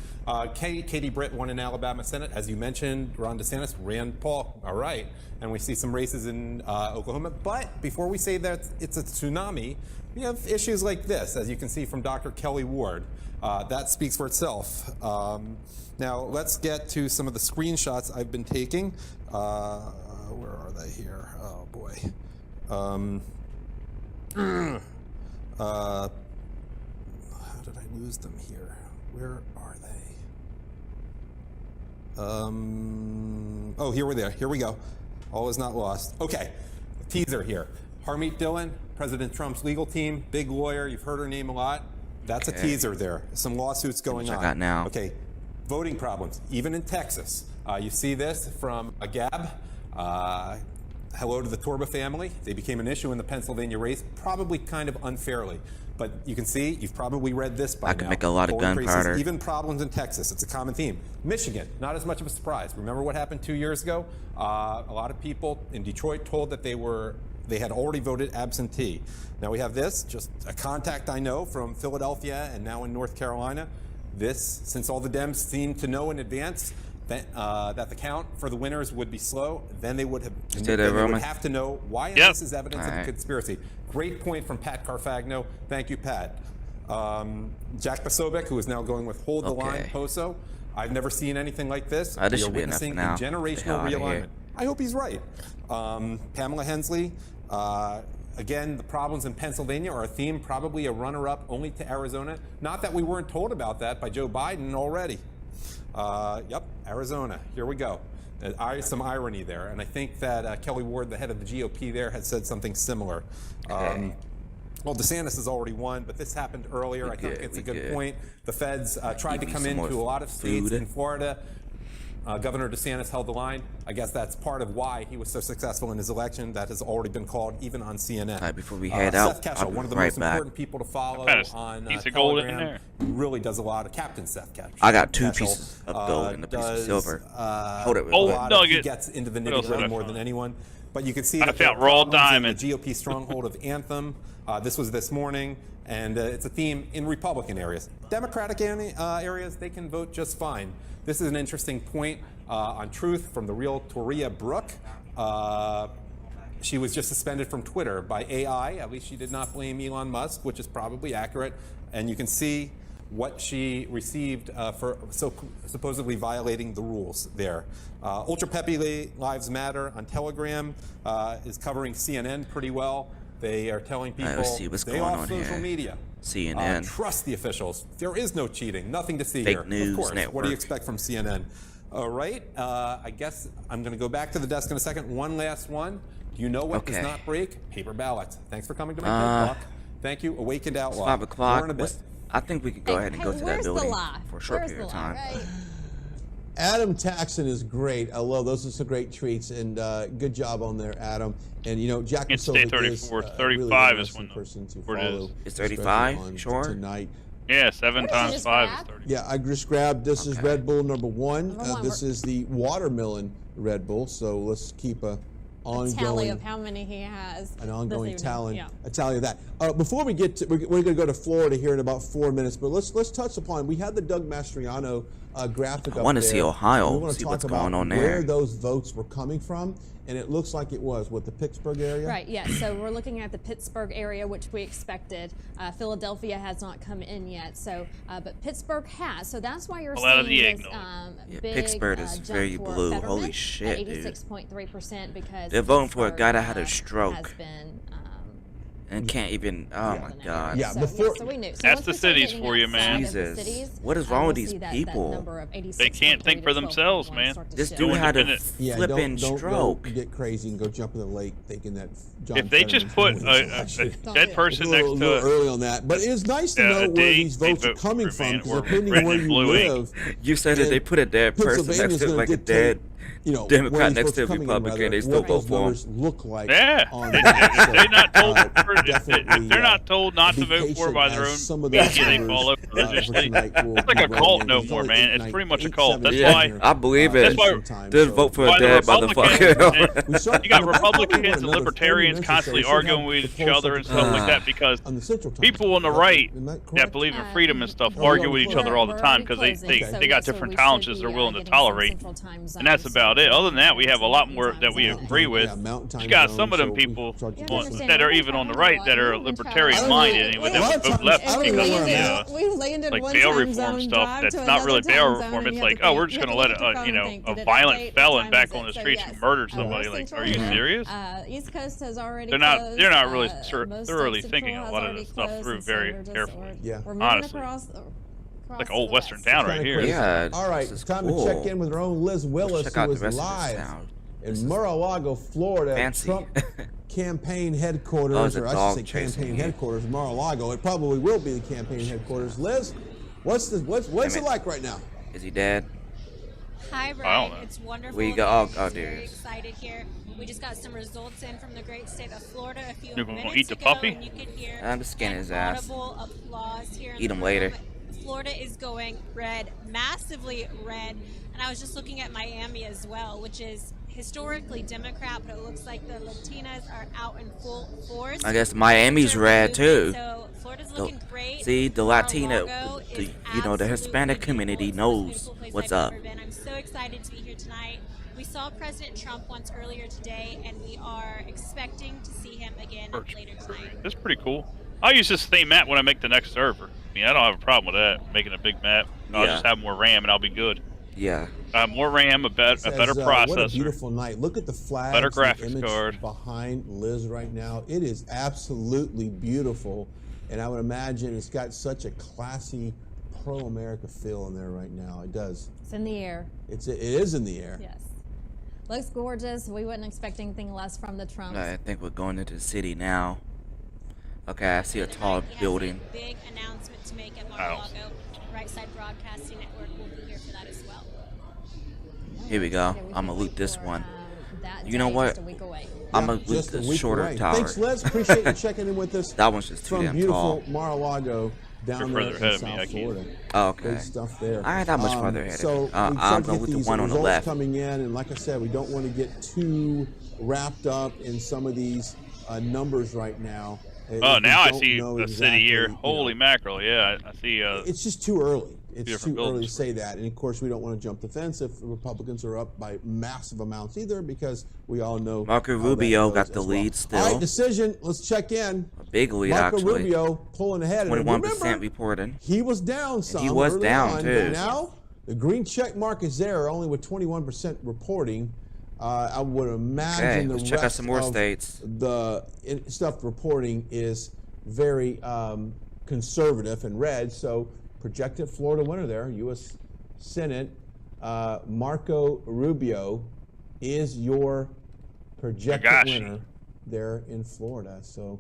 Katie Britt won in Alabama Senate. As you mentioned, Ron DeSantis, Rand Paul. All right. And we see some races in Oklahoma. But before we say that it's a tsunami, we have issues like this, as you can see from Dr. Kelly Ward. That speaks for itself. Now, let's get to some of the screenshots I've been taking. Where are they here? Oh boy. How did I lose them here? Where are they? Oh, here we're there. Here we go. All is not lost. Okay, teaser here. Harmeet Dillon, President Trump's legal team, big lawyer. You've heard her name a lot. That's a teaser there. Some lawsuits going on. I got now. Okay, voting problems, even in Texas. You see this from Gab. Hello to the Torba family. They became an issue in the Pennsylvania race, probably kind of unfairly. But you can see, you've probably read this by now. I can make a lot of gunpowder. Even problems in Texas. It's a common theme. Michigan, not as much of a surprise. Remember what happened 2 years ago? A lot of people in Detroit told that they had already voted absentee. Now we have this, just a contact I know from Philadelphia and now in North Carolina. This, since all the Dems seemed to know in advance that the count for the winners would be slow, then they would have to know why, and this is evidence of a conspiracy. Great point from Pat Carfagno. Thank you, Pat. Jack Posobiec, who is now going with Hold the Line, POSO. I've never seen anything like this. This We are should be enough witnessing now. a generational realignment. I hope he's right. Pamela Hensley, again, the problems in Pennsylvania are a theme, probably a runner-up only to Arizona. Not that we weren't told about that by Joe Biden already. Yep, Arizona. Here we go. Some irony there. And I think that Kelly Ward, the head of the GOP there, had said something similar. Well, DeSantis has already won, but this happened earlier. I think it's a good point. The feds tried to come into a lot of states in Florida. Governor DeSantis held the line. I guess that's part of why he was so successful in his election. That has already been called, even on CNN. Right, before we head out, Seth Keshel, one of the most important people to follow on Telegram, really does a lot of Captain Seth Keshel. I got 2 pieces of gold and a piece of silver. Hold it real quick. He gets into the nitty-gritty more than anyone. But you can see I that found raw diamond. The GOP stronghold of Anthem. This was this morning, and it's a theme in Republican areas. Democratic areas, they can vote just fine. This is an interesting point on Truth from the real Toria Brooke. She was just suspended from Twitter by AI. At least she did not blame Elon Musk, which is probably accurate. And you can see what she received for supposedly violating the rules there. Ultra Pepe Lives Matter on Telegram is covering CNN pretty well. They are telling people stay off social media. CNN. Trust the officials. There is no cheating. Nothing to see Fake here. news of course. network. What do you expect from CNN? All right. I guess I'm going to go back to the desk in a second. One last one. Do you know what does not break? Paper ballots. Thanks for coming to my TED Talk. Thank you. Awakened Outlaw. 5 o'clock. More in a bit. I think we could go ahead and go to that building for a short period of time. Adam Taxon is great. I love those. Are some great treats, and good job on there, Adam. And you know, Jack Posobiec is 35 is when person to where it follow. It's 35. Sure. Tonight. Yeah, 7 times 5 is 30. Yeah, I just grabbed. This is Red Bull number 1. This is the watermelon Red Bull. So let's keep a ongoing tally of how many he has. An ongoing tally of that. Before we get to, we're going to go to Florida here in about 4 minutes, but let's touch upon. We had the Doug Mastriano graphic. I want to see Ohio. We want to see talk what's about going on there. where those votes were coming from, and it looks like it was with the Pittsburgh area. Right. Yeah. So we're looking at the Pittsburgh area, which we expected. Philadelphia has not come in yet. So, but Pittsburgh has. So that's why you're seeing this big Pittsburgh is jump very for blue. Fetterman Holy shit, at dude. 86.3% because they're voting for a guy that had a Pittsburgh, stroke. Has been, and can't even. Oh my God. Yeah. So we knew. So that's the cities for you, man. Jesus. What is wrong with these people? They can't think for themselves, man. This dude had a flipping stroke. Don't get crazy and go jump in the lake thinking that John if they just put a dead person next to a little early on that, but it's nice to know where these votes are coming from, because depending on where you live, you said that they put a dead person next to like a dead Democrat next to a Republican, they still vote for him. Look like if they're not told not to vote for by their own media they follow religiously, it's like a cult no more, man. It's pretty much a cult. That's why I believe it. Just vote for a dead motherfucker. You got Republicans and Libertarians constantly arguing with each other and stuff like that because people on the right that believe in freedom and stuff argue with each other all the time because they got different tolerances they're willing to tolerate, and that's about about it. Other than that, we have a lot more that we agree with. Yeah, mountain time You got zone, some of them so we people start to You get have to some- understand, that are every even on the time right we that are travel- libertarian-minded, and with A lot them of times- left I don't speak know up where I'm against at. We landed like one bail time reform zone, stuff drive that's to not really another bail time reform. zone, It's you have like, to oh, think, we're just you going to have let look at your a phone and think, a did it violent update? What felon time back is on it? the So, streets yes, who murdered those somebody. Like, things are you already serious? East Coast has already They're not. closed. They're not really Most thoroughly of thinking Central a has lot of already this stuff closed, through and so very we're just- carefully. Yeah. We're moving Honestly. across Like the old west. western town right Kinda here. crazy. Yeah. All right, this is time cool. to check in with our own Liz Willis, check out who the is rest of this live town. in Mar-a-Lago, Florida, Fancy. Trump campaign headquarters, Oh, it's a or I dog should say chasing campaign you. headquarters, Mar-a-Lago. It probably will be the campaign headquarters. Liz, what's it it. like right now? Is he dead? Hi, I don't Brian. know. It's wonderful. Where you go? here. Oh, Just there very it is. excited here. We just got some results in from the great state of Florida a few You're gonna minutes eat the ago, puppy? and you could hear I'm just scanning his ass. audible applause here in Eat the him room. later. Florida is going red, massively red, and I was just looking at Miami as well, which is historically Democrat, but it looks like the Latinas are out in full force. I guess Miami's red too. So Florida's looking great. See, the Latino, Mar-a-Lago the is the Hispanic absolutely community beautiful. knows It's the most beautiful place what's I've up. ever been. I'm so excited to be here tonight. We saw President Trump once earlier today, and we are expecting to see him again later tonight. That's pretty cool. I'll use this same map when I make the next server. I mean, I don't have a problem with that, making a big map. I'll Yeah. just have more RAM and I'll be good. Yeah. More RAM, a better Says, processor. What a beautiful night. Look at the flags, Better the graphics image card. behind Liz right now. It is absolutely beautiful, and I would imagine it's got such a classy pro-America feel in there right now. It does. It's in the air. It is in the air. Yes. Looks gorgeous. We wouldn't expect anything less from the Trumps. I think we're going into the city now. Okay, I see a tall He has building. a big announcement to make at Mar-a-Lago. Right Side Broadcasting Network will be here for that as well. Here we go. Yeah, we I'm can't gonna loot wait this for, one. that You know day, what? just a week away. I'm gonna loot Just a the week shorter away. tower. Thanks, Liz. Appreciate you checking in with us. That one's just too from damn beautiful tall. Mar-a-Lago down You're there further ahead in of me, I South can't. Florida. Oh, okay. Great stuff there. I ain't that much farther ahead of So you. we I'm start to gonna get loot the these one on the results left. coming in, and like I said, we don't want to get too wrapped up in some of these numbers right now. Oh, now I don't see know the exactly, city here. you know. Holy mackerel! Yeah, I see. It's just too early. It's different too early to buildings. say that. And of course, we don't want to jump the fence if the Republicans are up by massive amounts either, because we all know Marco how that Rubio goes got the as lead All still. right, decision. Let's check in. A big lead, Marco actually. Rubio pulling ahead. And 21% remember, reported. he was down some. he was early down, on, too. But now the green check mark is there, only with 21% reporting. I would imagine Okay, the let's rest check out some more of states. the stuff reporting is very conservative and red. So projected Florida winner there, U.S. Senate, Marco Rubio is your projected Higashi. winner there in Florida. So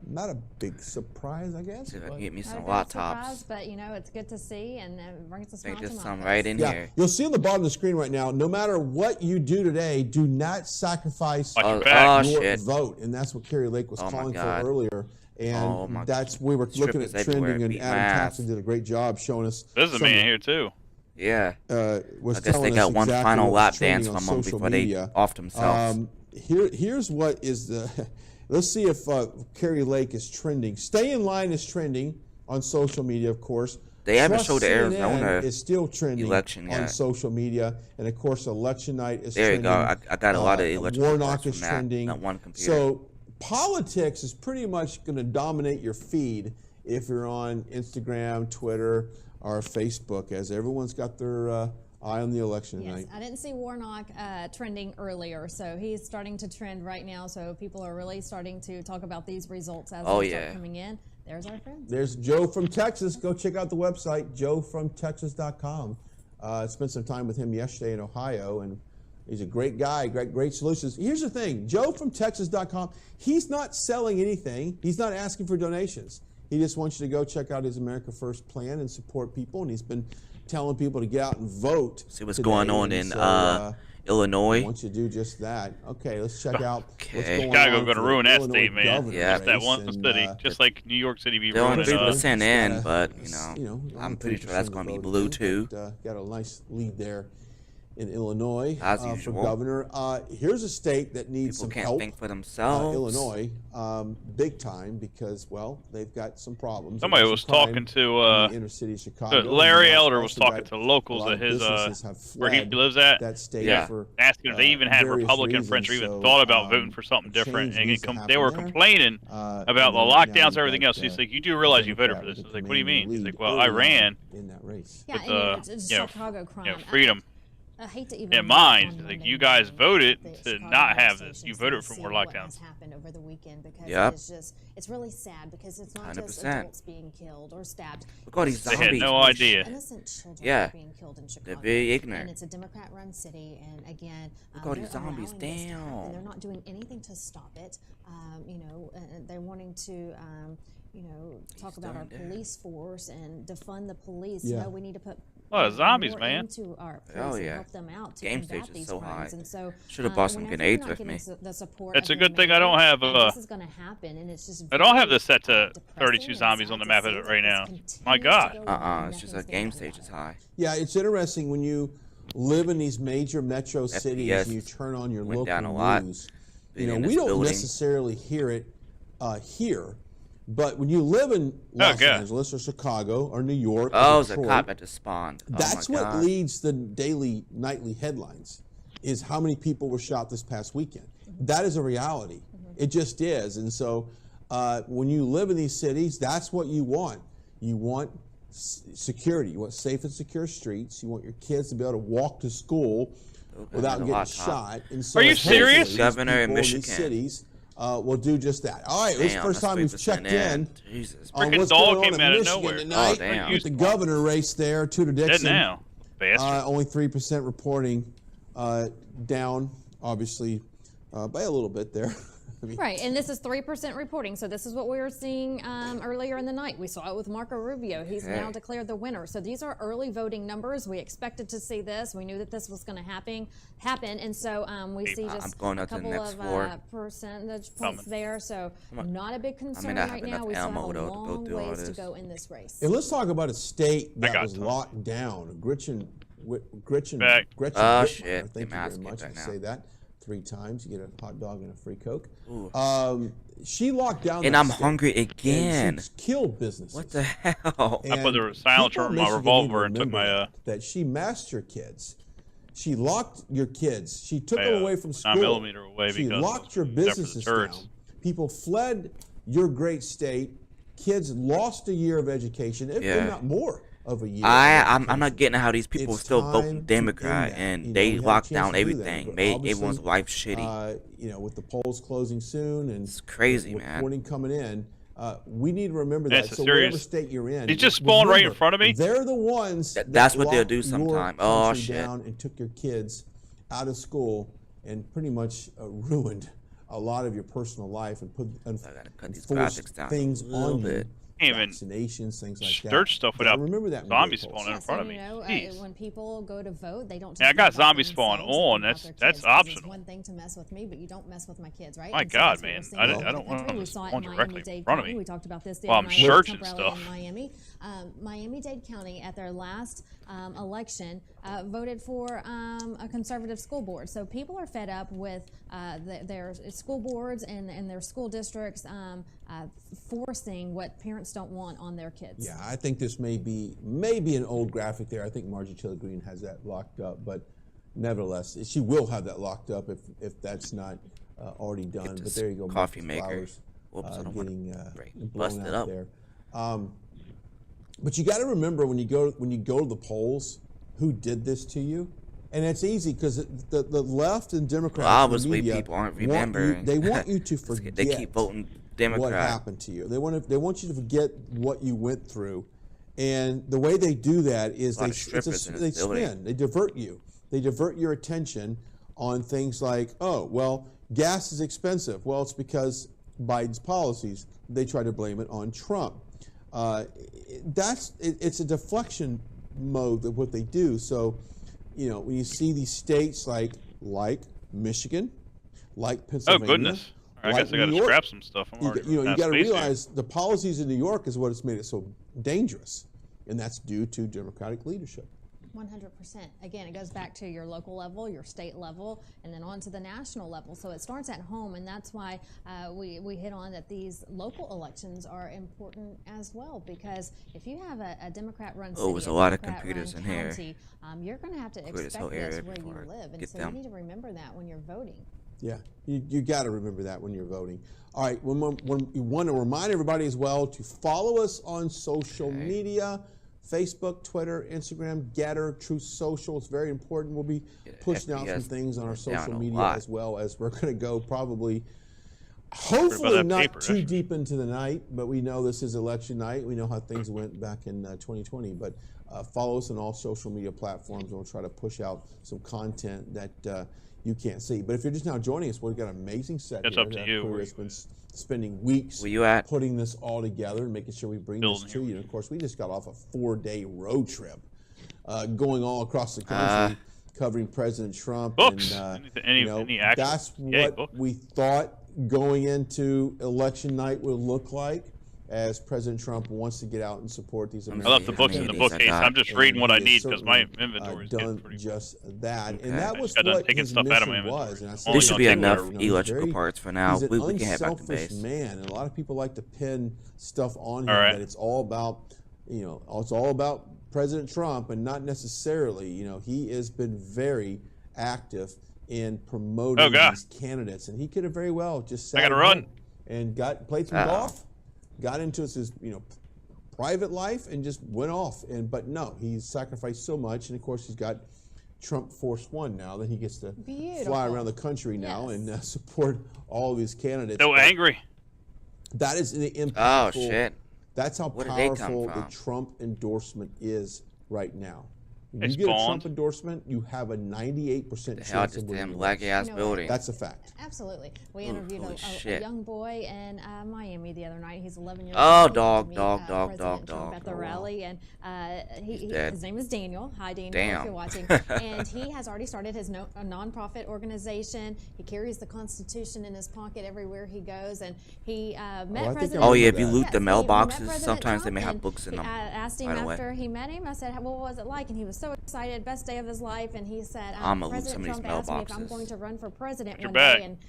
not a big surprise, I guess. See if I but- can get me Not a some big lot surprise, tops. but you know it's good to see, and it brings a I smile think to there's my some face. right in Yeah, here. you'll see on the bottom of the screen right now, no matter what you do today, do not sacrifice Watch your Oh, back. your shit. vote. And that's what Carrie Lake was Oh, my calling for God. earlier. And Oh, my that's, we were looking at strippers everywhere. trending, and Beat my Adam ass. Thompson did a great job showing us. There's a some- man here too. Yeah. was I guess they telling got us one exactly final what was lap trending dance on from them social before media. they offed themselves. Here's what is the. Let's see if Carrie Lake is trending. Stay in line is trending on social media, of course. They haven't Trust showed the CNN Arizona is still trending election on yet. social media, and of course, election night is There you trending. go. I got a lot of election Warnock reports is from trending. that one computer. So politics is pretty much going to dominate your feed if you're on Instagram, Twitter, or Facebook, as everyone's got their eye on the election Yes, tonight. I didn't see Warnock trending earlier, so he's starting to trend right now. So people are really starting to talk about these results as Oh, they yeah. start coming in. There's our friends. There's Joe from Texas. Go check out the website, joefromtexas.com. Spent some time with him yesterday in Ohio, and he's a great guy, great solutions. Here's the thing, joefromtexas.com, he's not selling anything. He's not asking for donations. He just wants you to go check out his America First plan and support people, and he's been telling people to get out and vote. See what's today, going on and in so, Illinois. I want you to do just that. Okay, let's check out what's Okay. going Chicago on going to for ruin that Illinois state, man. governor Yeah. Just that race, one and, city. Just like New York City be They're only ruining 3% in, Just but I'm I'm pretty pretty sure that's going to be blue too. Got a nice lead there in Illinois As for usual. governor. Here's a state that needs People some can't help. think for themselves. Illinois, big time, because, well, they've got some problems. Somebody There's was some crime talking to in the inner city of Chicago. Larry and Elder was also talking got to locals a lot at of his businesses have where he fled lives at. that state Yeah. for Asking if they even had various Republican friends or reasons. even So, thought about voting for something a different, change and needs to they happen were there. complaining And about the then now lockdowns, you've everything got, else. He's like, "You do realize you voted for Democrat this?" I with was like, the "What do you mean?" commanding He's like, lead "Well, I early ran in that race. Yeah, with and it's you know, Chicago crime. freedom I hate to even in look mind. on Like, Monday you guys morning voted at the to Chicago not have gas this. You stations voted to for see more what has lockdowns." happened over the weekend, because Yep. it's really sad, because it's not just 100%. adults being killed or stabbed. Look at all these It's They had no zombies. idea. innocent children Yeah. are being killed in Chicago. They're very ignorant. And it's a Democrat-run city, and again, Look at all they're these zombies. allowing this to happen. Damn. They're not doing anything to stop it. They're wanting to, talk about our doing there? police force and defund the police. Yeah. No, we need to put A lot of zombies, more man. into our police Hell and yeah. help them out to Game combat stage is these so crimes. high. And so, Should've bought some whenever grenades you're not with getting me. The support It's of a your good thing I don't neighbor, have, and this is going to happen, and it's just I don't have very, this set to depressing 32 and zombies sad on the to map see of it that right this now. continues My to God. go on and It's just nothing's a being game done stage about is it. high. Yeah, it's interesting when you live in these major metro cities FPS and you turn on your went local down a lot. news. Being in We this don't building. necessarily hear it here, but when you live in Los God. Angeles or Chicago or New York, Oh, or it's a Detroit, cop that just spawned. Oh that's my what God. leads the daily, nightly headlines, is how many people were shot this past weekend. That is a reality. It just is. And so when you live in these cities, that's what you want. You want security. You want safe and secure streets. You want your kids to be able to walk to school without there's a getting lot, Tom. shot. And so Are you hopefully serious? these Governor in people these Michigan. cities will do just that. All right, this is the Damn, first that's time we've 3% checked in Jesus. on Freaking what's dog going on came in out of Michigan nowhere. tonight Oh, damn. with the governor race there, Tudor Dead Dixon. now, bastard. Only 3% reporting, down, obviously, by a little bit there. I mean, Right, and this is 3% reporting. So this is what we were seeing earlier in the night. We saw it with Marco Rubio. He's now declared the winner. So these are early voting numbers. We expected to see this. We knew that this was going to happen, and so we see I'm just going a up to the couple next of floor. Percentage points Coming. there. So not a big concern not right having now. enough We still ammo have a to go long through all ways to this. go in this race. and let's talk about a state that got was time. locked down. Gretchen Back. Gretchen Oh, Whitmer, shit. thank Get you my ass very kicked much. right I now. say that 3 times. You get a hot dog and a free Coke. Ooh. She locked down And that I'm state, hungry and again. she killed businesses. What the hell? I put the And silencer people on in my Michigan revolver need to and took remember my that she masked your kids. She locked your kids. She took My, them away from school. 9mm away She because locked your except for the businesses turrets. down. People fled your great state. Kids lost a year of education, if Yeah. not more of a year. I'm not getting how these people It's still time voting to Democrat end that. and You know, they we had a locked chance down to do that, everything, but made obviously, everyone's life shitty. With the polls closing soon and It's crazy, with man. reporting coming in, we need to remember That's that. a So serious- whatever state you're in, He just spawned right in remember, front of me? They're the ones That's that what they'll locked do your sometime. Oh, country shit. down and took your kids out of school and pretty much ruined a lot of your personal life and put I gotta cut these forced graphics down things a little on you. bit. Even Vaccinations, things like that. search stuff You without gotta remember that when you go zombies to polls. spawning in front of me. Jeez. When people go to vote, they don't. Yeah, I just got think about zombie spawn themselves, on. they think about That's their kids, 'cause optional. It's one thing to mess with me, but you don't mess with my kids, right? My And so God, that's what we're man. seeing I all don't- over I the don't want country. them We to saw it spawn in directly in Miami-Dade front of County. me We talked about this the while other I'm night with searching Trump stuff. rally in Miami. Miami-Dade County at their last election voted for a conservative school board. So people are fed up with their school boards and their school districts forcing what parents don't want on their kids. Yeah, I think this may be an old graphic there. I think Margie Taylor Greene has that locked up, but nevertheless, she will have that locked up if that's not already done. But this there you go, coffee Memphis maker. Flowers, Whoops, I don't wanna getting bust blown it out up. there. But you got to remember when you go to the polls, who did this to you. And it's easy because the left and Democrats Well, and the obviously media people aren't want you- remembering. they want you to forget They keep voting Democrat. what happened to you. They want you to forget what you went through, and the way they do that is A lot of strippers in they this building. spin. They divert you. They divert your attention on things like, oh, well, gas is expensive. Well, it's because Biden's policies. They try to blame it on Trump. It's a deflection mode of what they do. So, when you see these states like Michigan, like Oh, Pennsylvania, goodness. I like guess I got New to York, scrap some stuff. I'm already you running got out to of space here. realize the policies in New York is what has made it so dangerous, and that's due to Democratic leadership. 100%. Again, it goes back to your local level, your state level, and then on to the national level. So it starts at home, and that's why we hit on that these local elections are important as well, because if you have a Democrat-run city, there's a lot of Democrat-run computers in here. county, you're going to have to Clear this expect whole this area where before you I live, and get so them. you need to remember that when you're voting. Yeah, you got to remember that when you're voting. All right, when we want to remind everybody as well to follow us on social media, Facebook, Twitter, Instagram, Getter, Truth Social. It's very important. We'll be pushing out some things on our social media as well, as we're going to go probably, hopefully not too deep into the night, but we know this is election night. We know how things went back in 2020, but follow us on all social media platforms, and we'll try to push out some content that you can't see. But if you're just now joining us, we've got an amazing set That's here. up to you. Has been spending weeks putting this all together and making sure we bring this to you. And of course, we just got off a 4-day road trip going all across the country covering President Trump. Books. And Any actual that's what we thought going into election night would look like, as President Trump wants to get out and support these Americans. I left the books in the bookcase. I'm just reading what I need because my inventory is getting pretty just that, and that was what what his stuff out of my mission was. inventory. And I There should be enough he's electrical parts for now. He's an We can head back to unselfish base. man, and a lot of people like to pin stuff on him right. that it's all about, it's all about President Trump, and not necessarily. He has been very active in promoting these candidates, and he could have very well just sat run and played some golf, got into his private life, and just went off. But no, he's sacrificed so much, and of course he's got Trump Force One now that he gets to fly around the country now and support all of his candidates. So angry. That is the impactful. Oh shit! That's how powerful the Trump endorsement is right now. When you get a Trump endorsement, you have a 98% chance of winning. Laggy-ass building. That's a fact. Absolutely. We interviewed a young boy in Miami the other night. He's 11 years old. Dog Dog. At the rally, and his name is Daniel. Hi, Daniel, Damn. if you're watching. And he has already started his nonprofit organization. He carries the Constitution in his pocket everywhere he goes, and he met President. Oh yeah, if you loot the he mailboxes, met sometimes Trump, they may have and books in them. I asked him after he met him. I said, "What was it like?" And he was so excited, best day of his life. And he said, President Trump asked me if I'm going to run for president one day. And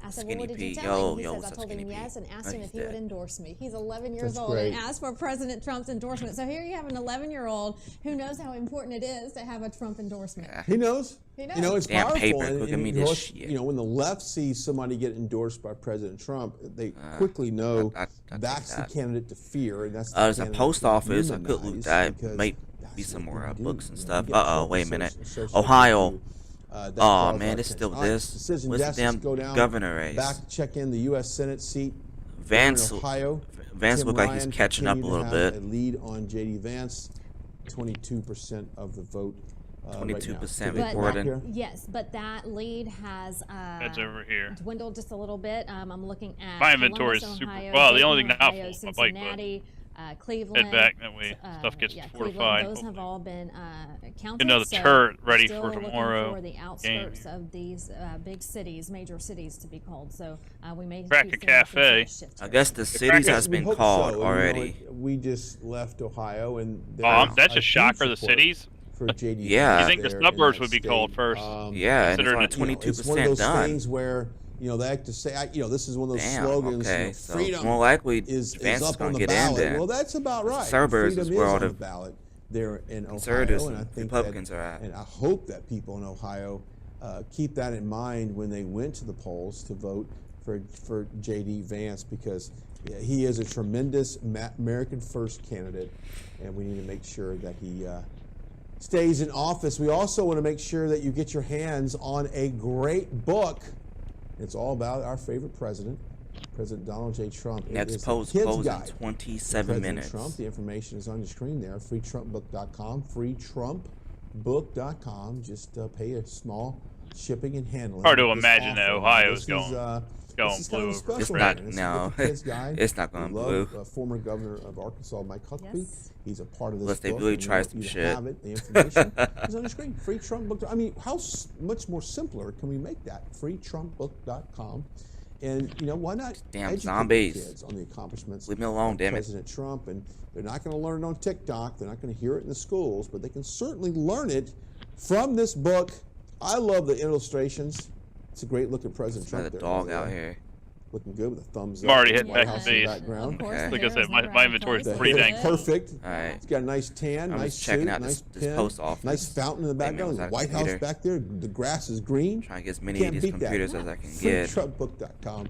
I said, well, what did you tell him? He says, I told him yes, and asked him if he would endorse me. He's 11 years old and asked for President Trump's endorsement. So here you have an 11-year-old who knows how important it is to have a Trump endorsement. He knows. It's Damn powerful. paper, look at me this shit. When the left sees somebody get endorsed by President Trump, they quickly know that's the candidate to fear. And that's the there's a post office. I could loot that. Might be some more books and stuff. Wait a minute. Ohio. Oh man, it's still this. What's the damn governor race? Back check in the U.S. Senate seat. Vance. Ohio. Vance looked like he's catching up a little bit. A lead on J.D. Vance. 22% of the vote. 22% reported. Yes, but that lead has that's over here. Dwindled just a little bit. I'm looking at my inventory is super. Well, the only thing not full is my bike, but Cleveland. Head back, that way stuff gets fortified. Those have all been counted. Another turret ready for tomorrow. For the outskirts of these big cities, major cities to be called. So we may crack a cafe. I guess the cities has been called already. We just left Ohio, and that's a shocker. The cities. For JD yeah. You think the suburbs would be called first? Yeah, and it's only 22% done. It's one of those things where they like to say, this is one of those slogans. Okay, so freedom more likely is up on to the get in there. Well, that's about right. Suburbs is where all the ballot there in Ohio, conservatives and I think Republicans are at. And I hope that people in Ohio keep that in mind when they went to the polls to vote for J.D. Vance, because he is a tremendous American First candidate, and we need to make sure that he stays in office. We also want to make sure that you get your hands on a great book. It's all about our favorite president, President Donald J. Trump. Next post closes in 27 minutes. Trump. The information is on your screen there. FreeTrumpBook.com. FreeTrumpBook.com. Just pay a small shipping and handling. Hard to imagine that Ohio's going blue. It's not. No, it's not going blue. Former governor of Arkansas, Mike Huckabee. Yes. He's a part of this. Unless they book, really try some shit. Have it. The information is on your screen. FreeTrumpBook. I mean, how much more simpler can we make that? FreeTrumpBook.com. And you know, why not Damn educate zombies. the kids on the accomplishments Leave me alone, of damn it. President Trump? And they're not going to learn it on TikTok. They're not going to hear it in the schools, but they can certainly learn it from this book. I love the illustrations. It's a great look at President Trump. Another there, dog by the out way. here. Looking good with a thumbs I'm up. already White heading back House to in the base. background. Of course, Okay. the Like I hair said, is my never out of inventory is place. The pretty hair dang perfect. All right. It's got a nice tan, I'm nice just checking suit, out nice this pen, post office. nice fountain in the Wait a minute, background. was The that a White House computer? back there. The grass is green. Trying to get as many Can't of these beat that. computers as I can get. Freetruckbook.com.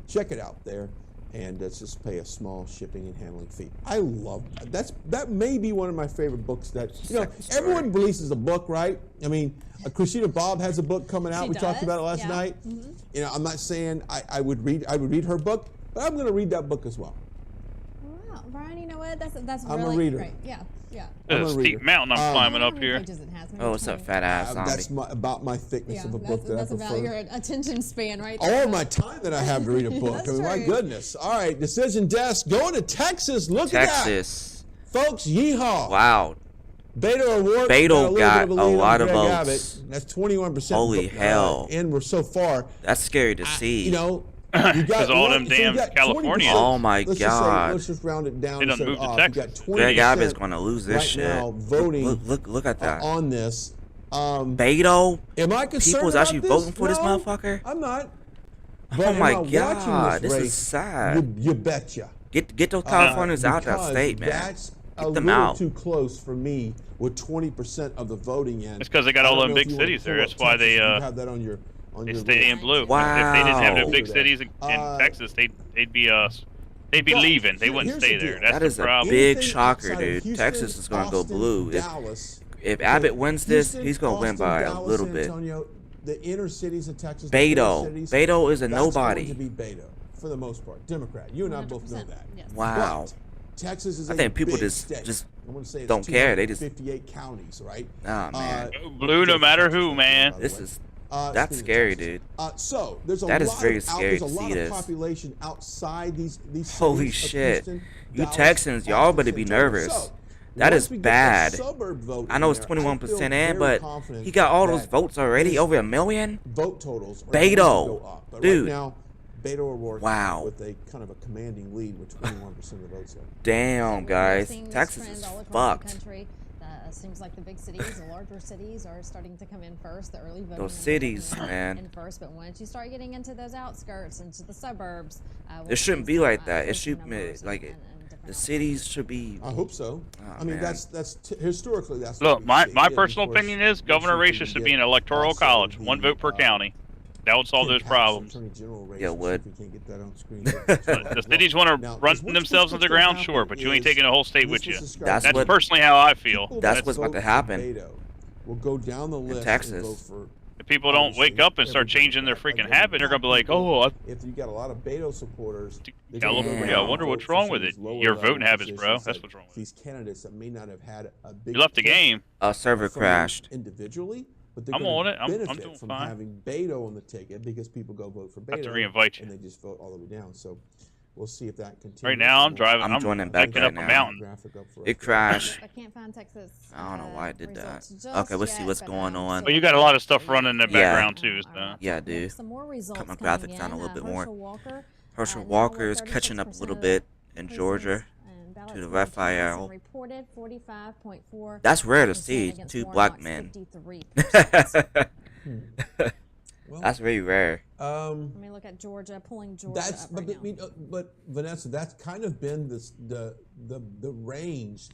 Check it out there, and just pay a small shipping and handling fee. I love that. That may be one of my favorite books. That Second story. everyone releases a book, right? I mean, Christina Bobb has a book coming out. She We talked does, about it last yeah. night. You know, I'm not saying I would read her book, but I'm going to read that book as well. Wow, Brian, you know what? That's I'm a really reader. great. Yeah, yeah. I'm There's a a steep reader. mountain I'm climbing How up many here. pages it has? Maybe Oh, what's up, 20? fat ass zombie? That's about my thickness Yeah, of a book that I that's prefer. about your attention span right there. All my time that I have to read a book. That's I mean, my true. goodness. All right, Decision Desk going to Texas. Look at Texas. that. Folks, yeehaw. Wow. Beto O'Rourke Beto got got a lot of Greg votes. Abbott. That's 21%. Holy hell. And we're so far. That's scary to see. You know, you got 'Cause all one- them so you damn got Californians. 20%. Oh my Let's God. Let's just round it down. They done instead moved to of off. You got Texas. 20% Greg Abbott's gonna lose this right shit. now voting Look at that. on this. Beto? Am I concerned People's about actually this? voting for this No, motherfucker? I'm not. Oh But am my I watching God, this is race? sad. You betcha. Get those Californians out that Because state, man. That's a Get them little out. too close for me with 20% of the voting in. It's 'cause they got I all don't them know if big you wanna cities there. pull up That's why they, Texas. You have that on your They your stay in list. blue. Wow. If they didn't have no big That. cities in Texas, they'd be But leaving. They wouldn't here's stay the there. deal. That's That the is a problem. big Anything shocker, outside of dude. Houston, Texas is gonna go Austin, blue. Dallas, If Abbott wins this, Houston, he's gonna win Austin, by a Dallas, little San bit. Antonio, the inner cities of Texas. the Beto. inner cities, Beto is a that's nobody. Going to be Beto for the most part. Democrat. You and I both know 100%, that. yes. Wow. But Texas is I a think people big just- state. just I want to say it's don't care. They just- 258 counties, right? Nah, man. Blue no matter who, man. By the This way. is speaking that's of scary, Texas. dude. So there's a That is lot very of scary there's a to lot see of this. population outside these Holy cities of shit. Houston, You Dallas, Texans, y'all Austin, better be San Antonio. nervous. So, That once is we get the bad. suburb vote I know in it's there, 21% I feel in, but very confident he got all those that votes already, his over 1 million? vote totals are Beto. going to go up. But Dude. right now, Beto O'Rourke Wow. with a kind of a commanding lead with 21% of the votes there. Damn, We're guys. seeing this Texas trend is all across the fucked. country. Seems like the big cities, the larger cities, are starting to come in first. The early voting Those numbers are cities, coming man. in first, but once you start getting into those outskirts, into the suburbs, we'll It shouldn't see be some, like that. It pushing should be numbers like and different the cities should be. I hope so. Oh, I mean, man. that's historically that's. Look, what my we see. my And, of personal course, opinion is we'll governor see if we races can should get be an electoral also college, the, one vote per county. That would solve Ken those Paxton, problems. Attorney General race. Yeah, Let's see would. if we can't get that on screen. The cities want to Now, run what's themselves into the gonna ground, happen sure, but you ain't is- taking the whole state and with this you. was described That's That's what- personally how I feel. people That's that what's about vote to for happen. Beto will go down the list Texas. and vote for If people don't wake up and start changing their freaking habit, they're gonna be like, "Oh, if you got a lot of Beto supporters, they're California, gonna I go wonder vote what's for wrong some with of it. these lower Your level voting habits, bro. positions That's that what's wrong with it. These candidates that may not have had a big You left the push game. A server from them crashed. individually, but they're I'm gonna on it. I'm benefit doing from fine. having Beto on the ticket because people go vote for Beto. I have to reinvite you. and they just vote all the way down. So we'll see if that continues. Right now, I'm driving. I'm I'm joining back hiking right up now. a mountain. Graphic up for us. It crashed. I can't find Texas. I don't know why it did that. results just Okay, let's see yet, what's but, going on. Well, you got a lot of stuff running in the Yeah. background too. So. Yeah, dude. Some more results Cut my coming graphics down a in. little bit more. Herschel Walker, Herschel now Walker with is catching up a 36% little of bit in precincts Georgia. and ballots to the being red cast fire. and reported 45.4%. That's rare to see. against 2 Warnock's black men. 53%. Well, That's very rare. Let me look at Georgia, pulling Georgia That's up right now. but Vanessa, that's kind of been the range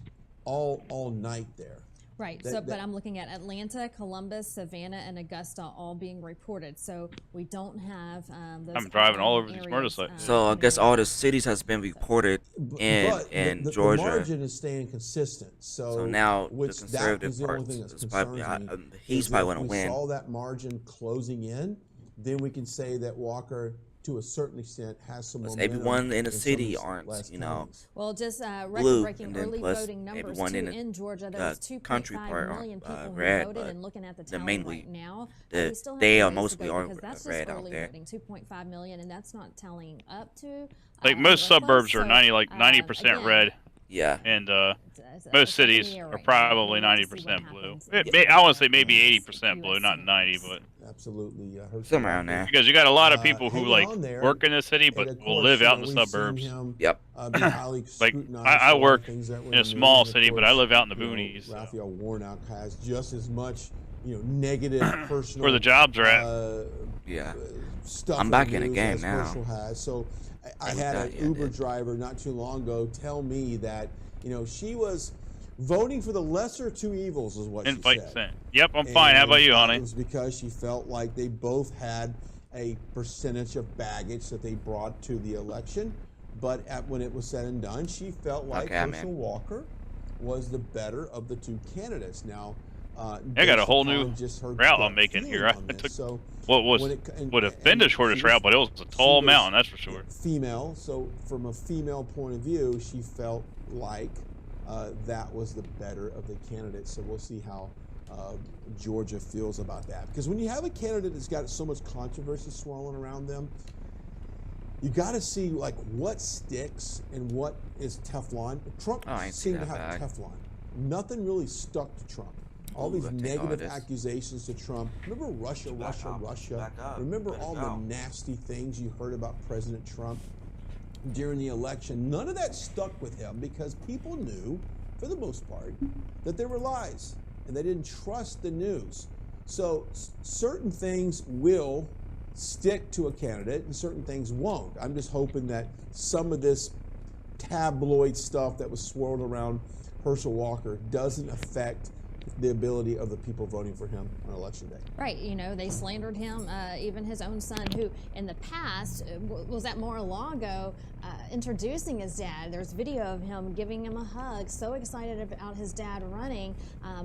all night there. Right. But I'm looking at Atlanta, Columbus, Savannah, and Augusta all being reported. So we don't have those. I'm driving all over these areas, motorcycles. So I guess all the cities has been reported in But the Georgia. margin is staying consistent. So now the which that conservative is the only parts thing that's is probably concerning me, he's is probably if going to we win. saw that margin closing in, then we can say that Walker, to a certain extent, has some Plus momentum. everyone in the some city of these aren't, last you know, counties. Well, just blue, record-breaking and then early plus voting numbers everyone too in in, the, Georgia. There was 2.5 country part million are, people red, who voted, but and looking at the they're tally mainly- right now, the- we still have they a are ways to mostly go are because that's red just out early there. voting, 2.5 million, and that's not tallying up to. Like the most rest of us. suburbs are So, 90% again, red. Yeah. And It's most up in the cities air are right now. probably We need to see 90% what blue. happens. I want to say maybe Yes, 80% blue, US not 90, senators. but Absolutely. Herschel Somewhere around Walker, there. because you got a lot of people who hanging like on there. work in the city And but of will course, live out in the we've seen suburbs. him, Yep. be highly Like scrutinized. I for a lot work of things that were in a the small news. And of city, but I course, live out in the you know, boonies. So. Raphael Warnock has just as much, negative personal Where the jobs are at. Yeah. Stuff I'm back in the news game as now. Herschel has. So I Like had that, an yeah, Uber dude. driver not too long ago tell me that she was voting for the lesser of two evils, is what In she fight said. Senate. Yep, I'm fine. How about you, honey? It was because she felt like they both had a percentage of baggage that they brought to the election, but when it was said and done, she felt like Okay, I'm Herschel in. Walker was the better of the two candidates. Now, I got a based whole upon new just her route gut I'm making feeling here. on I this. took So what would have been the shortest she was- route, but it was a she tall was mountain, that's for sure. Female, so from a female point of view, she felt like that was the better of the candidates. So we'll see how Georgia feels about that. Because when you have a candidate that's got so much controversy swirling around them, you got to see like what sticks and what is Teflon. Trump Oh, I ain't see seemed to that have bag. Teflon. Nothing really stuck to Trump. All Ooh, these I'll take all negative this. accusations to Trump. Remember Russia, Russia, Russia? back up. Remember Let it all go. the nasty things you heard about President Trump during the election? None of that stuck with him because people knew, for the most part, that there were lies and they didn't trust the news. So certain things will stick to a candidate and certain things won't. I'm just hoping that some of this tabloid stuff that was swirled around Herschel Walker doesn't affect the ability of the people voting for him on election day. Right, they slandered him, even his own son, who in the past was at Mar-a-Lago introducing his dad. There's video of him giving him a hug, so excited about his dad running,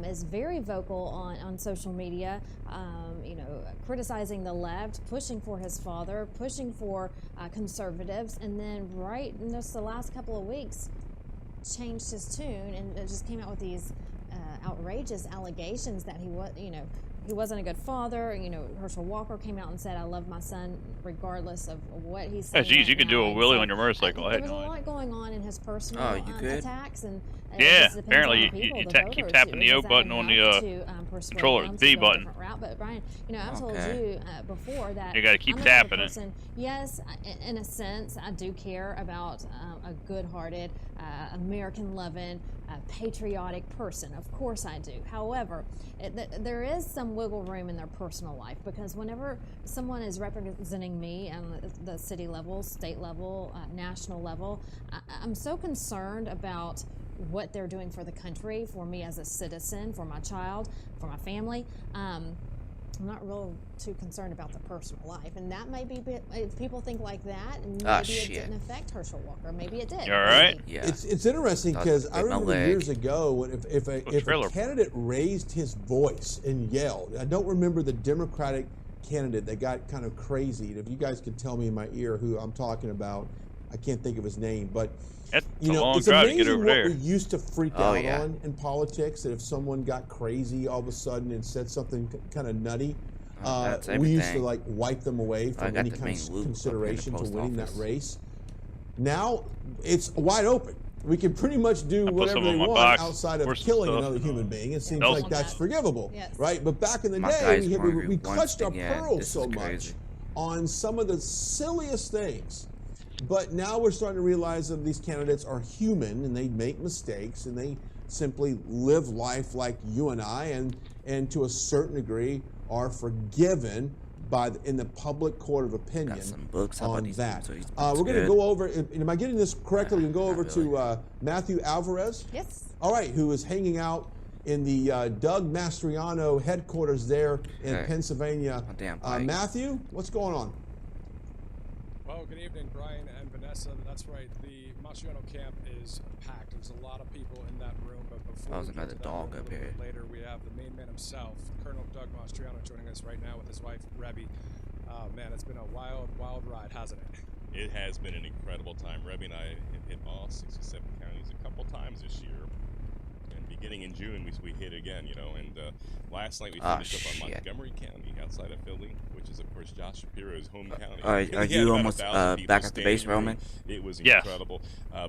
is very vocal on social media, criticizing the left, pushing for his father, pushing for conservatives, and then right in just the last couple of weeks, changed his tune and just came out with these outrageous allegations that he wasn't a good father. Herschel Walker came out and said, "I love my son regardless of what he's saying." Yeah, geez, right you can now. do a And wheelie so, on your motorcycle. I there had was a no idea. lot going on in his personal Oh, you could? attacks, and it Yeah, just depends apparently on the you people, the keep voters, tapping who the O is that button on enough the to, persuade controller, them the B to go a button. different route. But Brian, I've told Okay. you before that You gotta keep I'm the type of tapping it. person, yes, in a sense, I do care about a good-hearted, American-loving, patriotic person. Of course I do. However, there is some wiggle room in their personal life, because whenever someone is representing me on the city level, state level, national level, I'm so concerned about what they're doing for the country, for me as a citizen, for my child, for my family. I'm not real too concerned about the personal life, and that may be, if people think like that, and maybe it shit. didn't affect Herschel Walker. Maybe it did. You all right? Yeah. It's interesting Thought because it I bit my remember leg. years ago when if a trailer. candidate raised his voice and yelled. I don't remember the Democratic candidate that got kind of crazy. If you guys could tell me in my ear who I'm talking about, I can't think of his name, but That's a long it's drive to amazing get over what there. we used to freak Oh, out yeah. on in politics. That if someone got crazy all of a sudden and said something kind of nutty, That's we used to everything. like wipe them away I from got any the kind main of loop up consideration in to the winning post that office. race. Now it's wide open. We can pretty much do put whatever some they in my want box. outside of Where's some killing stuff? another human being. It seems Else- like that's forgivable, Yes. right? But back in the My day, guy's we hungry clutched our once again. pearls This so is much crazy. on some of the silliest things. But now we're starting to realize that these candidates are human and they make mistakes and they simply live life like you and I, and to a certain degree are forgiven in the public court of opinion Got some books. How about on these that. books? We're going to go over, and am I getting this correctly? We can go over Not to Matthew Alvarez. Yes. All right, who is hanging out in the Doug Mastriano headquarters there in Okay. Pennsylvania. Oh, damn, Mike. Matthew, what's going on? Well, good evening, Brian and Vanessa. That's right. The Mastriano camp is packed. There's a lot of people in that room. But before Oh, there's we get another to that dog room up a little here. bit later, we have the main man himself, Colonel Doug Mastriano, joining us right now with his wife, Rebby. Man, it's been a wild, wild ride, hasn't it? It has been an incredible time. Rebby and I have hit all 67 counties a couple times this year. And beginning in June, we hit again, you know, and last night we finished up on Montgomery County outside of Philly, which is, of course, Josh Shapiro's home county. Are you almost back at the base, Roman? It was incredible.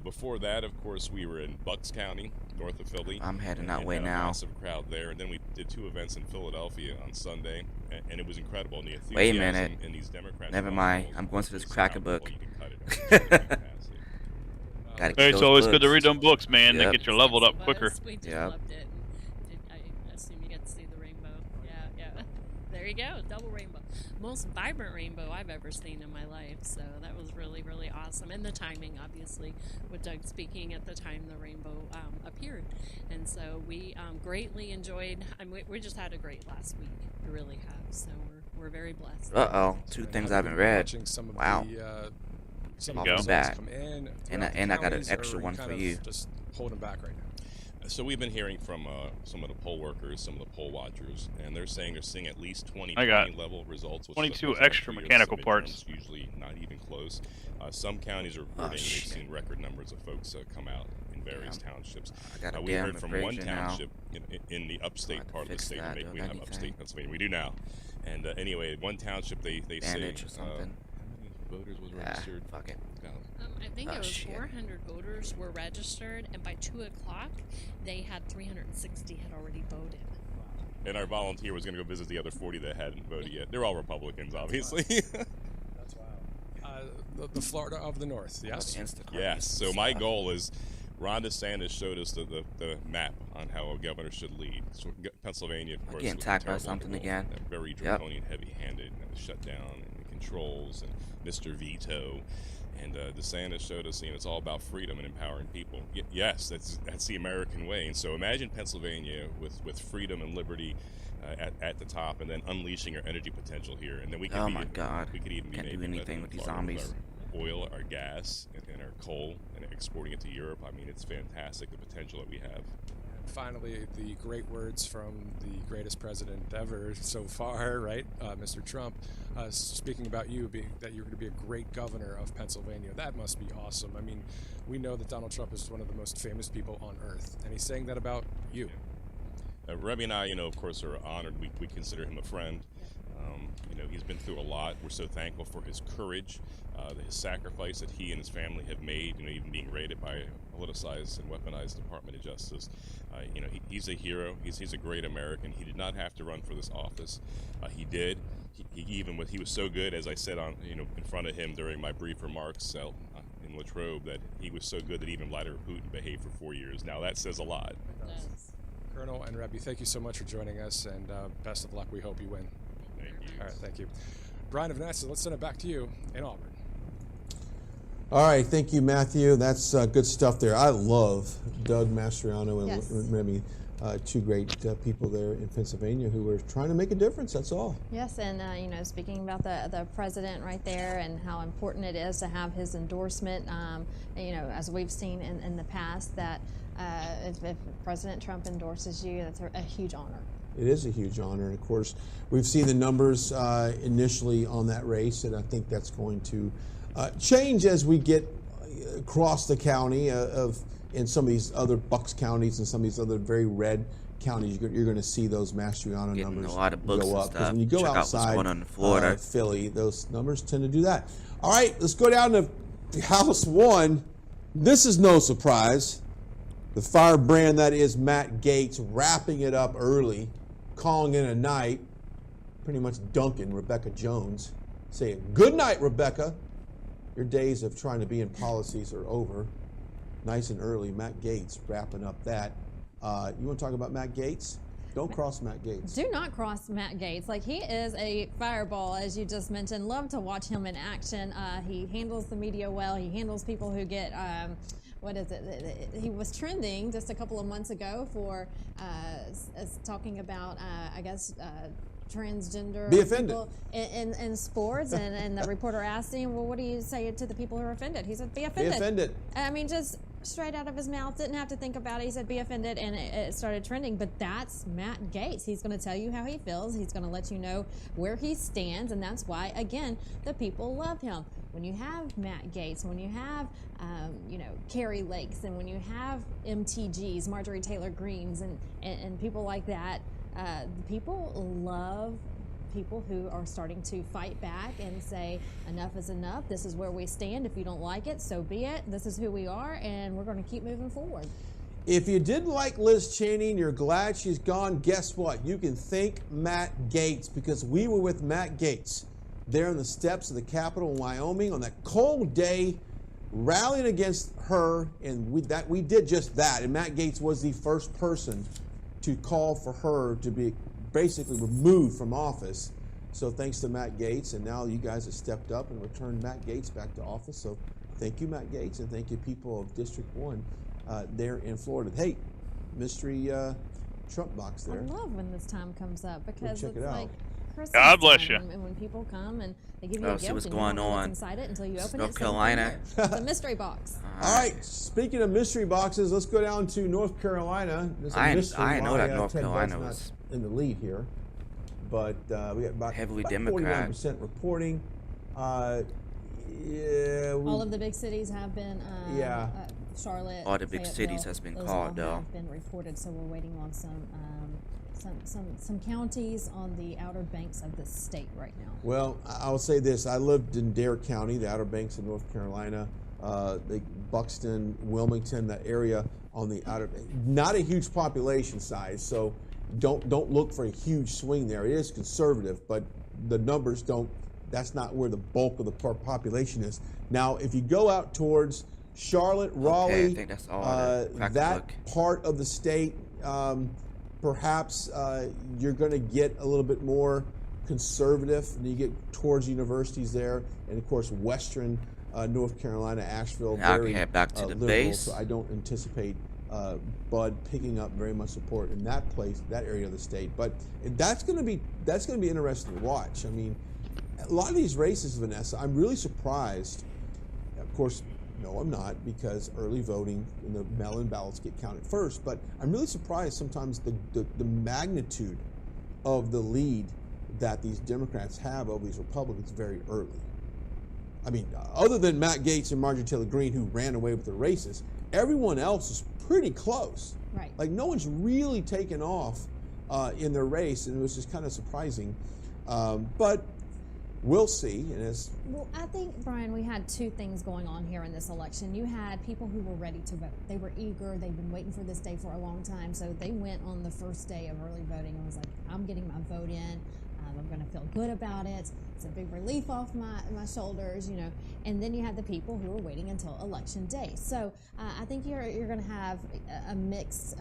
Before that, of course, we were in Bucks County, north of Philly. I'm heading that way had now. A massive crowd there, and then we did 2 events in Philadelphia on Sunday, and it was incredible. And the enthusiasm Wait a minute. in these Democrats. Never mind. I'm going to this cracker book. Hey, it's always good to read them books, man. They get you leveled up quicker. We just loved it. I assume you get to see the rainbow. Yeah. There you go, double rainbow. Most vibrant rainbow I've ever seen in my life. So that was really, really awesome. And the timing, obviously, with Doug speaking at the time the rainbow appeared. And so we greatly enjoyed. We just had a great last week. We really have. So we're very blessed. Uh-oh. 2 things I haven't read. Wow. Some back. Come in And I got an extra one for you. Just holding back right now. So we've been hearing from some of the poll workers, some of the poll watchers, and they're saying they're seeing at least 20 level results. Which 22 extra mechanical parts. Usually not even close. Some counties are reporting they've seen record numbers of folks come out in various townships. We heard from one township in the upstate part of the state. We have upstate Pennsylvania. We do now. And anyway, one township they say voters was registered. Fuck it. I think it was 400 voters were registered, and by 2 o'clock, they had 360 had already voted. And our volunteer was going to go visit the other 40 that hadn't voted yet. They're all Republicans, obviously. That's wild. The Florida of the North, yes? Yes. So my goal is, Ron DeSantis showed us the map on how a governor should lead. So Pennsylvania, of course, getting attacked by something again. Very draconian, heavy-handed, shutdown and controls and Mr. Veto. And DeSantis showed us, it's all about freedom and empowering people. Yes, that's the American way. And so imagine Pennsylvania with freedom and liberty at the top, and then unleashing our energy potential here. And then we could we could even Can't do anything with these zombies. Our oil, our gas, and our coal, and exporting it to Europe. I mean, it's fantastic, the potential that we have. Finally, the great words from the greatest president ever so far, right? Mr. Trump, speaking about you, that you're going to be a great governor of Pennsylvania. That must be awesome. I mean, we know that Donald Trump is one of the most famous people on earth, and he's saying that about you. Rebbe and I, of course, are honored. We consider him a friend. He's been through a lot. We're so thankful for his courage, his sacrifice that he and his family have made, even being raided by a politicized and weaponized Department of Justice. He's a hero. He's a great American. He did not have to run for this office. He did. He was so good, as I said in front of him during my brief remarks in Latrobe, that he was so good that even Vladimir Putin behaved for 4 years. Now that says a lot. Colonel and Rebbe, thank you so much for joining us, and best of luck. We hope you win. Thank you. All right, thank you. Brian of Vanessa, let's send it back to you in Auburn. All right, thank you, Matthew. That's good stuff there. I love Doug Mastriano and Remy, 2 great people there in Pennsylvania who were trying to make a difference. That's all. Yes, and speaking about the president right there and how important it is to have his endorsement. As we've seen in the past, that if President Trump endorses you, that's a huge honor. It is a huge honor, and of course, we've seen the numbers initially on that race, and I think that's going to change as we get across the county in some of these other Bucks counties and some of these other very red counties. You're going to see those Mastriano numbers a lot of books go up. and stuff. When you go Check outside Philly, those numbers tend to do that. All right, let's go down to House 1. This is no surprise. The firebrand that is Matt Gaetz wrapping it up early, calling it a night, pretty much dunking Rebecca Jones, saying, "Good night, Rebecca. Your days of trying to be in policies are over." Nice and early, Matt Gaetz wrapping up that. You want to talk about Matt Gaetz? Don't cross Matt Gaetz. Do not cross Matt Gaetz. Like, he is a fireball, as you just mentioned. Love to watch him in action. He handles the media well. He handles people who get... what is it? He was trending just a couple of months ago for talking about, transgender be offended people in sports, and the reporter asked him, well, what do you say to the people who are offended? He said, be offended. Be offended. I mean, just straight out of his mouth. Didn't have to think about it. He said, be offended, and it started trending. But that's Matt Gaetz. He's going to tell you how he feels. He's going to let you know where he stands, and that's why, again, the people love him. When you have Matt Gaetz, when you have, Carrie Lakes, and when you have MTGs, Marjorie Taylor Greens, and people like that, people love people who are starting to fight back and say, enough is enough. This is where we stand. If you don't like it, so be it. This is who we are, and we're going to keep moving forward. If you didn't like Liz Cheney and you're glad she's gone, guess what? You can thank Matt Gaetz, because we were with Matt Gaetz there on the steps of the Capitol in Wyoming on that cold day, rallying against her, and we did just that. And Matt Gaetz was the first person to call for her to be basically removed from office. So thanks to Matt Gaetz, and now you guys have stepped up and returned Matt Gaetz back to office. So thank you, Matt Gaetz, and thank you, people of District 1 there in Florida. Hey, mystery Trump box there. I love when this time comes up, because check it's it out. like Christmas God bless time, you. and when people come and they give you a see gift what's and you going don't know what's on. inside it until you open North it. Carolina. It's a mystery box. All right, speaking of mystery boxes, let's go down to North Carolina. There's a mystery I know why, that North Ted Carolina Budd's was not in the lead here, but we got about heavily about Democrat. 49% reporting. All of the big cities have been. Charlotte. All the big Fayetteville, cities has been those called, all though. have been reported, so we're waiting on some counties on the outer banks of the state right now. Well, I'll say this. I lived in Dare County, the Outer Banks of North Carolina, Buxton, Wilmington, that area on the outer, not a huge population size, so don't look for a huge swing there. It is conservative, but the numbers that's not where the bulk of the population is. Now, if you go out towards Charlotte, Raleigh, I think that's all that part of the state, perhaps you're going to get a little bit more conservative, and you get towards universities there, and of course Western North Carolina, Asheville, Now I can very head back to the liberal, base. so I don't anticipate Bud picking up very much support in that place, that area of the state. But that's going to be interesting to watch. I mean, a lot of these races, Vanessa, I'm really surprised. Of course, no, I'm not, because early voting and the mail-in ballots get counted first. But I'm really surprised sometimes the magnitude of the lead that these Democrats have over these Republicans very early. I mean, other than Matt Gaetz and Marjorie Taylor Greene, who ran away with their races, everyone else is pretty close. Right. Like, no one's really taken off in their race, and it was just kind of surprising. But we'll see. Well, I think, Brian, we had two things going on here in this election. You had people who were ready to vote. They were eager. They've been waiting for this day for a long time. So they went on the first day of early voting and was like, I'm getting my vote in. I'm going to feel good about it. It's a big relief off my shoulders, you know. And then you had the people who were waiting until election day. So I think you're going to have a mixed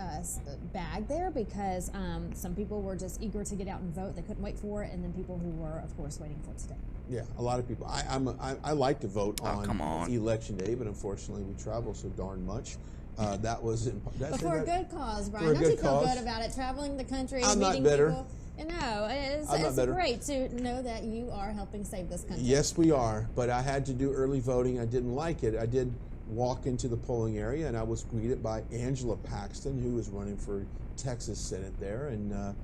bag there, because some people were just eager to get out and vote. They couldn't wait for it. And then people who were, of course, waiting for it today. Yeah, a lot of people. I like to vote on election day, but unfortunately we travel so darn much. That was but for a good cause, Brian. Don't you feel good about it? Traveling the country, I'm meeting not bitter. people. No, it's great to know that you are helping save this country. Yes, we are. But I had to do early voting. I didn't like it. I did walk into the polling area, and I was greeted by Angela Paxton, who was running for Texas Senate there, and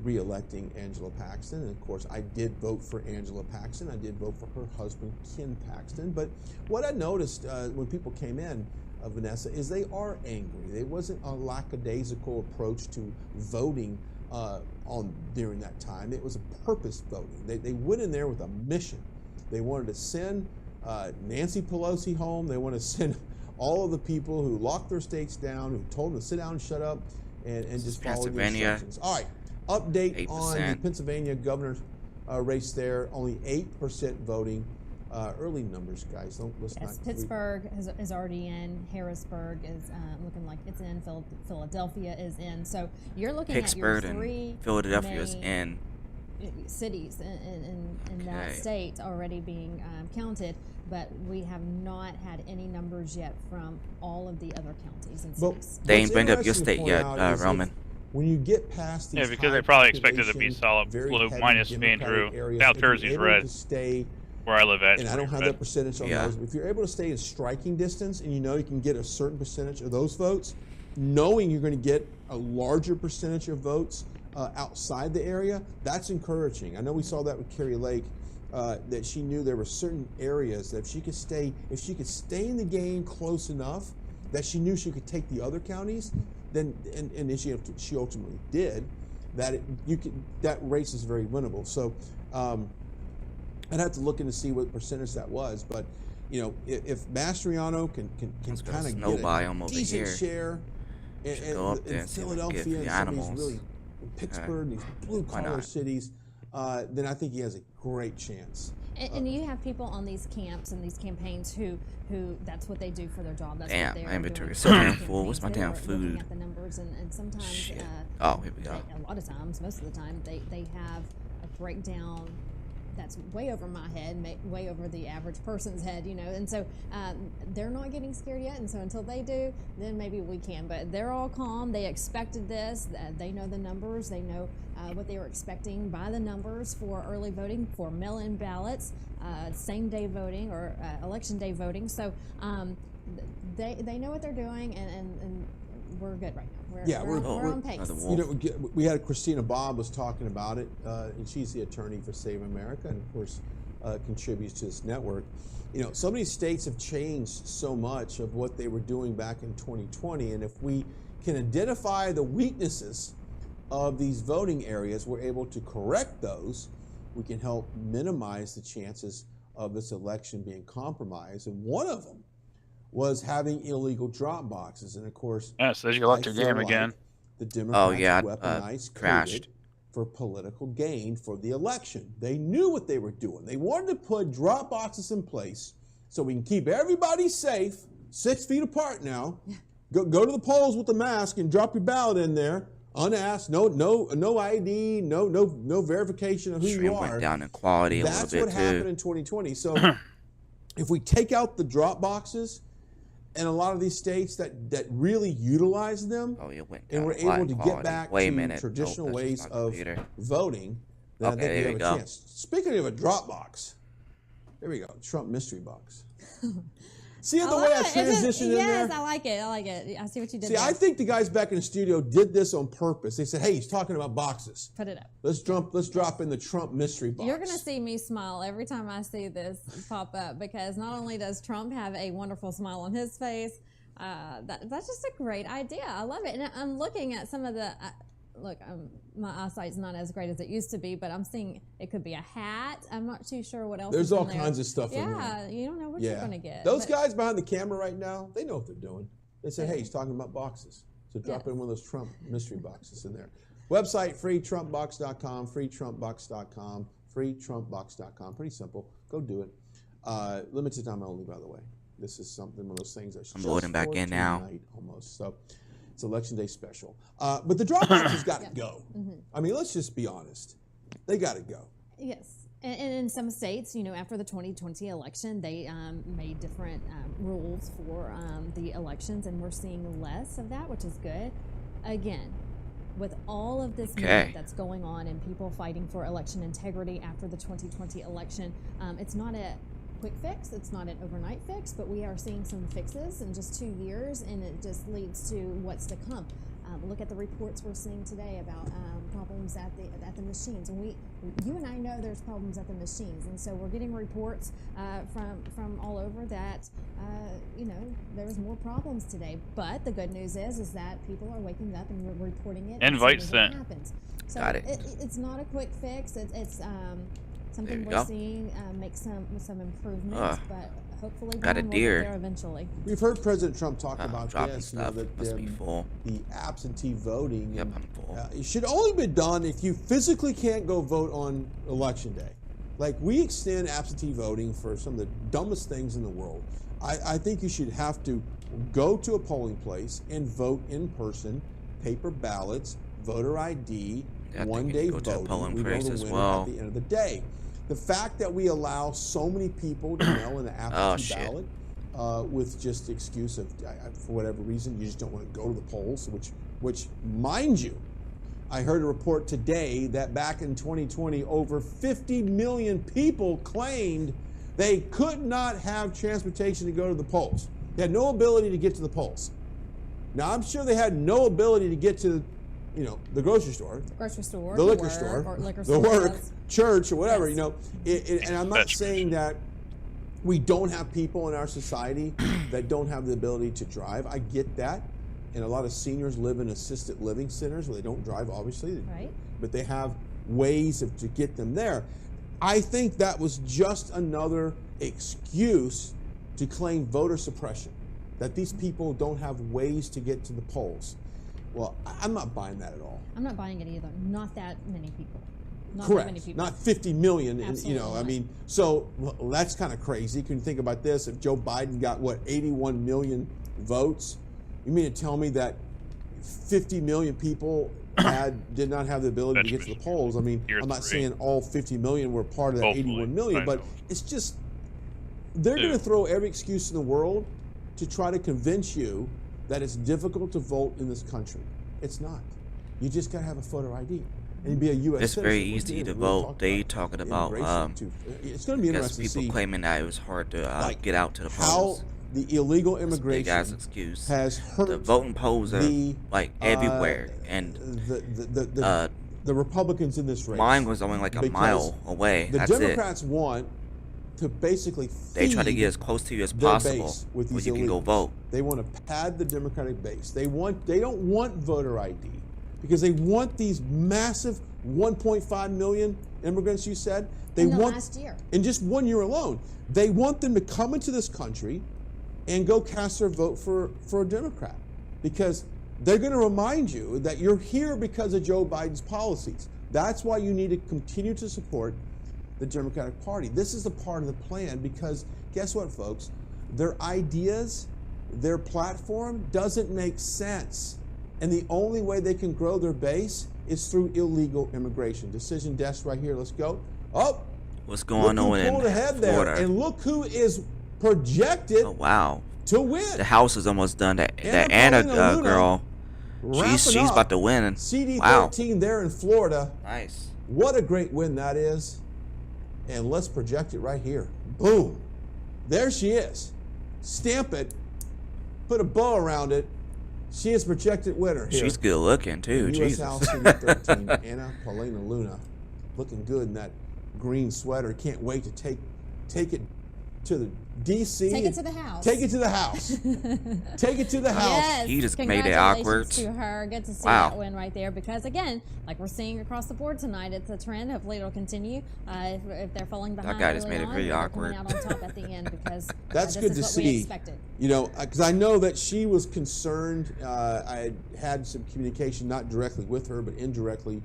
re-electing Angela Paxton. And of course, I did vote for Angela Paxton. I did vote for her husband, Ken Paxton. But what I noticed when people came in, Vanessa, is they are angry. There wasn't a lackadaisical approach to voting during that time. It was a purpose voting. They went in there with a mission. They wanted to send Nancy Pelosi home. They wanted to send all of the people who locked their states down, who told them to sit down and shut up, and just follow the instructions. All right, update 8%. On the Pennsylvania governor's race there. Only 8% voting. Early numbers, guys. Pittsburgh is already in. Harrisburg is looking like it's in. Philadelphia is in. So you're looking at your three and Philadelphia is in cities in that state already being counted, but we have not had any numbers yet from all of the other counties and cities. They ain't bring up your state yet, Roman. When you get past these, because they probably expected it to be solid blue minus being Drew. Now Jersey's red. To stay where I live at. And I don't have that percentage on those. If you're able to stay in striking distance and you know you can get a certain percentage of those votes, knowing you're going to get a larger percentage of votes outside the area, that's encouraging. I know we saw that with Carrie Lake, that she knew there were certain areas that if she could stay in the game close enough that she knew she could take the other counties, then and she ultimately did. That race is very winnable. So I'd have to look in to see what percentage that was, but you know, if Mastriano can kind of get a decent share, and Philadelphia and some of these really Pittsburgh, these blue-collar cities, then I think he has a great chance. And you have people on these camps and these campaigns who that's what they do for their job. That's what they're my inventory doing is so damn full. What's my damn food? Looking at the numbers, and sometimes, oh, here we go. A lot of times, most of the time, they have a breakdown that's way over my head, way over the average person's head, you know, and so they're not getting scared yet, and so until they do, then maybe we can. But they're all calm. They expected this. They know the numbers. They know what they were expecting by the numbers for early voting, for mail-in ballots, same-day voting or election day voting. So they know what they're doing, and we're good right now. We're on pace. You know, we had Christina Bobb was talking about it, and she's the attorney for Save America, and of course contributes to this network. You know, so many states have changed so much of what they were doing back in 2020, and if we can identify the weaknesses of these voting areas, we're able to correct those. We can help minimize the chances of this election being compromised, and one of them was having illegal drop boxes, and of course, so you left your game again. The Democrats weaponized crashed for political gain for the election. They knew what they were doing. They wanted to put drop boxes in place so we can keep everybody safe, 6 feet apart now. Go to the polls with the mask and drop your ballot in there, unasked, no ID, no verification of who you are. Went down in quality a little bit too. That's what happened in 2020. So if we take out the drop boxes, and a lot of these states that really utilize them, and we're able to get back to traditional ways of voting, then I think we have a chance. Speaking of a drop box, there we go, Trump mystery box. See the way I transitioned in there? Yes, I like it. I see what you did there. I think the guys back in the studio did this on purpose. They said, hey, he's talking about boxes. Put it up. Let's drop in the Trump mystery box. You're going to see me smile every time I see this pop up, because not only does Trump have a wonderful smile on his face, that's just a great idea. I love it. And I'm looking at some of the... Look, my eyesight's not as great as it used to be, but I'm seeing it could be a hat. I'm not too sure what else. There's all kinds of stuff in there. Yeah, you don't know what you're going to get. Those guys behind the camera right now, they know what they're doing. They say, hey, he's talking about boxes. So drop in one of those Trump mystery boxes in there. Website, freetrumpbox.com, freetrumpbox.com, freetrumpbox.com. Pretty simple. Go do it. Limited time only, by the way. This is one of those things that's I'm loading back in now. Almost. So it's Election Day special. But the drop box has got to go. I mean, let's just be honest. They got to go. Yes. And in some states, you know, after the 2020 election, they made different rules for the elections, and we're seeing less of that, which is good. Again, with all of this movement that's going on and people fighting for election integrity after the 2020 election, it's not a quick fix. It's not an overnight fix, but we are seeing some fixes in just 2 years, and it just leads to what's to come. Look at the reports we're seeing today about problems at the machines, and you and I know there's problems at the machines, and so we're getting reports from all over that you know, there's more problems today. But the good news is that people are waking up and we're reporting it. Invite sent. So Got it. It's not a quick fix. It's something we're seeing make some improvements, but hopefully got a we'll deer get there eventually. We've heard President Trump talk about this, you know, stuff. that Must be full. the absentee voting. Yep, I'm full. It should only be done if you physically can't go vote on Election Day. Like, we extend absentee voting for some of the dumbest things in the world. I think you should have to go to a polling place and vote in person, paper ballots, voter ID, one-day voting. We know the winner at the end of the day. The fact that we allow so many people to mail in an absentee ballot with just the excuse of, for whatever reason, you just don't want to go to the polls, which, mind you, I heard a report today that back in 2020, over 50 million people claimed They could not have transportation to go to the polls. They had no ability to get to the polls. Now, I'm sure they had no ability to get to, the grocery store, the liquor store, the work, church, or whatever, And I'm not saying that we don't have people in our society that don't have the ability to drive. I get that. And a lot of seniors live in assisted living centers where they don't drive, obviously. Right. But they have ways to get them there. I think that was just another excuse to claim voter suppression, that these people don't have ways to get to the polls. Well, I'm not buying that at all. I'm not buying it either. Not that many people. Not Correct. that many people. Not 50 million. Absolutely. So that's kind of crazy. You can think about this. If Joe Biden got, 81 million votes, you mean to tell me that 50 million people did not have the ability to get to the polls? I mean, I'm not saying all 50 million were part of that 81 million, but it's just, they're going to throw every excuse in the world to try to convince you that it's difficult to vote in this country. It's not. You just got to have a photo ID and be a U.S. It's citizen. very easy to vote. They talking about it's going to be interesting to see people claiming that it was hard to get out to the how polls. The illegal immigration excuse. has hurt the voting polls are everywhere, and the Republicans in this race. Mine was only like a mile away. The That's Democrats want to basically they try to get as close to you as possible with where these you can go vote. They want to pad the Democratic base. They don't want voter ID because they want these massive 1.5 million immigrants. You said they want last year. In just 1 year alone. They want them to come into this country and go cast their vote for a Democrat, because they're going to remind you that you're here because of Joe Biden's policies. That's why you need to continue to support the Democratic Party. This is a part of the plan, because guess what, folks? Their ideas, their platform doesn't make sense. And the only way they can grow their base is through illegal immigration. Decision desk right here. Let's go. Oh, what's going on in ahead Florida? There. And look who is projected to win. The House is almost done. That Anna girl, she's about to win. CD13 there in Florida. Nice. What a great win that is. And let's project it right here. Boom. There she is. Stamp it. Put a bow around it. She is projected winner here. She's good looking too. U.S. House CD13, Anna Paulina Luna, looking good in that green sweater. Can't wait to take it to the D.C. Take it to the House. Take it to the House. Take it to the House. Yes. He just made it awkward. To her. Good to see that win right there, because again, like we're seeing across the board tonight, it's a trend. Hopefully it'll continue. If they're falling behind, that guy just made it very awkward. Coming out on top at the end, because that's this good is to what see. We expected. Because I know that she was concerned. I had some communication, not directly with her, but indirectly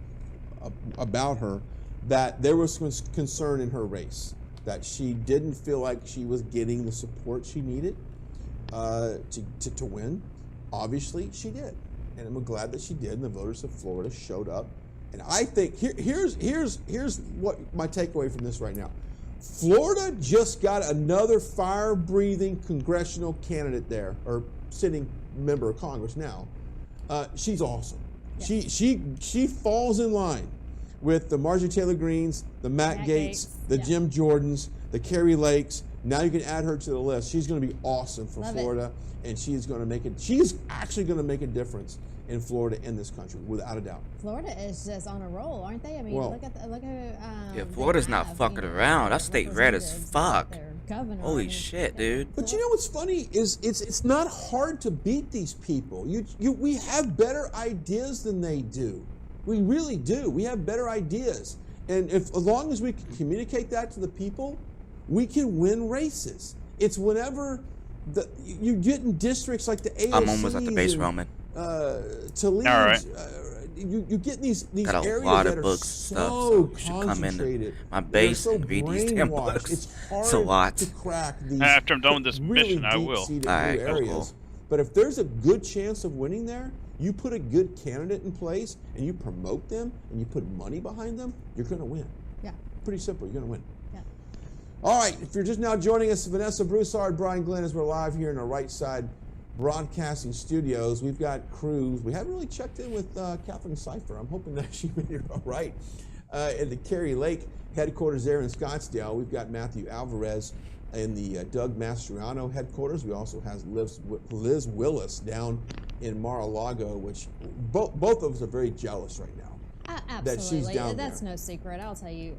about her, that there was concern in her race, that she didn't feel like she was getting the support she needed to win. Obviously, she did, and I'm glad that she did. And the voters of Florida showed up. And I think here's what my takeaway from this right now. Florida just got another fire-breathing congressional candidate there, or sitting member of Congress now. She's awesome. Yes. She falls in line with the Marjorie Taylor Greenes, the Matt Gaetz, the Jim Jordans, the Carrie Lakes. Now you can add her to the list. She's going to be awesome for Florida, and she's going to make it. She's actually going to make a difference in Florida, in this country, without a doubt. Florida is just on a roll, aren't they? I mean, look at Florida's not fucking around. That state red as fuck. Governor, holy shit, dude. But you know what's funny is it's not hard to beat these people. We have better ideas than they do. We really do. We have better ideas, and as long as we can communicate that to the people, we can win races. It's whenever you get in districts like the AOCs. I'm almost at the base, Roman. To lead, you get these got a areas lot that of are books so stuff, so you should come in my They're base so and read these damn brainwashed. books. It's hard It's a lot. to crack these After I'm done with this really mission, I will. deep-seated Alright, areas. cool. But if there's a good chance of winning there, you put a good candidate in place and you promote them and you put money behind them, you're going to win. Yeah. Pretty simple. You're going to win. Yeah. All right. If you're just now joining us, Vanessa Broussard, Brian Glenn, as we're live here in our right side broadcasting studios. We've got crews. We haven't really checked in with Catherine Cipher. I'm hoping that she made it all right. at the Kari Lake headquarters there in Scottsdale. We've got Matthew Alvarez in the Doug Mastriano headquarters. We also have Liz Willis down in Mar-a-Lago, which both of us are very jealous right now. Absolutely. That she's down That's there. no secret. I'll tell you.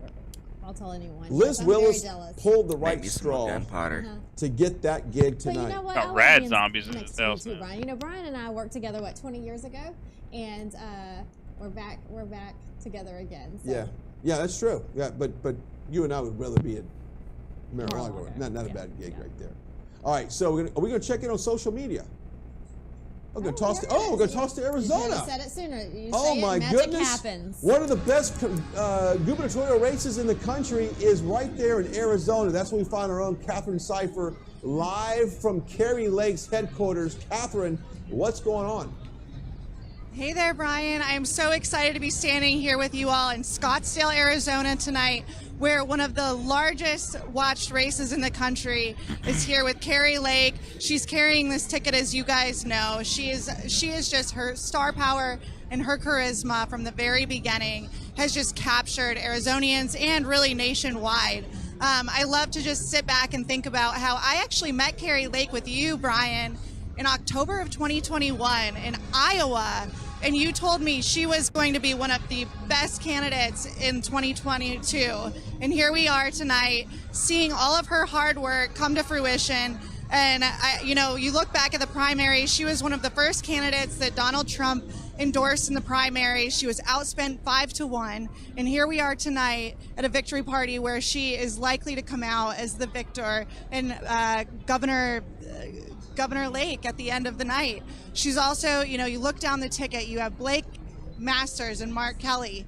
I'll tell anyone. Liz I'm Willis very jealous. pulled the Make right me straw smoke gunpowder. to get that gig But tonight. you know what? Got I love rad being zombies in next this to you house too, now. Brian. You know, Brian and I worked together 20 years ago, and we're back together again. So. Yeah, that's true. Yeah, but you and I would rather be at Mar-a-Lago. Mar-a-Lago. Not a bad gig right there. All right, so are we going to check in on social media? We're going to toss to Arizona. You said it sooner. You Oh say my it, magic goodness! happens. One of the best gubernatorial races in the country is right there in Arizona. That's where we find our own Catherine Cipher live from Kari Lake's headquarters. Catherine, what's going on? Hey there, Brian. I am so excited to be standing here with you all in Scottsdale, Arizona tonight, where one of the largest watched races in the country is here with Kari Lake. She's carrying this ticket, as you guys know. She is just, her star power and her charisma from the very beginning has just captured Arizonians and really nationwide. I love to just sit back and think about how I actually met Kari Lake with you, Brian, in October of 2021 in Iowa, and you told me she was going to be one of the best candidates in 2022. And here we are tonight, seeing all of her hard work come to fruition. And you look back at the primary, she was one of the first candidates that Donald Trump endorsed in the primary. She was outspent 5-1. And here we are tonight at a victory party where she is likely to come out as the victor and Governor Lake at the end of the night. She's also, you look down the ticket, you have Blake Masters and Mark Kelly.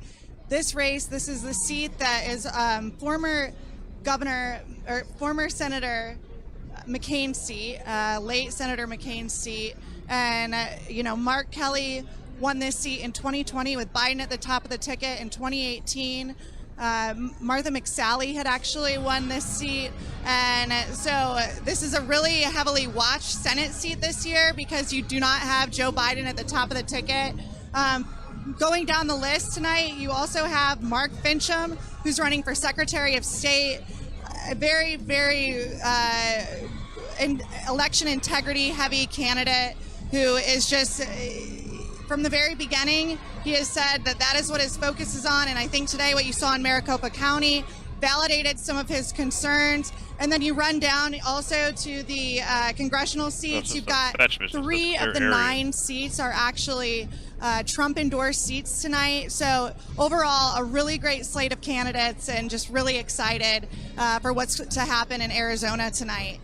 This race, this is the seat that is former Senator McCain's seat, late Senator McCain's seat. And, Mark Kelly won this seat in 2020 with Biden at the top of the ticket. In 2018, Martha McSally had actually won this seat. And so this is a really heavily watched Senate seat this year because you do not have Joe Biden at the top of the ticket. Going down the list tonight, you also have Mark Fincham, who's running for Secretary of State, a very, very election integrity heavy candidate who is just, from the very beginning, he has said that is what his focus is on. And I think today what you saw in Maricopa County validated some of his concerns. And then you run down also to the congressional seats. You've got 3 of the 9 seats are actually Trump-endorsed seats tonight. So overall, a really great slate of candidates and just really excited for what's to happen in Arizona tonight.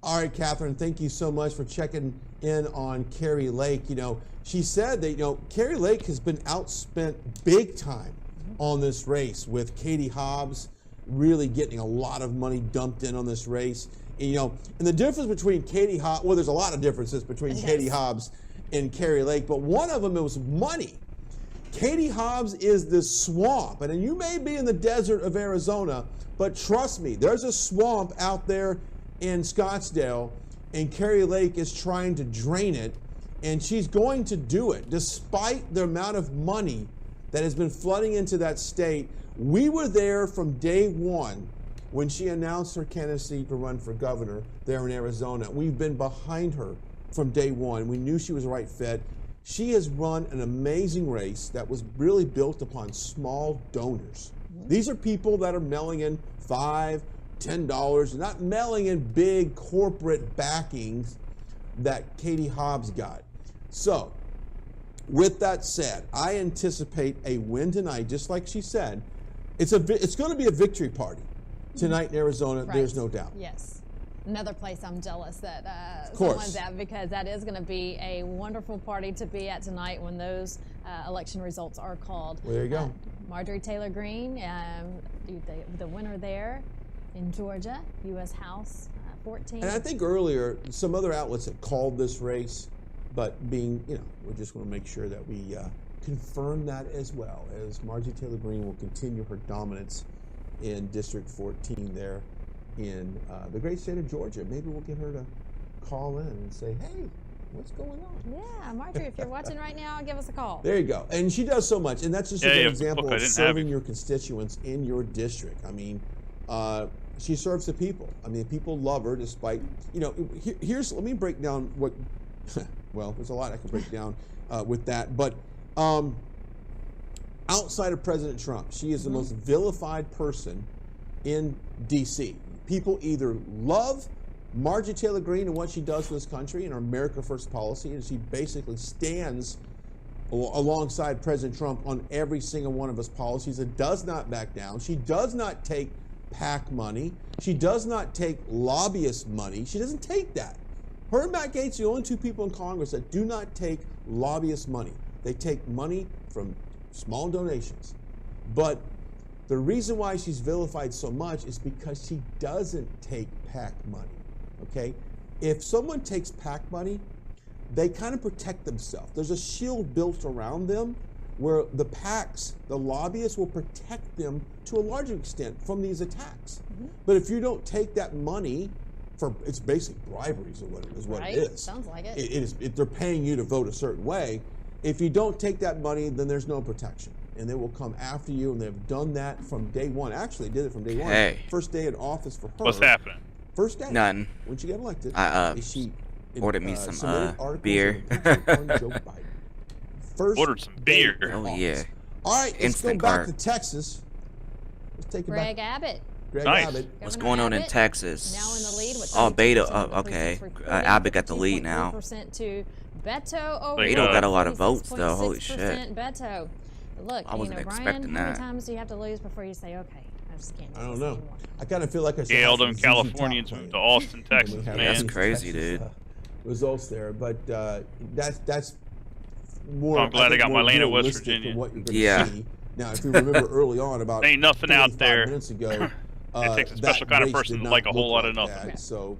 All right, Catherine, thank you so much for checking in on Kari Lake. She said that, Kari Lake has been outspent big time on this race, with Katie Hobbs really getting a lot of money dumped in on this race. And the difference between Katie Hobbs, well, there's a lot of differences between Katie Hobbs and Kari Lake, but one of them was money. Katie Hobbs is this swamp, and you may be in the desert of Arizona, but trust me, there's a swamp out there in Scottsdale, and Kari Lake is trying to drain it, and she's going to do it despite the amount of money that has been flooding into that state. We were there from day one when she announced her candidacy to run for governor there in Arizona. We've been behind her from day one. We knew she was the right fit. She has run an amazing race that was really built upon small donors. These are people that are mailing in $5, $10, not mailing in big corporate backings that Katie Hobbs got. So, with that said, I anticipate a win tonight, just like she said. It's going to be a victory party tonight in Arizona. Right. There's no doubt. Yes. Another place I'm jealous that course. someone's at, because that is going to be a wonderful party to be at tonight when those election results are called. Well, there you go. Marjorie Taylor Greene, the winner there in Georgia, U.S. House 14. And I think earlier some other outlets had called this race, but we just want to make sure that we confirm that as well, as Marjorie Taylor Greene will continue her dominance in District 14 there in the great state of Georgia. Maybe we'll get her to call in and say, hey, What's going on? Yeah, Marjorie, if you're watching right now, give us a call. There you go. And she does so much, and that's just a good example look, of serving your constituents in your district. I mean, she serves the people. I mean, people love her despite, you know, let me break down what, well, there's a lot I can break down with that, but outside of President Trump, she is the most vilified person in D.C. People either love Marjorie Taylor Greene and what she does for this country and her America First policy, and she basically stands alongside President Trump on every single one of his policies and does not back down. She does not take PAC money. She does not take lobbyist money. She doesn't take that. Her and Matt Gaetz are the only two people in Congress that do not take lobbyist money. They take money from small donations. But the reason why she's vilified so much is because she doesn't take PAC money, okay? If someone takes PAC money, they kind of protect themselves. There's a shield built around them where the PACs, the lobbyists, will protect them to a larger extent from these attacks. But if you don't take that money, it's basic bribery is what it is. Sounds like it. It is. They're paying you to vote a certain way. If you don't take that money, then there's no protection. And they will come after you, and they've done that from day one. Actually, did it from day one. First day in office for her. What's happening? First day. None. When she got elected. She ordered me some beer. Ordered some beer. Oh, yeah. All right, let's go back to Texas. Let's take it back. Greg Abbott. Greg Abbott. What's going on in Texas? Now in the lead with Beto. Okay. Abbott got the lead now. To Beto over Beto got a lot of votes, though. Holy shit. Beto. Look, I wasn't Brian, expecting how many that. times do you have to lose before you say, okay, I just can't do I don't this know. anymore? I kind of feel like I should Yale, have them some ZZ Californians Top moved to Austin, Texas, man. That's crazy, dude. Results there, but that's more. I'm glad I got my lane in West realistic than Virginia. what you're gonna see. Now, if you remember early on, about ain't nothing out 45 there. minutes ago, It takes a special kind of person to like a whole lot of nothing. That. So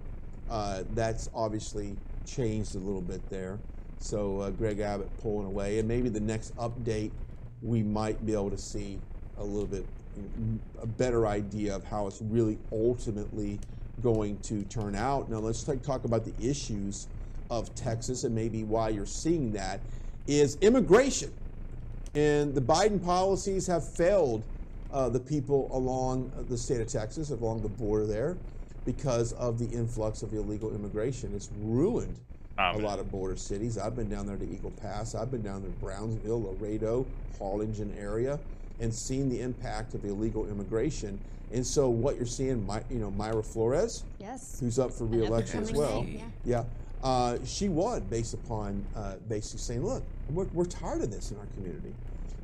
that's obviously changed a little bit there. So Greg Abbott pulling away, and maybe the next update we might be able to see a little bit a better idea of how it's really ultimately going to turn out. Now let's talk about the issues of Texas, and maybe why you're seeing that is immigration. And the Biden policies have failed the people along the state of Texas, along the border there, because of the influx of illegal immigration. It's ruined a lot of border cities. I've been down there to Eagle Pass. I've been down there to Brownsville, Laredo, Harlingen area, and seen the impact of illegal immigration. And so what you're seeing, Myra Flores, who's up for re-election as well. She won based upon basically saying, look, we're tired of this in our community.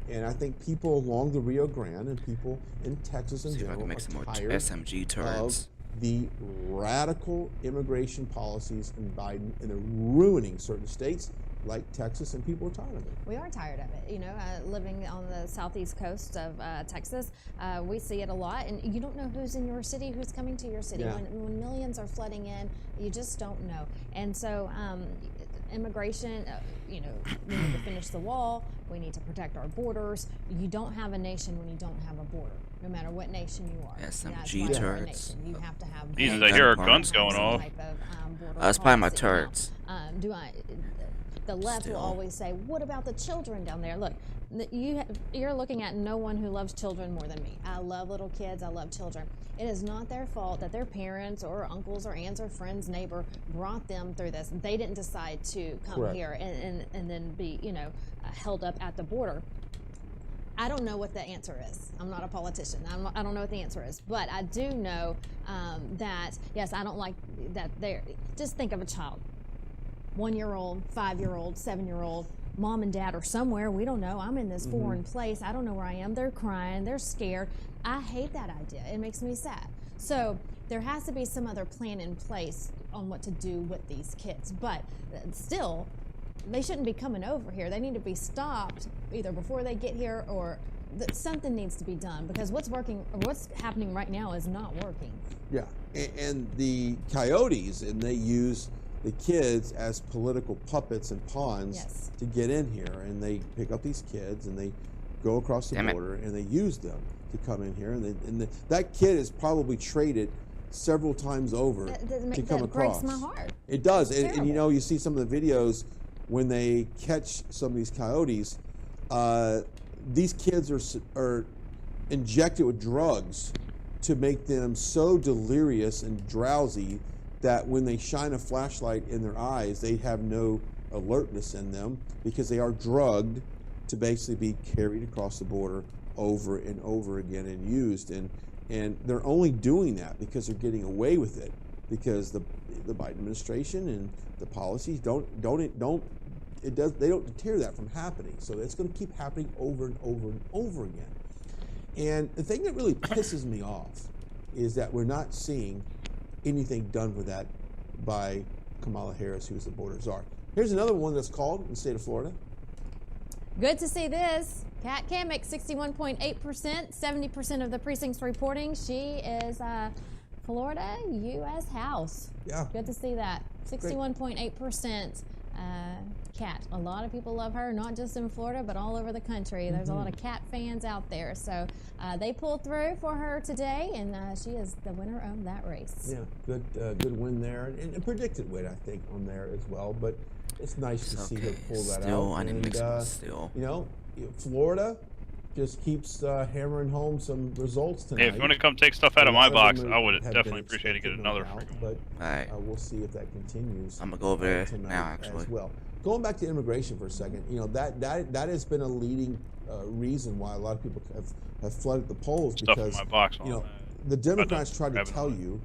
And I think people along the Rio Grande and people in Texas in general are tired SMG turrets. of the radical immigration policies in Biden, and they're ruining certain states like Texas, and people are tired of it. We are tired of it. Living on the southeast coast of Texas, we see it a lot, and you don't know who's in your city, who's coming to your city. Yeah. When millions are flooding in, you just don't know. And so immigration, we need to finish the wall. We need to protect our borders. You don't have a nation when you don't have a border, no matter what nation you are. SMG turrets. You have to have. Jesus, I hear our guns going off. That's probably my turrets. The left will always say, what about the children down there? Look, you're looking at no one who loves children more than me. I love little kids. I love children. It is not their fault that their parents or uncles or aunts or friends, neighbor brought them through this. They didn't decide to come here and then be, held up at the border. I don't know what the answer is. I'm not a politician. I don't know what the answer is. But I do know that, yes, I don't like that just think of a child. 1-year-old, 5-year-old, 7-year-old, mom and dad are somewhere. We don't know. I'm in this foreign place. I don't know where I am. They're crying. They're scared. I hate that idea. It makes me sad. So there has to be some other plan in place on what to do with these kids. But still, they shouldn't be coming over here. They need to be stopped either before they get here, or something needs to be done, because what's happening right now is not working. Yeah, and the coyotes, and they use the kids as political puppets and pawns to get in here, and they pick up these kids and they go across the border and they use them to come in here, that kid is probably traded several times over to come across. That breaks my heart. It does, It's and you know, you see some of the videos when they catch some of these coyotes. These kids are injected with drugs to make them so delirious and drowsy that when they shine a flashlight in their eyes, they have no alertness in them because they are drugged to basically be carried across the border over and over again and used. And they're only doing that because they're getting away with it, because the Biden administration and the policies they don't deter that from happening. So it's going to keep happening over and over and over again. And the thing that really pisses me off is that we're not seeing anything done with that by Kamala Harris, who's the border czar. Here's another one that's called in the state of Florida. Good to see this. Kat Kammack, 61.8%, 70% of the precincts reporting. She is Florida U.S. House. Yeah. Good to see that. 61.8%. Kat. A lot of people love her, not just in Florida, but all over the country. There's a lot of Kat fans out there. So they pulled through for her today, and she is the winner of that race. Yeah, good win there, and a predicted win, I think, on there as well. But it's nice to see her pull that out. I need to mix and, it still. You know, Florida just keeps hammering home some results tonight. Hey, if you want to come take stuff out of my box, I would have definitely been appreciate to get expected, another no doubt, freaking but we'll see if that continues. I'm gonna go over there tonight now, actually. as well. Going back to immigration for a second, you know, that has been a leading reason why a lot of people have flooded the polls, stuff because in my box. you know the Democrats tried to tell you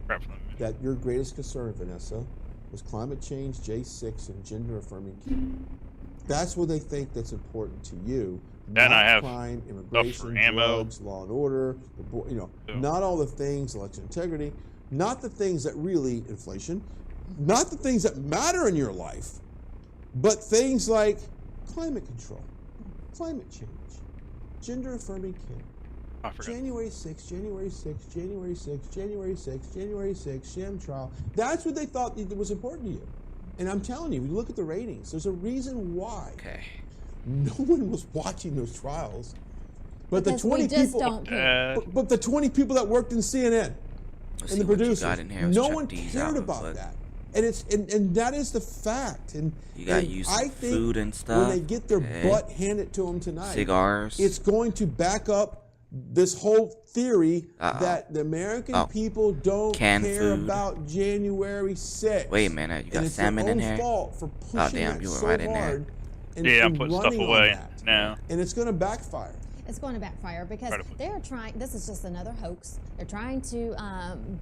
that your greatest concern, Vanessa, was climate change, J6, and gender affirming care. That's what they think that's important to you. And I have crime, immigration, drugs, law and order, not all the things, election integrity, not the things that really, inflation, not the things that matter in your life, but things like climate control, climate change, gender affirming care. January 6th, January 6th, January 6th, January 6th, January 6th, sham trial. That's what they thought that was important to you. And I'm telling you, you look at the ratings, there's a reason why. Okay. No one was watching those trials. But because the 20 we just people don't care. but the 20 people that worked in CNN Let's and the see what you producers, got in here. Let's no check one these cared out real about quick. that. And it's and that is the fact. And You got and use I some think food and stuff. when they get their Okay. butt handed to them tonight, Cigars. it's going to back up this whole theory that the American people don't Canned care food. about January 6th. Wait a minute, you got and it's salmon their in own here? fault for pushing Oh damn, that you were so right in there. hard and, Yeah, I'm and putting stuff running on away that. now. And it's going to backfire. It's going to backfire because they're trying. This is just another hoax. They're trying to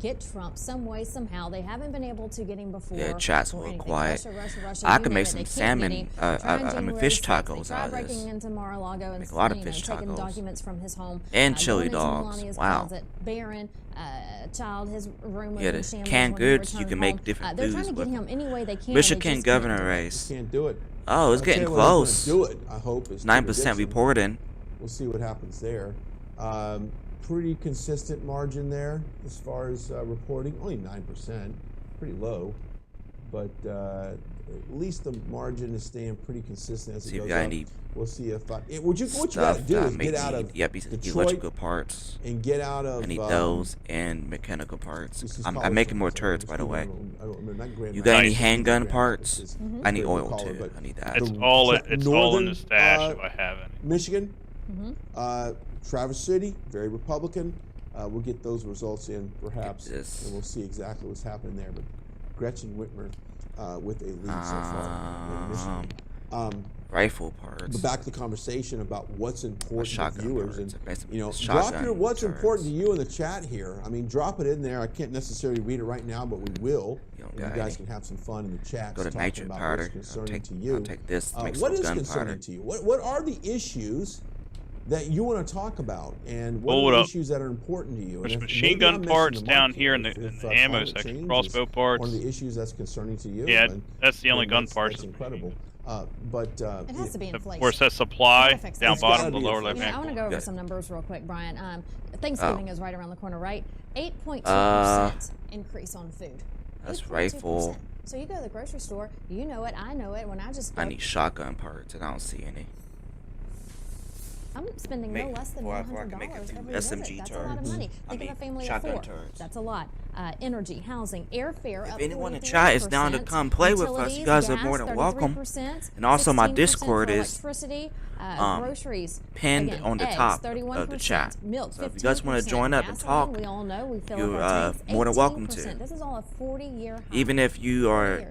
get Trump some way, somehow. They haven't been able to get him before. Yeah, chat's a or little anything. quiet. Russia, I you can name make it, some they can't salmon, get him. Trying January fish 6th. tacos They out tried of this. breaking into Mar-a-Lago and Make a lot of you know, fish taking tacos. documents from his home And going chili into dogs. Melania's Wow. closet. Barron, child, his room was Yeah, in the shambles canned when he goods, you returned can make home. different They're foods trying to get with him any way they can. Michigan governor race. Can't do it. Oh, it's I'll getting tell you what close. is gonna do it, I hope, is 9% prediction. reporting. We'll see what happens there. Pretty consistent margin there as far as reporting. Only 9%, pretty low, but at least the margin is staying pretty consistent as it See if goes you got up. any We'll see if what you got to do is get out of these Detroit electrical parts. and get out of. I need those and mechanical parts. this is I'm college making more parts, turrets, just by the give way. them a- I don't remember, not Grand You got any Rapids, handgun Grand parts? Rapids is I need what we oil call it, too. but I need that. It's the all in the northern, stash if I have any. Michigan, Traverse City, very Republican. We'll get those results in perhaps, and we'll see exactly what's happening there. But Gretchen Whitmer with a lead so far in Michigan. Rifle parts. But back to the conversation about what's important to shotgun viewers, parts, and basically drop shotgun your what's turrets. important to you in the chat here. I mean, drop it in there. I can't necessarily read it right now, but we will. And you got guys any. can have some fun in the chat. Go to talking nitrate about powder. what's concerning I'll to you. take this to make What some is concerning gunpowder. to you? What are the issues that you want to talk about, and what Hold are the up. issues that are important to you? There's And if- machine maybe gun I'm missing parts the down mark here in the, if ammo climate section. change Crossbow is parts. one of the issues that's concerning to you. Yeah, then- that's the only then gun that's- parts. That's incredible. But It has to be inflation. Where it says supply, Gotta fix down that. bottom, the lower left You know, I hand want to corner. go over some numbers real quick, Brian. Thanksgiving is right around the corner, right? 8.2% increase on food. That's 8.2%. rifle. So you go to the grocery store, you know it, I know it. When I just go, I need shotgun parts, and I don't see any. I'm spending no less than before I $100 can make it every through visit. SMG That's a lot of turrets. money. I Think of mean, a family of shotgun 4. turrets. That's a lot. energy, housing, airfare. If up anyone in 43%, chat is down to come play with us, you guys are gas, more than welcome. 33%, And also my 16% Discord for is electricity, groceries pinned again, on the eggs, top 31%, of the chat. milk, So if you guys want to 15%, join up and gasoline, talk, we all know we fill you're up our tanks, more than welcome 18%. to. This is all a 40-year high. Even if you are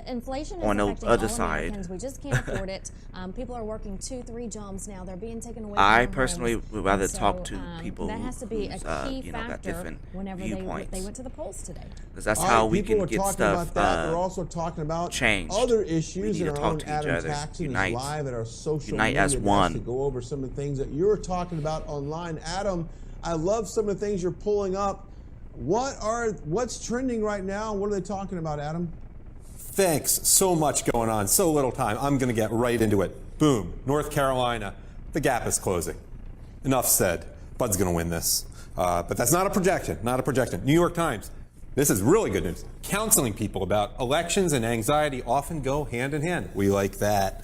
Inflation is on the affecting other all side. Americans. We just can't afford it. People are working 2-3 jobs now. They're being taken away. I from their personally homes. would rather And talk to people that has to be who's, a key you know, got factor different whenever viewpoints. they went to the polls today. Because that's how we people can are get talking stuff about that. They're also talking about changed. other We issues. need to And talk our own to each Adam other, Taxon unite, is live at our social unite media as to one. actually go over some of the things that you're talking about online. Adam, I love some of the things you're pulling up. What's trending right now? What are they talking about, Adam? Thanks. So much going on, so little time. I'm going to get right into it. Boom. North Carolina. The gap is closing. Enough said. Bud's going to win this. But that's not a projection. Not a projection. New York Times. This is really good news. Counseling people about elections and anxiety often go hand in hand. We like that.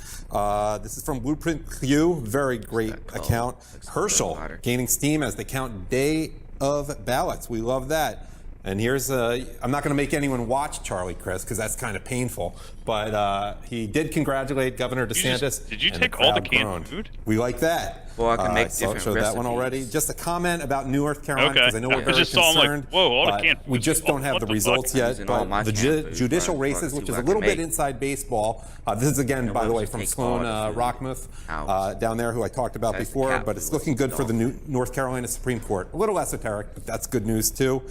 This is from Blueprint Q. Very great account. Herschel gaining steam as they count day of ballots. We love that. And here's I'm not going to make anyone watch Charlie Crist because that's kind of painful. But he did congratulate Governor DeSantis. Did you and take all the canned groaned. food? We like that. Well, I can make different showed that one recipes. already. Just a comment about North Carolina Okay. because I know we're I very just saw, I'm like, concerned. whoa, all the but canned we food. just don't have What the the results fuck? yet. Using all But my the canned food, judicial but races, see which is what a I little can bit make. inside baseball. This is again, And by the we'll way, just from take Sloan all the food Rockmuth out. down there, who I talked about That's the before. cat But it's food. looking good for the No. new North Carolina Supreme Court. A little esoteric, but that's good news too.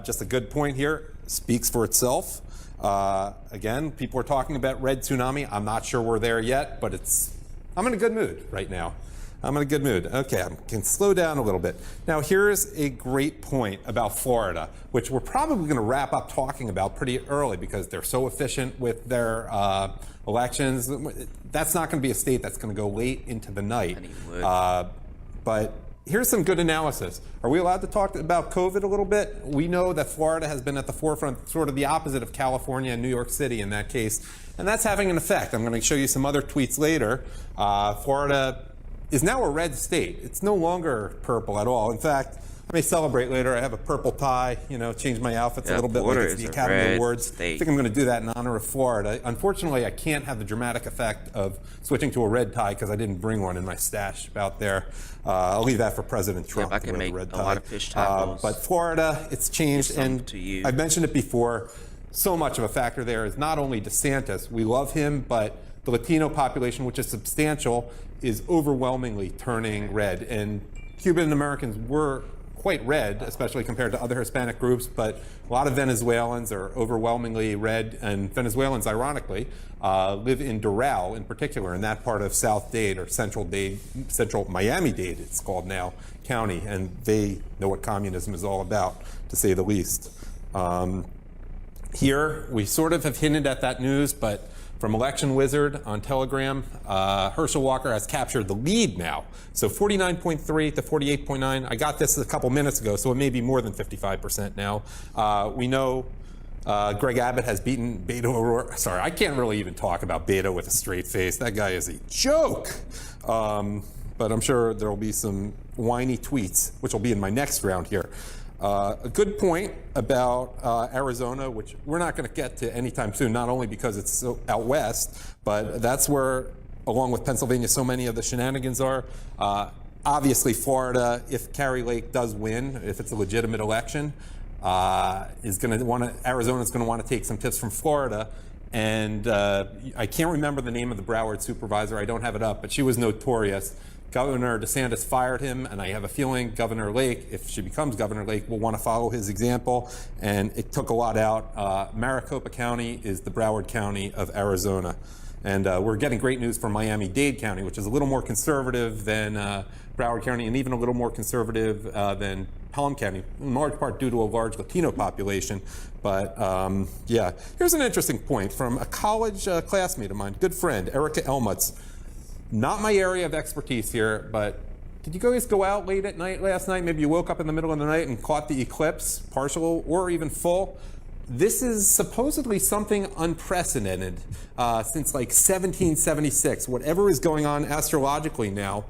Just a good point here. Speaks for itself. Again, people are talking about red tsunami. I'm not sure we're there yet, but I'm in a good mood right now. I'm in a good mood. Okay, I can slow down a little bit. Now, here's a great point about Florida, which we're probably going to wrap up talking about pretty early because they're so efficient with their elections. That's not going to be a state that's going to go late into the night. But here's some good analysis. Are we allowed to talk about COVID a little bit? We know that Florida has been at the forefront, sort of the opposite of California and New York City in that case, and that's having an effect. I'm going to show you some other tweets later. Florida is now a red state. It's no longer purple at all. In fact, I may celebrate later. I have a purple tie, change my outfits a little bit like it's the Academy Awards. I think I'm going to do that in honor of Florida. Unfortunately, I can't have the dramatic effect of switching to a red tie because I didn't bring one in my stash out there. I'll leave that for President Trump. Yeah, I can make red a tie. lot of fish tacos. But Florida, it's changed, and I've mentioned it before. So much of a factor there is not only DeSantis. We love him, but the Latino population, which is substantial, is overwhelmingly turning red. And Cuban Americans were quite red, especially compared to other Hispanic groups, but a lot of Venezuelans are overwhelmingly red, and Venezuelans, ironically, live in Doral in particular, in that part of South Dade, or Central Miami-Dade, it's called now, county, and they know what communism is all about, to say the least. Here, we sort of have hinted at that news, but from Election Wizard on Telegram, Herschel Walker has captured the lead now. So 49.3 to 48.9. I got this a couple minutes ago, so it may be more than 55% now. We know Greg Abbott has beaten Beto O'Rourke. Sorry, I can't really even talk about Beto with a straight face. That guy is a joke. But I'm sure there will be some whiny tweets, which will be in my next round here. A good point about Arizona, which we're not going to get to anytime soon, not only because it's so out west, but that's where, along with Pennsylvania, so many of the shenanigans are. Obviously, Florida, if Kari Lake does win, if it's a legitimate election, Arizona's going to want to take some tips from Florida. And I can't remember the name of the Broward supervisor. I don't have it up, but she was notorious. Governor DeSantis fired him, and I have a feeling Governor Lake, if she becomes Governor Lake, will want to follow his example, and it took a lot out. Maricopa County is the Broward County of Arizona, and we're getting great news from Miami-Dade County, which is a little more conservative than Broward County, and even a little more conservative than Pelham County, in large part due to a large Latino population. But yeah, here's an interesting point from a college classmate of mine, good friend, Erica Elmutz. Not my area of expertise here, but did you guys go out late at night last night? Maybe you woke up in the middle of the night and caught the eclipse, partial or even full. This is supposedly something unprecedented since like 1776. Whatever is going on astrologically now,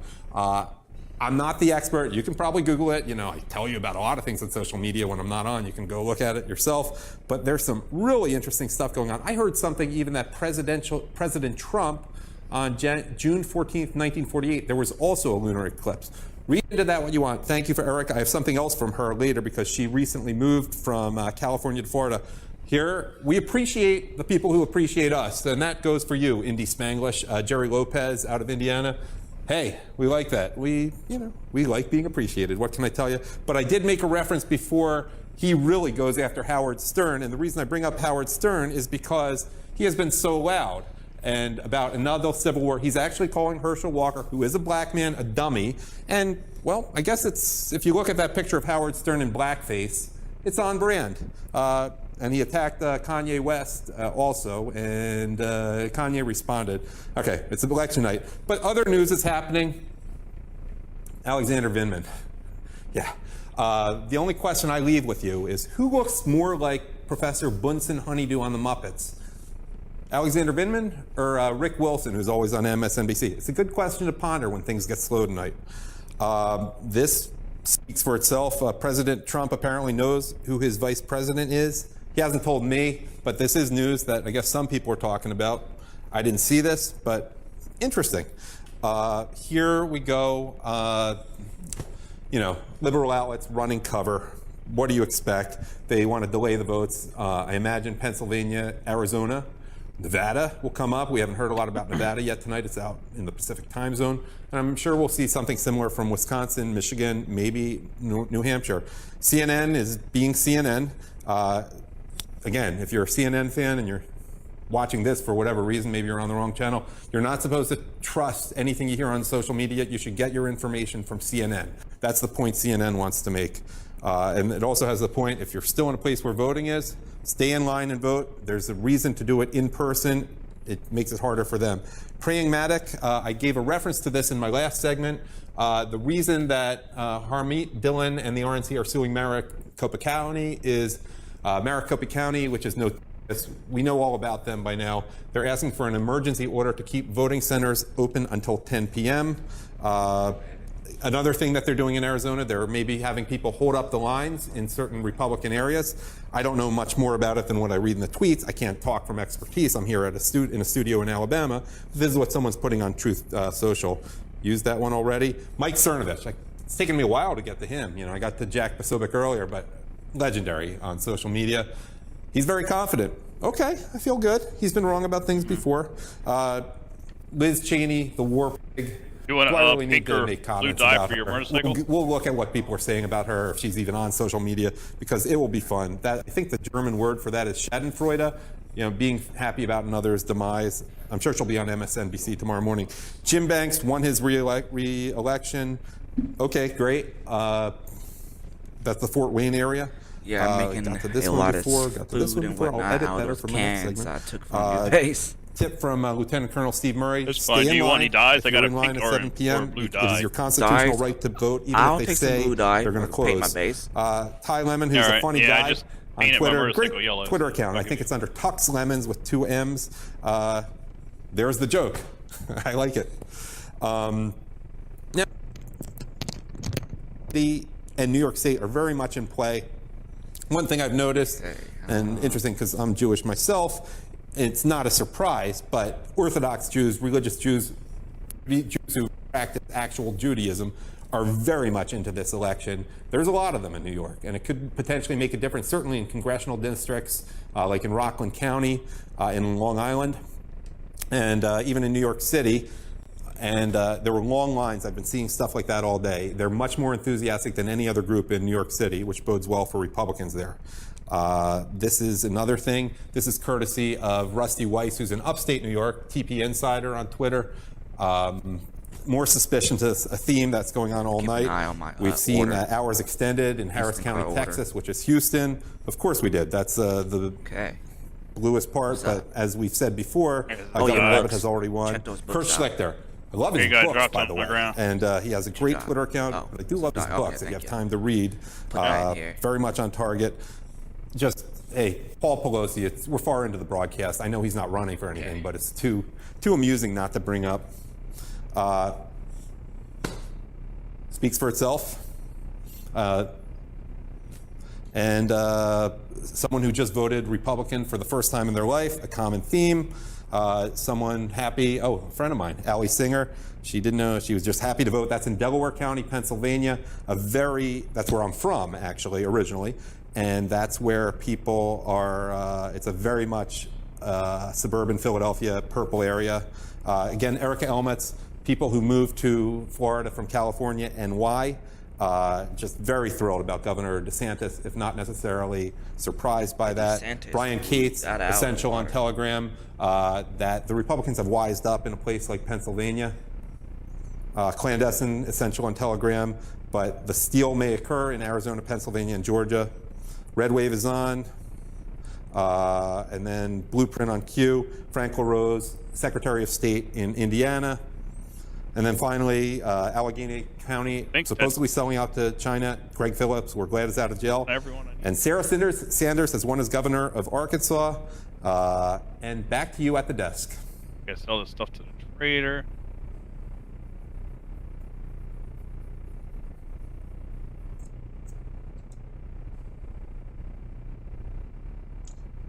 I'm not the expert. You can probably Google it. You know, I tell you about a lot of things on social media when I'm not on. You can go look at it yourself. But there's some really interesting stuff going on. I heard something even that President Trump on June 14th, 1948, there was also a lunar eclipse. Read into that what you want. Thank you for Erica. I have something else from her later because she recently moved from California to Florida. Here, we appreciate the people who appreciate us, and that goes for you, Indy Spanglish, Jerry Lopez out of Indiana. Hey, we like that. We like being appreciated. What can I tell you? But I did make a reference before he really goes after Howard Stern, and the reason I bring up Howard Stern is because he has been so loud. And about another Civil War, he's actually calling Herschel Walker, who is a black man, a dummy. And, well, I guess it's, if you look at that picture of Howard Stern in blackface, it's on brand. And he attacked Kanye West also, and Kanye responded. Okay, it's election night. But other news is happening. Alexander Vindman. Yeah. The only question I leave with you is, who looks more like Professor Bunsen Honeydew on the Muppets? Alexander Vindman or Rick Wilson, who's always on MSNBC? It's a good question to ponder when things get slow tonight. This speaks for itself. President Trump apparently knows who his vice president is. He hasn't told me, but this is news that I guess some people are talking about. I didn't see this, but interesting. Here we go. Liberal outlets running cover. What do you expect? They want to delay the votes. I imagine Pennsylvania, Arizona, Nevada will come up. We haven't heard a lot about Nevada yet tonight. It's out in the Pacific time zone. And I'm sure we'll see something similar from Wisconsin, Michigan, maybe New Hampshire. CNN is being CNN. Again, if you're a CNN fan and you're watching this for whatever reason, maybe you're on the wrong channel, you're not supposed to trust anything you hear on social media. You should get your information from CNN. That's the point CNN wants to make. And it also has the point, if you're still in a place where voting is, stay in line and vote. There's a reason to do it in person. It makes it harder for them. Praying Matic, I gave a reference to this in my last segment. The reason that Harmeet Dillon and the RNC are suing Maricopa County is Maricopa County, which is we know all about them by now. They're asking for an emergency order to keep voting centers open until 10 p.m. Another thing that they're doing in Arizona, they're maybe having people hold up the lines in certain Republican areas. I don't know much more about it than what I read in the tweets. I can't talk from expertise. I'm here at in a studio in Alabama. This is what someone's putting on Truth Social. Used that one already. Mike Cernovich. It's taken me a while to get to him. I got to Jack Posobiec earlier, but legendary on social media. He's very confident. Okay, I feel good. He's been wrong about things before. Liz Cheney, the war pig. You want really a need pink to or make blue comments dye about for your her. motorcycle? We'll look at what people are saying about her, if she's even on social media, because it will be fun. I think the German word for that is Schadenfreude, being happy about another's demise. I'm sure she'll be on MSNBC tomorrow morning. Jim Banks won his re-election. Okay, great. That's the Fort Wayne area. Yeah, I'm making got to this a one lot before, of got to this food one and before. I'll whatnot edit out of better those for my next cans segment. I took from your base. Tip from Lieutenant Colonel Steve Murray. It's Stay fine. Do in you want line. any dyes? If I got you're a in line pink at or 7 p.m. blue It dye. is your constitutional Dyes? right to vote, even I'll if they take some say blue dye they're going to to paint close. my base. Ty Lemon, who's All a right. funny Yeah, I guy just on painted my Twitter. motorcycle Great yellow. Twitter account. I think it's under Tux Lemons with 2 M's. There's the joke. I like it. Now, and New York State are very much in play. One thing I've noticed, and interesting because I'm Jewish myself, it's not a surprise, but Orthodox Jews, religious Jews who practice actual Judaism are very much into this election. There's a lot of them in New York, and it could potentially make a difference, certainly in congressional districts like in Rockland County, in Long Island, and even in New York City. And there were long lines. I've been seeing stuff like that all day. They're much more enthusiastic than any other group in New York City, which bodes well for Republicans there. This is another thing. This is courtesy of Rusty Weiss, who's in upstate New York, TP Insider on Twitter. More suspicion to a theme that's going on all night. An eye on my, We've seen order. hours extended in Harris County, order. Texas, which is Houston. Of course we did. That's the bluest part. But as we've said before, Governor Abbott has already won. Kurt Schlichter. I love his books, by the way. And he has a great Twitter account. But I do love his books if you have time to read. Very much on target. Just, hey, Paul Pelosi, we're far into the broadcast. I know he's not running for anything, but it's too amusing not to bring up. speaks for itself. And someone who just voted Republican for the first time in their life, a common theme. Someone happy, a friend of mine, Allie Singer. She didn't know, she was just happy to vote. That's in Delaware County, Pennsylvania. That's where I'm from, actually, originally. And that's where people are, it's a very much suburban Philadelphia, purple area. Again, Erica Elmetz, people who moved to Florida from California and why. Just very thrilled about Governor DeSantis, if not necessarily surprised by that. DeSantis, Brian Cates, essential on Telegram, that the Republicans have wised up in a place like Pennsylvania. Clandestine, essential on Telegram, but the steal may occur in Arizona, Pennsylvania, and Georgia. Red Wave is on. And then Blueprint on Q. Frank LaRose, Secretary of State in Indiana. And then finally, Allegheny County, supposedly selling out to China. Greg Phillips, we're glad is out of jail. And Sarah Sanders has won as governor of Arkansas. And back to you at the desk. Okay, sell this stuff to the trader.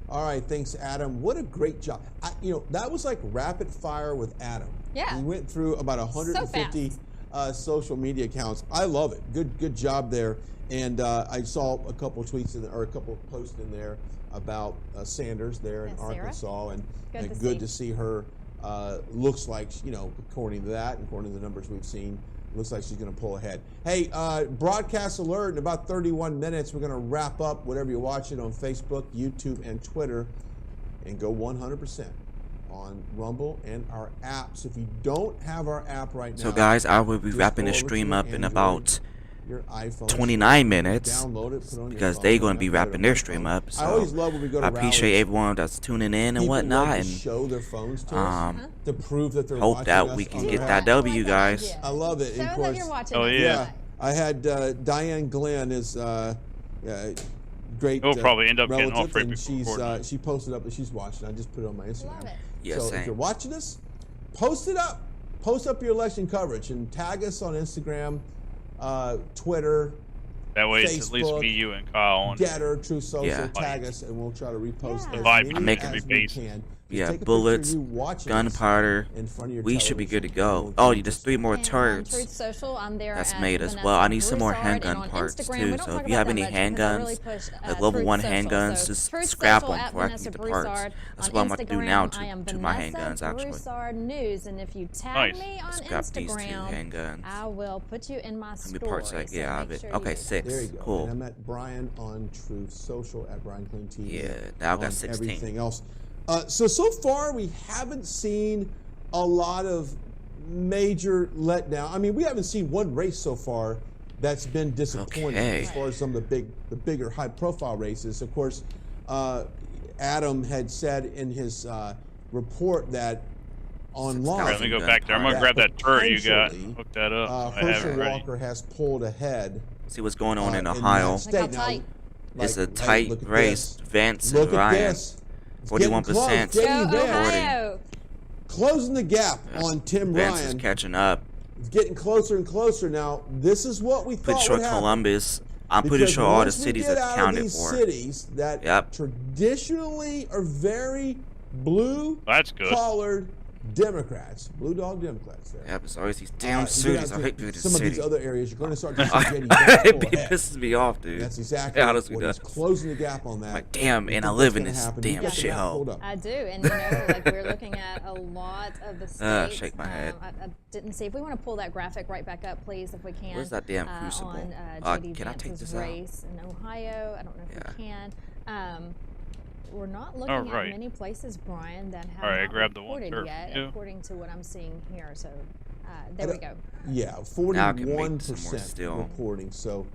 All right, thanks, Adam. What a great job. That was like rapid fire with Adam. Yeah. We went through about 150 social media accounts. I love it. Good job there. And I saw a couple tweets or a couple posts in there about Sanders there in Arkansas, and good to see her. Looks like, according to that, according to the numbers we've seen, looks like she's going to pull ahead. Hey, broadcast alert in about 31 minutes. We're going to wrap up whatever you're watching on Facebook, YouTube, and Twitter, and go 100% on Rumble and our app. So if you don't have our app right now, so guys, I will be wrapping the stream up in about 29 minutes because they're going to be wrapping their stream up. So I appreciate everyone that's tuning in and whatnot, and show their phones to us to prove that they're hope that we can get that W, guys. I love it. Show that you're watching. Oh yeah. I had Diane Glenn is great. We'll probably end up getting all relative, and she posted up that she's watching. I just put it on my Instagram. Love it. Yeah, so same. if you're watching us, post it up. Post up your election coverage and tag us on Instagram, Twitter. That way Facebook, it's at least me, you, and Kyle on Getter, True Social, Yeah. tag us, and we'll try to repost as Invite many me to make as it we base. can. Yeah, Take a picture of bullets, you watching us gunpowder. in front of your We should be good to go. television. Oh, there's 3 more And on turrets. Truth Social, I'm there That's at made as Vanessa well. I need some more Broussard, and handgun on parts Instagram, too. we don't So talk if you about have any that much because I really handguns, push, like level Truth 1 Social. handguns, So just Truth scrap Social them at before I can Vanessa get the parts. Broussard. That's On what I'm about to do now Instagram, I am to my Vanessa handguns actually. Broussard News, and if you tag Nice. me on Scrap these 2 Instagram, handguns. I will put you in my How story. many parts did I get out of it? Okay, 6. There you go. Cool. And I'm at Brian on Truth Social at Brian Clean TV. Yeah, now I've got on 16. Everything else. So far we haven't seen a lot of major letdown. I mean, we haven't seen one race so far that's been disappointing as far as some of the bigger high-profile races. Of course, Adam had said in his report that online. Let me go back there. I'm gonna grab that turret you got. Hook that up. I have it Herschel ready. Walker has pulled ahead. See what's going on in that Ohio. state. Now, It's a like, tight look at race. this. Vance Look and at Ryan. this. It's getting 41%. close. Getting Go there. Ohio. Closing the gap on Tim Vance is Ryan. catching up. It's getting closer and closer now. This is what we Pretty thought sure would happen. Columbus. I'm pretty Because sure all the once we cities get are out of counted these for. cities that traditionally are very blue That's good. collared Democrats, blue dog Democrats there. Yep, it's always these damn cities. I hate being in the some city. of these other areas, you're going to start to see JD Vance It pull ahead. pisses me off, dude. That's exactly It honestly what he's does. closing the gap on that. Like, damn, You and I think live that's in gonna this happen. You damn got the map pulled shithole. up. I do, and like we're looking at a lot of the states. Shake my head. I didn't see. If we want to pull that graphic right back up, please, if we can. Where's that damn crucible? On JD can I take Vance's this out? race in Ohio. I don't know if we can. We're not looking at right. many places, Brian, that have Alright, I not grabbed the one reported turret yet, too. according to what I'm seeing here. So there we go. Yeah, Now I can make some more 41% still. reporting. So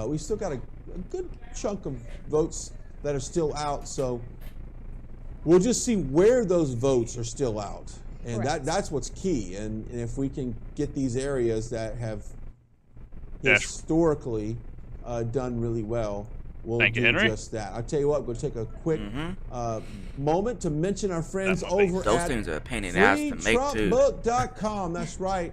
we still got a good chunk of votes that are still out. So we'll just see where those votes are still out. And that's what's key. And if we can get these areas that have historically done really well, we'll Thank you, do Henry. just that. I'll tell you what, we'll take a quick moment to mention our friends over Those at things are a pain in the ass to make, too. freetrumpbook.com. That's right.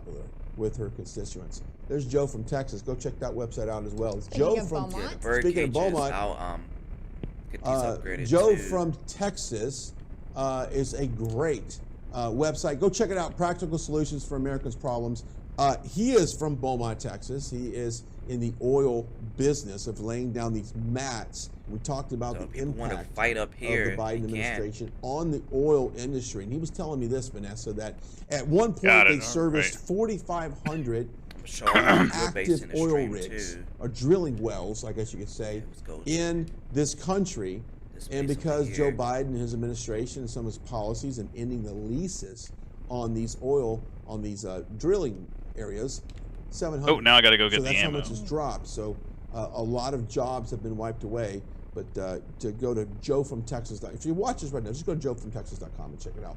popular. with her constituents. There's Joe from Texas. Go check that website out as well. It's Speaking Joe of from Beaumont. speaking of Beaumont. I'll get these upgraded Joe too. from Texas is a great website. Go check it out. Practical Solutions for Americans' Problems. He is from Beaumont, Texas. He is in the oil business of laying down these mats. We talked about So the people want to impact fight up here, of the Biden they can. administration on the oil industry. And he was telling me this, Vanessa, that at one point Got it. they serviced 4,500 Show off your base active in the oil stream, rigs, too. or drilling wells, I guess you could say, Let's go. in this country. This And base because over Joe here. Biden and his administration and some of his policies and ending the leases on these oil, on these drilling areas, 700. Oh, now I got to go get so the that's how ammo. much it's dropped. So a lot of jobs have been wiped away. But to go to Joe from Texas, if you watch this right now, just go to joefromtexas.com and check it out.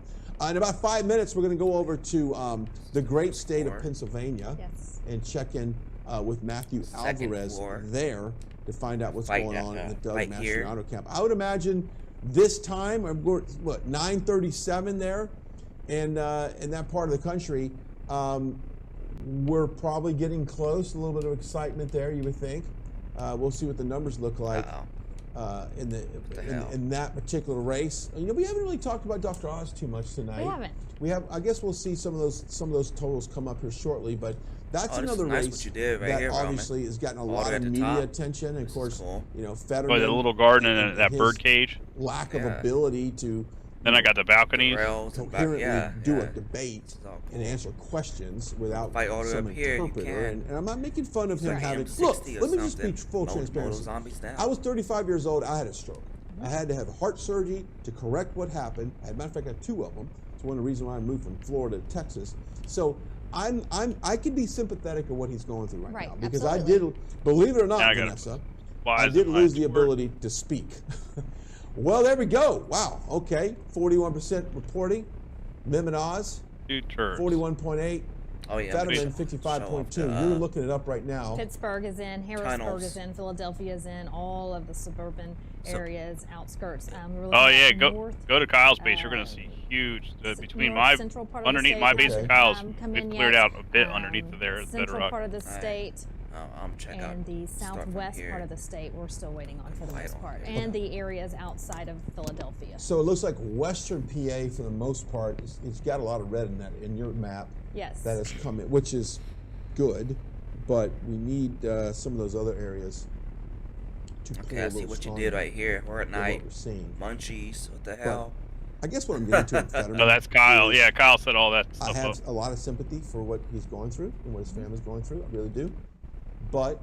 In about 5 minutes, we're going to go over to the great state of Pennsylvania Yes. and check in with Matthew Second Alvarez floor. there to find out what's Fight going that on guy. in the Doug Fight here. Mastriano camp. I would imagine this time, or what, 9:37 there, and in that part of the country, we're probably getting close. A little bit of excitement there, you would think. We'll see what the numbers look like. In that particular race. You know, we haven't really talked about Dr. Oz too much tonight. We haven't. We have. I guess we'll see some of those totals come up here shortly. But that's Oh, this another is nice race what you did right that here, Roman. obviously has gotten a All the lot way of at the media top. attention. And of This is course, cool. you know, Boy, Fetterman. the little garden and that his bird cage. Lack of Yeah. ability to Then I got the balconies. Rails and coherently do a yeah. debate This is all and cool. answer questions without Fight all the way some up here, you interpreter. can. And I'm not making fun of him Like having. M60 Look, or let me just be something. full Moto transparency. zombies down. I was 35 years old. I had a stroke. I had to have heart surgery to correct what happened. As a matter of fact, I had 2 of them. It's one of the reasons why I moved from Florida to Texas. So I can be sympathetic of what he's going through right now, because absolutely. I did, believe it or not, Yeah, I got it. Vanessa, Why I is did it lose my the word? ability to speak. Well, there we go. Wow. Okay. 41% reporting. Mim and Oz, Two turds. 41.8. Oh yeah. Fetterman, show 55.2. off the, You're looking it up right now. Pittsburgh is in, Harrisburg Tunnels. is in, Philadelphia is in, all of the suburban areas, outskirts. We're looking Oh at yeah, north, go to Kyle's base. You're gonna see huge between my central part of the underneath state my base and hasn't, Kyle's. come in We've cleared yet. out a bit underneath of there. Central part of the Alright. state I'm check out. and the start from southwest here. part of the state we're still waiting on for the Right most on part, here. and the areas outside of Philadelphia. So it looks like Western PA, for the most part, it's got a lot of red in your map. Yes. That has come in, which is good, but we need some of those other areas to pull Okay, a I see little what you stronger did right here. We're at than what night. we're seeing. Munchies. What the hell? I guess what I'm getting to in Fetterman Oh, that's Kyle. is Yeah, Kyle set all that I stuff have up. a lot of sympathy for what he's going through and what his family's going through. I really do. But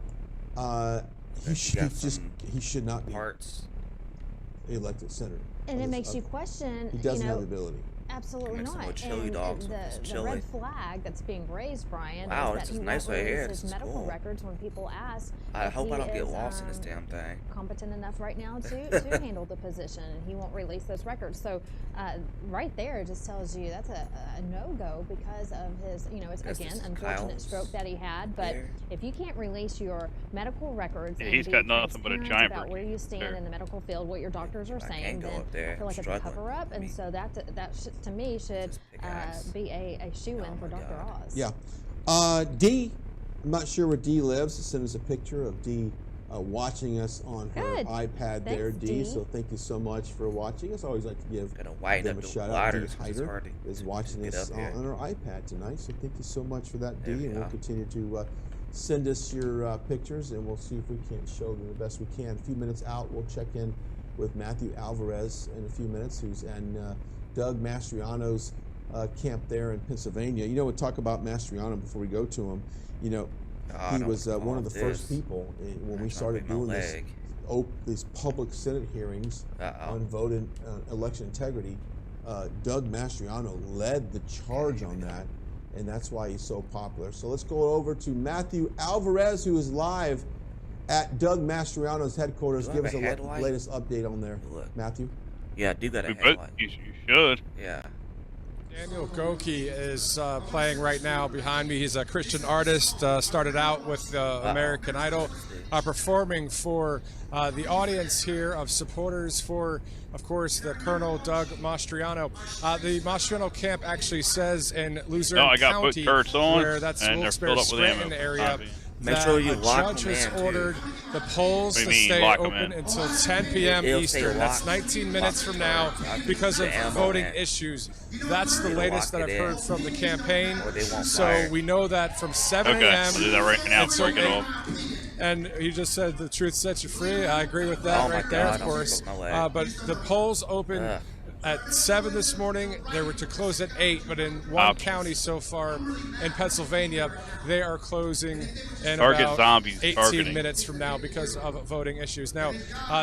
he should not be Parts. elected senator. And it makes you question, He doesn't you know, have the ability. absolutely Make some not. more chili And dogs with this the chili. red flag that's being raised, Brian, Wow, is this that is he nice won't right here. release This his is medical cool. records when people ask. I if hope he I don't get is, lost in this damn thing. competent enough right now to handle the position, and he won't release those records. So right there, it just tells you that's a no-go because of his, you know, it's Guess again this is unfortunate Kyle's stroke that he had. But there. if you can't release your medical records, Yeah, and he's be got nothing but a transparent giant about bird where you stand there. in the medical field, what your doctors are I saying, can't go then up there. I feel like I'm it's a struggling. cover-up, I and mean, so that to me should just big ass. be a shoe-in Oh for my Dr. God. Oz. Yeah. D, I'm not sure where D lives. Send us a picture of D watching us on her Good. iPad there, Thanks, D. Dee. So thank you so much for watching us. I always like to give Gotta widen them up a the shout out. ladders, Dee 'cause it's Hyder hard to is watching get us up here. on her iPad tonight. So thank you so much for that, D. There we And we'll go. continue to send us your pictures, and we'll see if we can't show them the best we can. A few minutes out, we'll check in with Matthew Alvarez in a few minutes, who's in Doug Mastriano's camp there in Pennsylvania. You know, we'll talk about Mastriano before we go to him. You know, God, he I'm was gonna one of fall the off first this. people when I'm we trying to started break my doing this, leg. these public Senate hearings Uh-oh. on vote and election integrity. Doug Mastriano led the charge on that, and that's why he's so popular. So let's go over to Matthew Alvarez, who is live at Doug Mastriano's headquarters. Do I Give have us a a headlight? latest update on there, Look. Matthew. Yeah, I do got a You headlight. should. Yeah. Daniel Goki is playing right now behind me. He's a Christian artist, started out with American Idol, performing for the audience here of supporters for, of course, the Colonel Doug Mastriano. The Mastriano camp actually says in Luzerne County, where that's Wilkes-Barre-Scranton area, Make sure you that a lock judge them has in, ordered the polls to stay open until 10 p.m. It'll Eastern. That's 19 minutes from now because of voting issues. That's the latest that I've heard from the campaign. So we know that from 7 a.m. I'll do that right now before I get off. And he just said the truth sets you free. I agree with that right there, of course. But the polls open at 7 this morning. They were to close at 8, but in one county so far in Pennsylvania, they are closing in about 18 minutes from now because of voting issues. Now,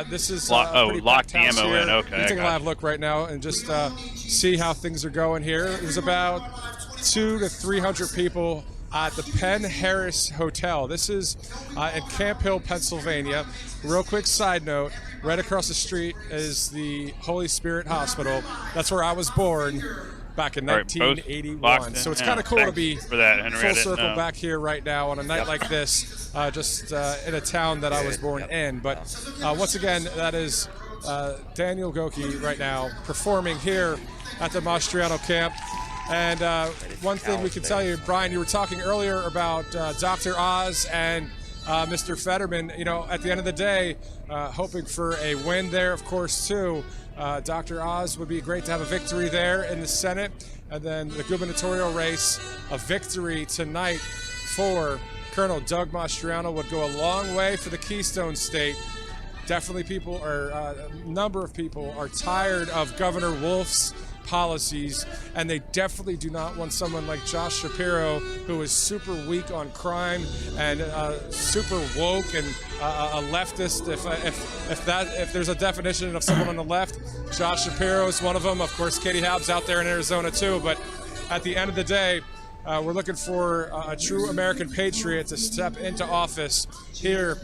this is pretty lock packed the house ammo here. in. Okay, We'll take a live look right now and just see how things are going here. There's about 200 to 300 people at the Penn Harris Hotel. This is in Camp Hill, Pennsylvania. Real quick side note, right across the street is the Holy Spirit Hospital. That's where I was born back in 1981. So it's kind of cool to be full circle back here right now on a night like this, just in a town that I was born in. But once again, that is Daniel Goki right now performing here at the Mastriano camp. And one thing we can tell you, Brian, you were talking earlier about Dr. Oz and Mr. Fetterman. You know, at the end of the day, hoping for a win there, of course, too. Dr. Oz would be great to have a victory there in the Senate. And then the gubernatorial race, a victory tonight for Colonel Doug Mastriano would go a long way for the Keystone State. Definitely people are, a number of people are tired of Governor Wolf's policies, and they definitely do not want someone like Josh Shapiro, who is super weak on crime and super woke and a leftist. If there's a definition of someone on the left, Josh Shapiro is one of them. Of course, Katie Hobbs out there in Arizona too. But at the end of the day, we're looking for a true American patriot to step into office here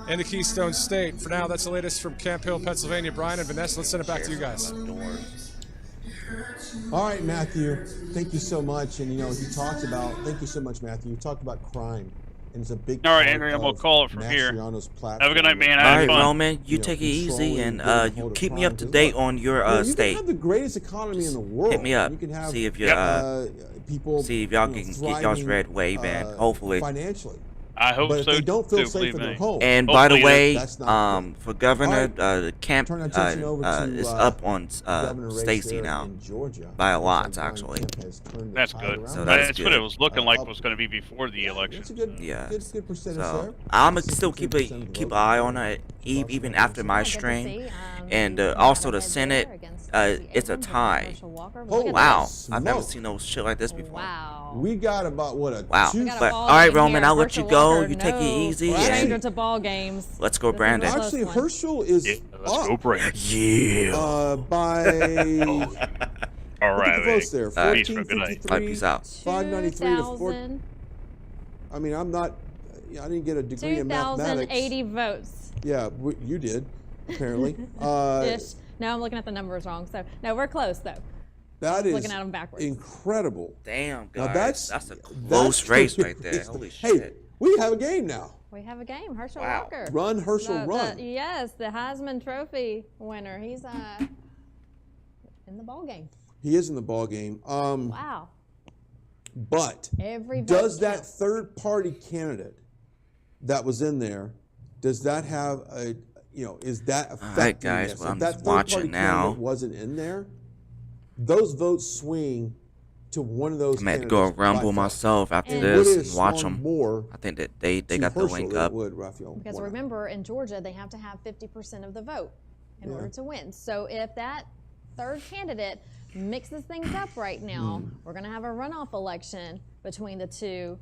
in the Keystone State. For now, that's the latest from Camp Hill, Pennsylvania. Brian and Vanessa, let's send it back to you guys. All right, Matthew, thank you so much. And, you know, he talked about, thank you so much, Matthew. You talked about crime, and it's a big All right, Henry, I'm going to call it from here. Have a good night, man. All right, Roman, you take it easy, and you keep me up to date on your state. You can have the greatest economy in the world. Hit me up. You can have, see if you people, see if y'all can get y'all's red wave in, hopefully. Financially. I hope but so. If they don't feel too, safe in their home. And by the way, for governor, the camp is up on Stacey now by a lot, actually. That's good. So that's what it was looking like was going to be before the election. Good percentage so I'm gonna still keep an eye on it even after my stream, and also the Senate. It's a tie. Oh wow! I've never seen no shit like this before. Wow. We got about what a wow. But all right, Roman, I'll let you go. You take it easy. Stranger to ball games. Let's go, Brandon. Actually, Herschel is let's go, Brandon. Yeah. By all right. The votes there. 1453. Peace out. 593 to 4. I mean, I didn't get a degree in mathematics. 2,080 votes. Yeah, you did, apparently. Ish. No, I'm looking at the numbers wrong. So no, we're close though. That is looking at them backwards. Incredible. Damn, guys. Now that's a close race right there. Holy shit. Hey, we have a game now. We have a game. Herschel Walker. Run, Herschel, run. Yes, the Heisman Trophy winner. He's in the ball game. He is in the ball game. Wow. But does that third-party candidate that was in there, does that have a, is that affecting All right, guys. this? Well, if I'm that just watching now. Wasn't in there, those votes swing to one of those. I'm going to go rumble myself after this and watch them. I think that they got the link up. Because remember, in Georgia, they have to have 50% of the vote in order to win. So if that third candidate mixes things up right now, we're going to have a runoff election between the two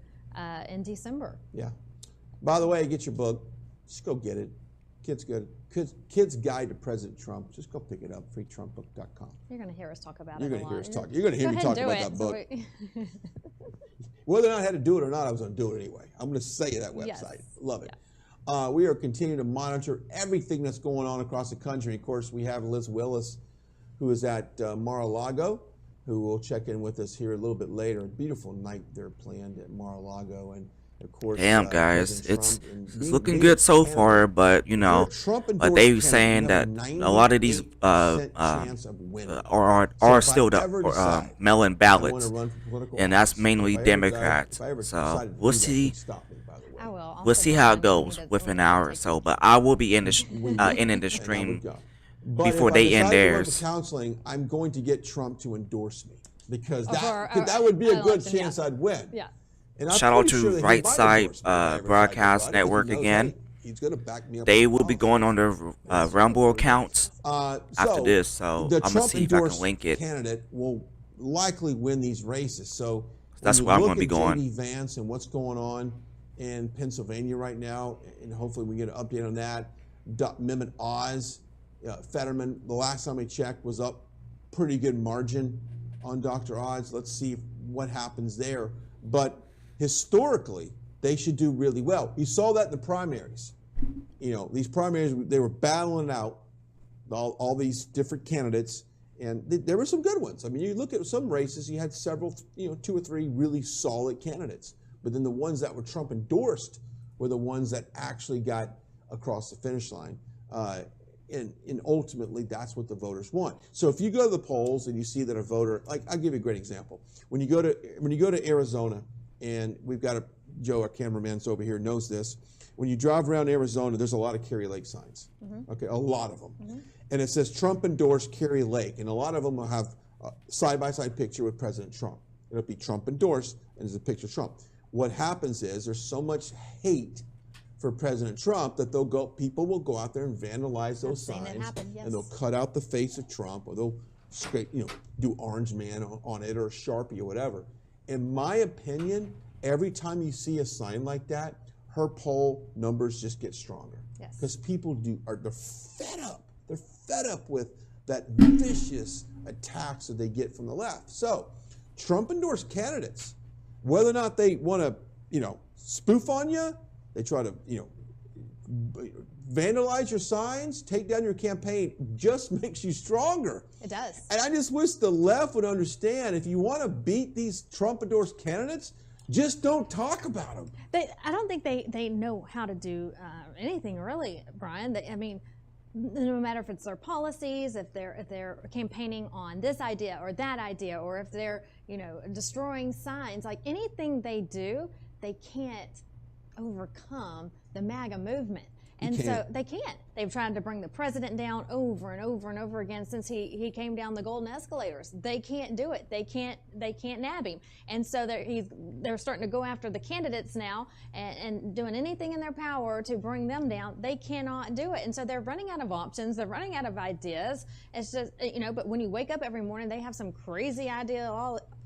in December. Yeah. By the way, get your book. Just go get it. Kid's Guide to President Trump. Just go pick it up. freetrumpbook.com. You're going to hear us talk about You're it. You're going to hear us talk. You're going to hear me talk about that book. Whether or not I had to do it or not, I was going to do it anyway. I'm going to say that website. Yes. Love it. Yeah. We are continuing to monitor everything that's going on across the country. Of course, we have Liz Willis, who is at Mar-a-Lago, who will check in with us here a little bit later. A beautiful night they're planned at Mar-a-Lago, and of course, Damn, guys, President it's Trump looking good so far, but you know, but they were saying that a lot of these are still the mail-in ballots, and that's mainly Democrats. So we'll see. We'll see how it goes within an hour or so. But I will be in the stream before they end theirs. Counseling, I'm going to get Trump to endorse me because that would be a good chance I'd win. Yeah. Shout out to Right Side Broadcast Network again. They will be going on their Rumble accounts after this, so I'm gonna see if I can link it. Candidate will likely win these races. So that's where I'm gonna be going. JD Vance and what's going on in Pennsylvania right now, and hopefully we get an update on that. Mehmet Oz, Fetterman, the last time I checked, was up pretty good margin on Dr. Oz. Let's see what happens there. But historically, they should do really well. You saw that in the primaries. You know, these primaries, they were battling out all these different candidates, and there were some good ones. I mean, you look at some races, you had several, 2 or 3 really solid candidates. But then the ones that were Trump endorsed were the ones that actually got across the finish line. And ultimately, that's what the voters want. So if you go to the polls and you see that a voter, like I'll give you a great example. When you go to Arizona, and we've got Joe, our cameraman's over here, knows this. When you drive around Arizona, there's a lot of Kerry Lake signs. Okay, a lot of them. And it says Trump endorsed Kerry Lake, and a lot of them will have a side-by-side picture with President Trump. It'll be Trump endorsed, and there's a picture of Trump. What happens is there's so much hate for President Trump that people will go out there and vandalize those signs, and they'll cut out the face of Trump, or they'll do Orange Man on it, or Sharpie or whatever. In my opinion, every time you see a sign like that, her poll numbers just get stronger. Because people they're fed up. They're fed up with that vicious attacks that they get from the left. So, Trump endorsed candidates, whether or not they want to, spoof on you, they try to, vandalize your signs, take down your campaign, just makes you stronger. It does. And I just wish the left would understand, if you want to beat these Trump-endorsed candidates, just don't talk about them. I don't think they know how to do anything really, Brian. I mean, no matter if it's their policies, if they're campaigning on this idea or that idea, or if they're destroying signs, like anything they do, they can't overcome the MAGA movement. And so they can't. They've tried to bring the president down over and over and over again since he came down the golden escalators. They can't do it. They can't nab him. And so they're starting to go after the candidates now and doing anything in their power to bring them down. They cannot do it. And so they're running out of options. They're running out of ideas. It's just, but when you wake up every morning, they have some crazy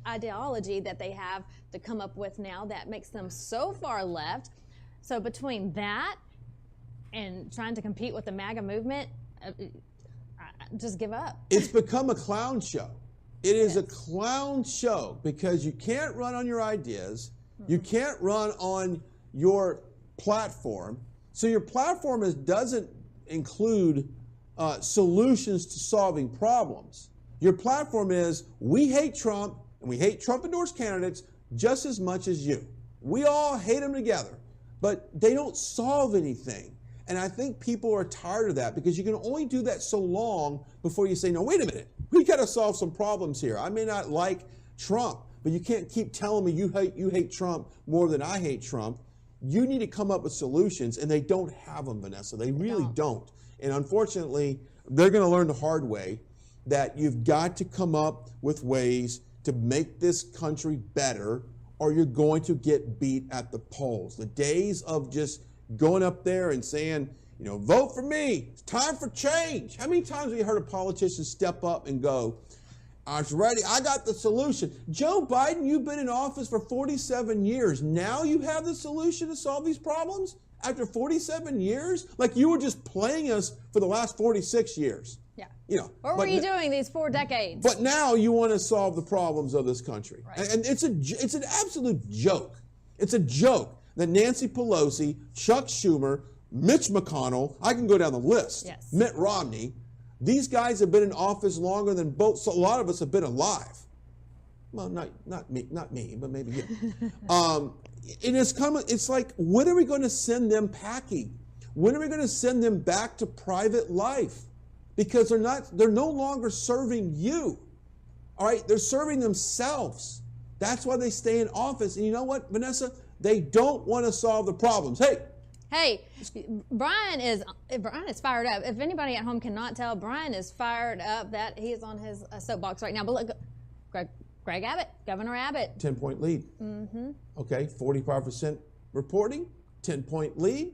ideology that they have to come up with now that makes them so far left. So between that and trying to compete with the MAGA movement, just give up. It's become a clown show. It is a clown show because you can't run on your ideas. You can't run on your platform. So your platform doesn't include solutions to solving problems. Your platform is, we hate Trump, and we hate Trump-endorsed candidates just as much as you. We all hate them together, but they don't solve anything. And I think people are tired of that, because you can only do that so long before you say, no, wait a minute, we got to solve some problems here. I may not like Trump, but you can't keep telling me you hate Trump more than I hate Trump. You need to come up with solutions, and they don't have them, Vanessa. They really don't. And unfortunately, they're going to learn the hard way that you've got to come up with ways to make this country better, or you're going to get beat at the polls. The days of just going up there and saying, vote for me, it's time for change. How many times have you heard a politician step up and go, I was ready, I got the solution. Joe Biden, you've been in office for 47 years. Now you have the solution to solve these problems? After 47 years? Like you were just playing us for the last 46 years. Yeah. What were you doing these 4 decades? But now you want to solve the problems of this country. Right. And it's an absolute joke. It's a joke that Nancy Pelosi, Chuck Schumer, Mitch McConnell, I can go down the list, Mitt Romney, these guys have been in office longer than so a lot of us have been alive. Well, not me, but maybe you. And it's like, when are we going to send them packing? When are we going to send them back to private life? Because they're no longer serving you. All right, they're serving themselves. That's why they stay in office. And you know what, Vanessa? They don't want to solve the problems. Hey, Brian is fired up. If anybody at home cannot tell, Brian is fired up. That he is on his soapbox right now. But look, Greg Abbott, Governor Abbott. 10-point lead. Mm-hmm. Okay, 45% reporting, 10-point lead.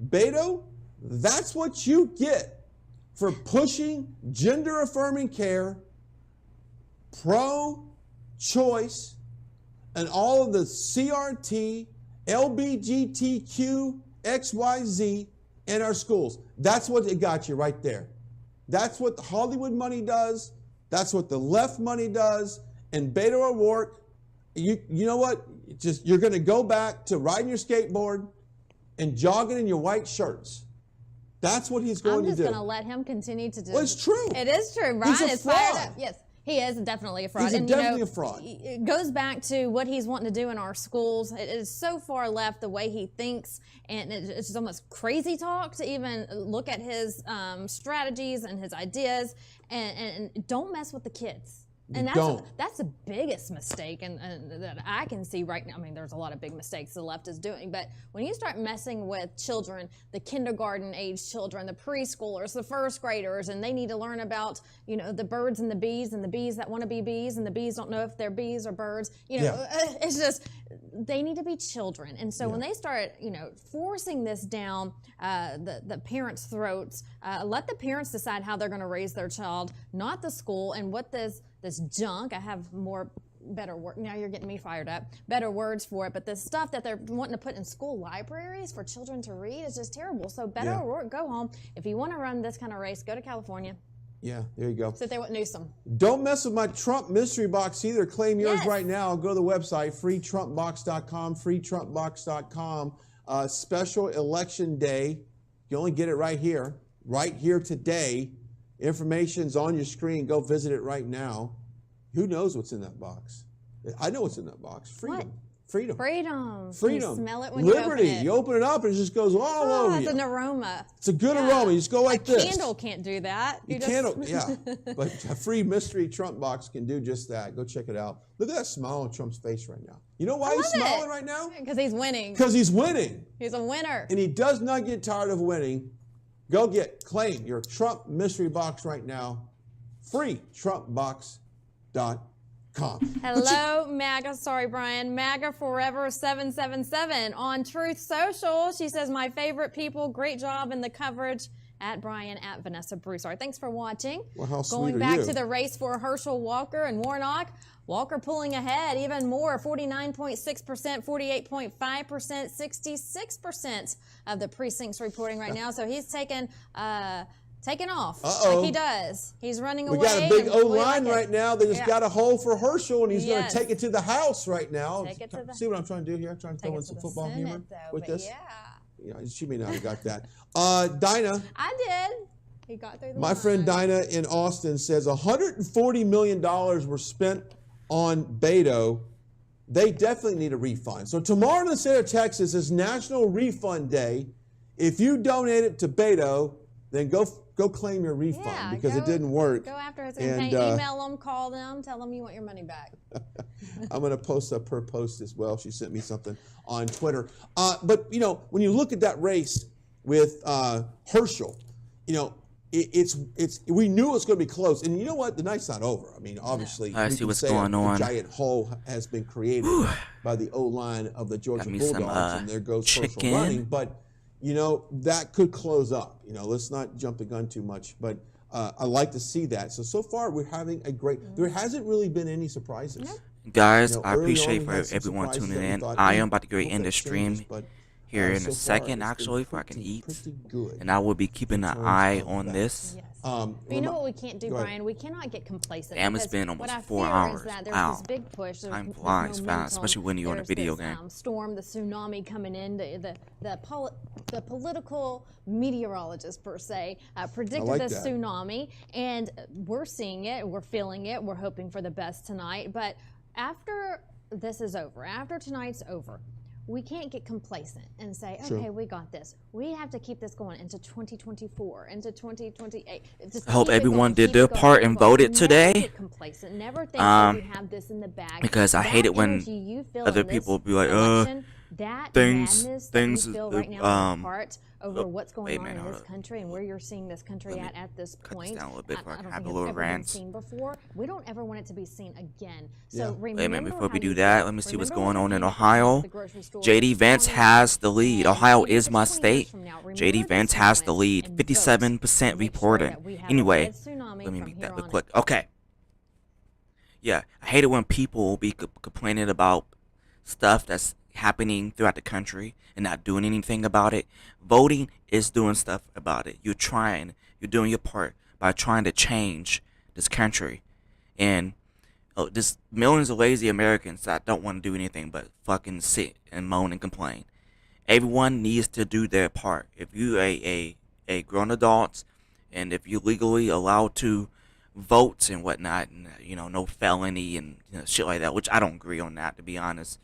Beto, that's what you get for pushing gender-affirming care, pro-choice, and all of the CRT, LBGTQ, XYZ in our schools. That's what it got you right there. That's what the Hollywood money does. That's what the left money does. And Beto O'Rourke, you know what? You're going to go back to riding your skateboard and jogging in your white shirts. That's what he's going to do. I'm just going to let him continue to do. Well, it's true. It is true. Brian is fired up. Yes. He is definitely a fraud. He's definitely a fraud. It goes back to what he's wanting to do in our schools. It is so far left the way he thinks, and it's just almost crazy talk to even look at his strategies and his ideas. And don't mess with the kids. And that's the biggest mistake and that I can see right now. I mean, there's a lot of big mistakes the left is doing, but when you start messing with children, the kindergarten age children, the preschoolers, the first graders, and they need to learn about, the birds and the bees that want to be bees, and the bees don't know if they're bees or birds. It's just, they need to be children. And so when they start, forcing this down the parents' throats, let the parents decide how they're going to raise their child, not the school. And what this junk, I have better word. Now you're getting me fired up. Better words for it, but the stuff that they're wanting to put in school libraries for children to read is just terrible. So Beto O'Rourke, go home. If you want to run this kind of race, go to California. Yeah, there you go. Sit there with Newsom. Don't mess with my Trump mystery box either. Claim yours right now. Go to the website, freetrumpbox.com, freetrumpbox.com. Special election day. You only get it right here today. Information's on your screen. Go visit it right now. Who knows what's in that box? I know what's in that box. Freedom. What? Freedom. Freedom. You smell it when Liberty. you open it. You open it up and it just goes all over you. It's an aroma. It's a good aroma. You just go like this. A candle can't do that. Yeah. But a free mystery Trump box can do just that. Go check it out. Look at that smile on Trump's face right now. You know why he's smiling right now? Because he's winning. Because he's winning. He's a winner. And he does not get tired of winning. Go claim your Trump mystery box right now. freetrumpbox.com. Hello, MAGA. Sorry, Brian. MAGA Forever 777 on Truth Social. She says, my favorite people. Great job in the coverage. At Brian, at Vanessa Broussard. Thanks for watching. Well, how sweet Going are back you? to the race for Herschel Walker and Warnock. Walker pulling ahead even more, 49.6%, 48.5%, 66% of the precincts reporting right now. So he's taken off like he does. He's running away. We got a big O-line right now that has got a hole for Herschel, and he's going to take it to the house right now. See what I'm trying to do here? I'm trying to throw in some football humor with this. She may not have got that. Dinah. I did. He got through the My line. friend Dinah in Austin says $140 million were spent on Beto. They definitely need a refund. So tomorrow in the state of Texas is National Refund Day. If you donate it to Beto, then go claim your refund because it didn't work. Go after his campaign. Email them, call them, tell them you want your money back. I'm going to post up her post as well. She sent me something on Twitter. But, when you look at that race with Herschel, we knew it was going to be close. And you know what? The night's not over. I mean, obviously, I see what's going on. A giant hole has been created by the O-line of the Georgia Bulldogs, and there goes Herschel running. But, that could close up. Let's not jump the gun too much. But I like to see that. So far, we're having a great – there hasn't really been any surprises. Guys, I appreciate for everyone tuning in. I am about to get in the stream here in a second, actually, if I can eat. And I will be keeping an eye on this. But you know what we can't do, Brian? We cannot get complacent. Damn, it's been almost 4 hours. Wow. This big push. Time flies fast, especially when you're on a video game. Storm, the tsunami coming in, the political meteorologists, per se, predicted the tsunami. And we're seeing it, we're feeling it, we're hoping for the best tonight. But after this is over, after tonight's over, we can't get complacent and say, True. okay, we got this. We have to keep this going into 2024, into 2028. I hope everyone did their part and voted today. Never get complacent. Never think that we have this in the bag. Because I hate it when other people be like, things right now apart over what's going on in this country and where you're seeing this country at this point. Down a little bit I don't have think a it's little ever rant. been seen before. We don't ever want it to be seen again. So Yeah. remember Wait a minute, before we how do you that, felt. let me see what's Remember going when on you in came to Ohio. the grocery store JD Vance 20 has the lead. and Ohio even is if my it's 20 years state. from now, remember JD this Vance has the moment lead. and vote. 57% Make sure reporting. that we have a Anyway, red tsunami let me from make here that real on quick. Okay. Yeah, I hate it when people be complaining about stuff that's happening throughout the country and not doing anything about it. Voting is doing stuff about it. You're doing your part by trying to change this country. And there's millions of lazy Americans that don't want to do anything but fucking sit and moan and complain. Everyone needs to do their part. If you a grown adult and if you're legally allowed to vote and whatnot, and no felony and shit like that, which I don't agree on that, to be honest.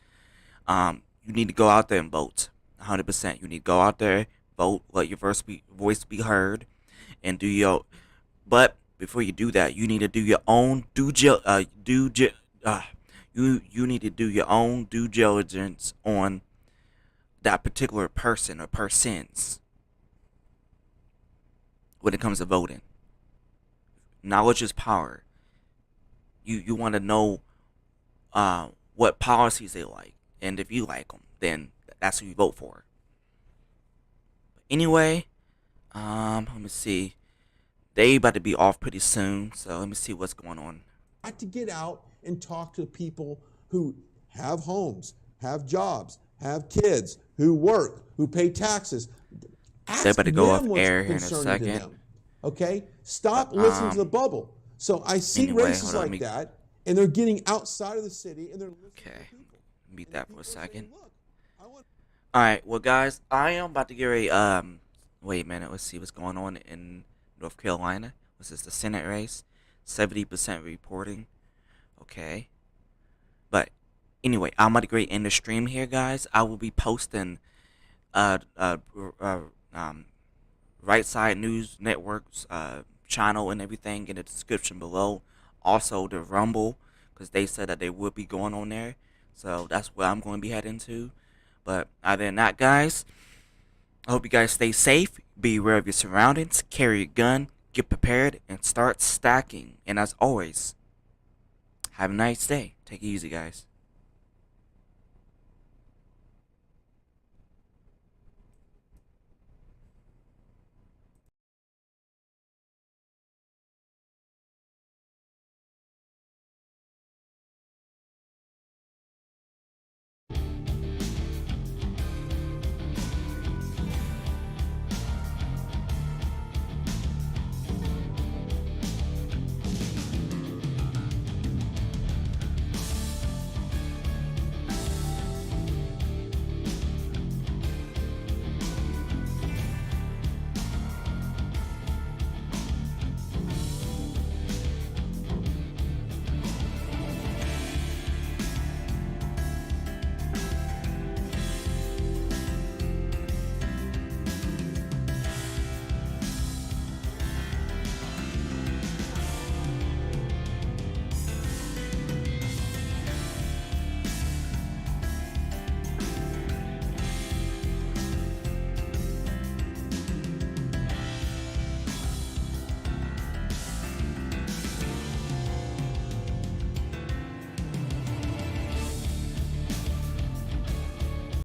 You need to go out there and vote. 100%. You need to go out there, vote, let your voice be heard, and do your. But before you do that, you need to do your own you need to do your own due diligence on that particular person or persons when it comes to voting. Knowledge is power. You want to know what policies they like, and if you like them, then that's who you vote for. Anyway, let me see. They about to be off pretty soon, so let me see what's going on. Got to get out and talk to people who have homes, have jobs, have kids, who work, who pay taxes. They're about to go off what's air here in a concerning to second. them, okay? Stop listening to the bubble. So I see Anyway, races hold on, like let me- that, and they're getting outside of the city, and they're listening Okay, to people. beat that for a People are saying, second. "Look, I want." All right, well, guys, I am about to get a Wait a minute. Let's see what's going on in North Carolina. This is the Senate race. 70% reporting. Okay. But anyway, I'm about to get in the stream here, guys. I will be posting Right Side News Network's channel and everything in the description below. Also the Rumble, because they said that they would be going on there. So that's where I'm going to be heading to. But other than that, guys, I hope you guys stay safe, be aware of your surroundings, carry a gun, get prepared, and start stacking. And as always, have a nice day. Take it easy, guys.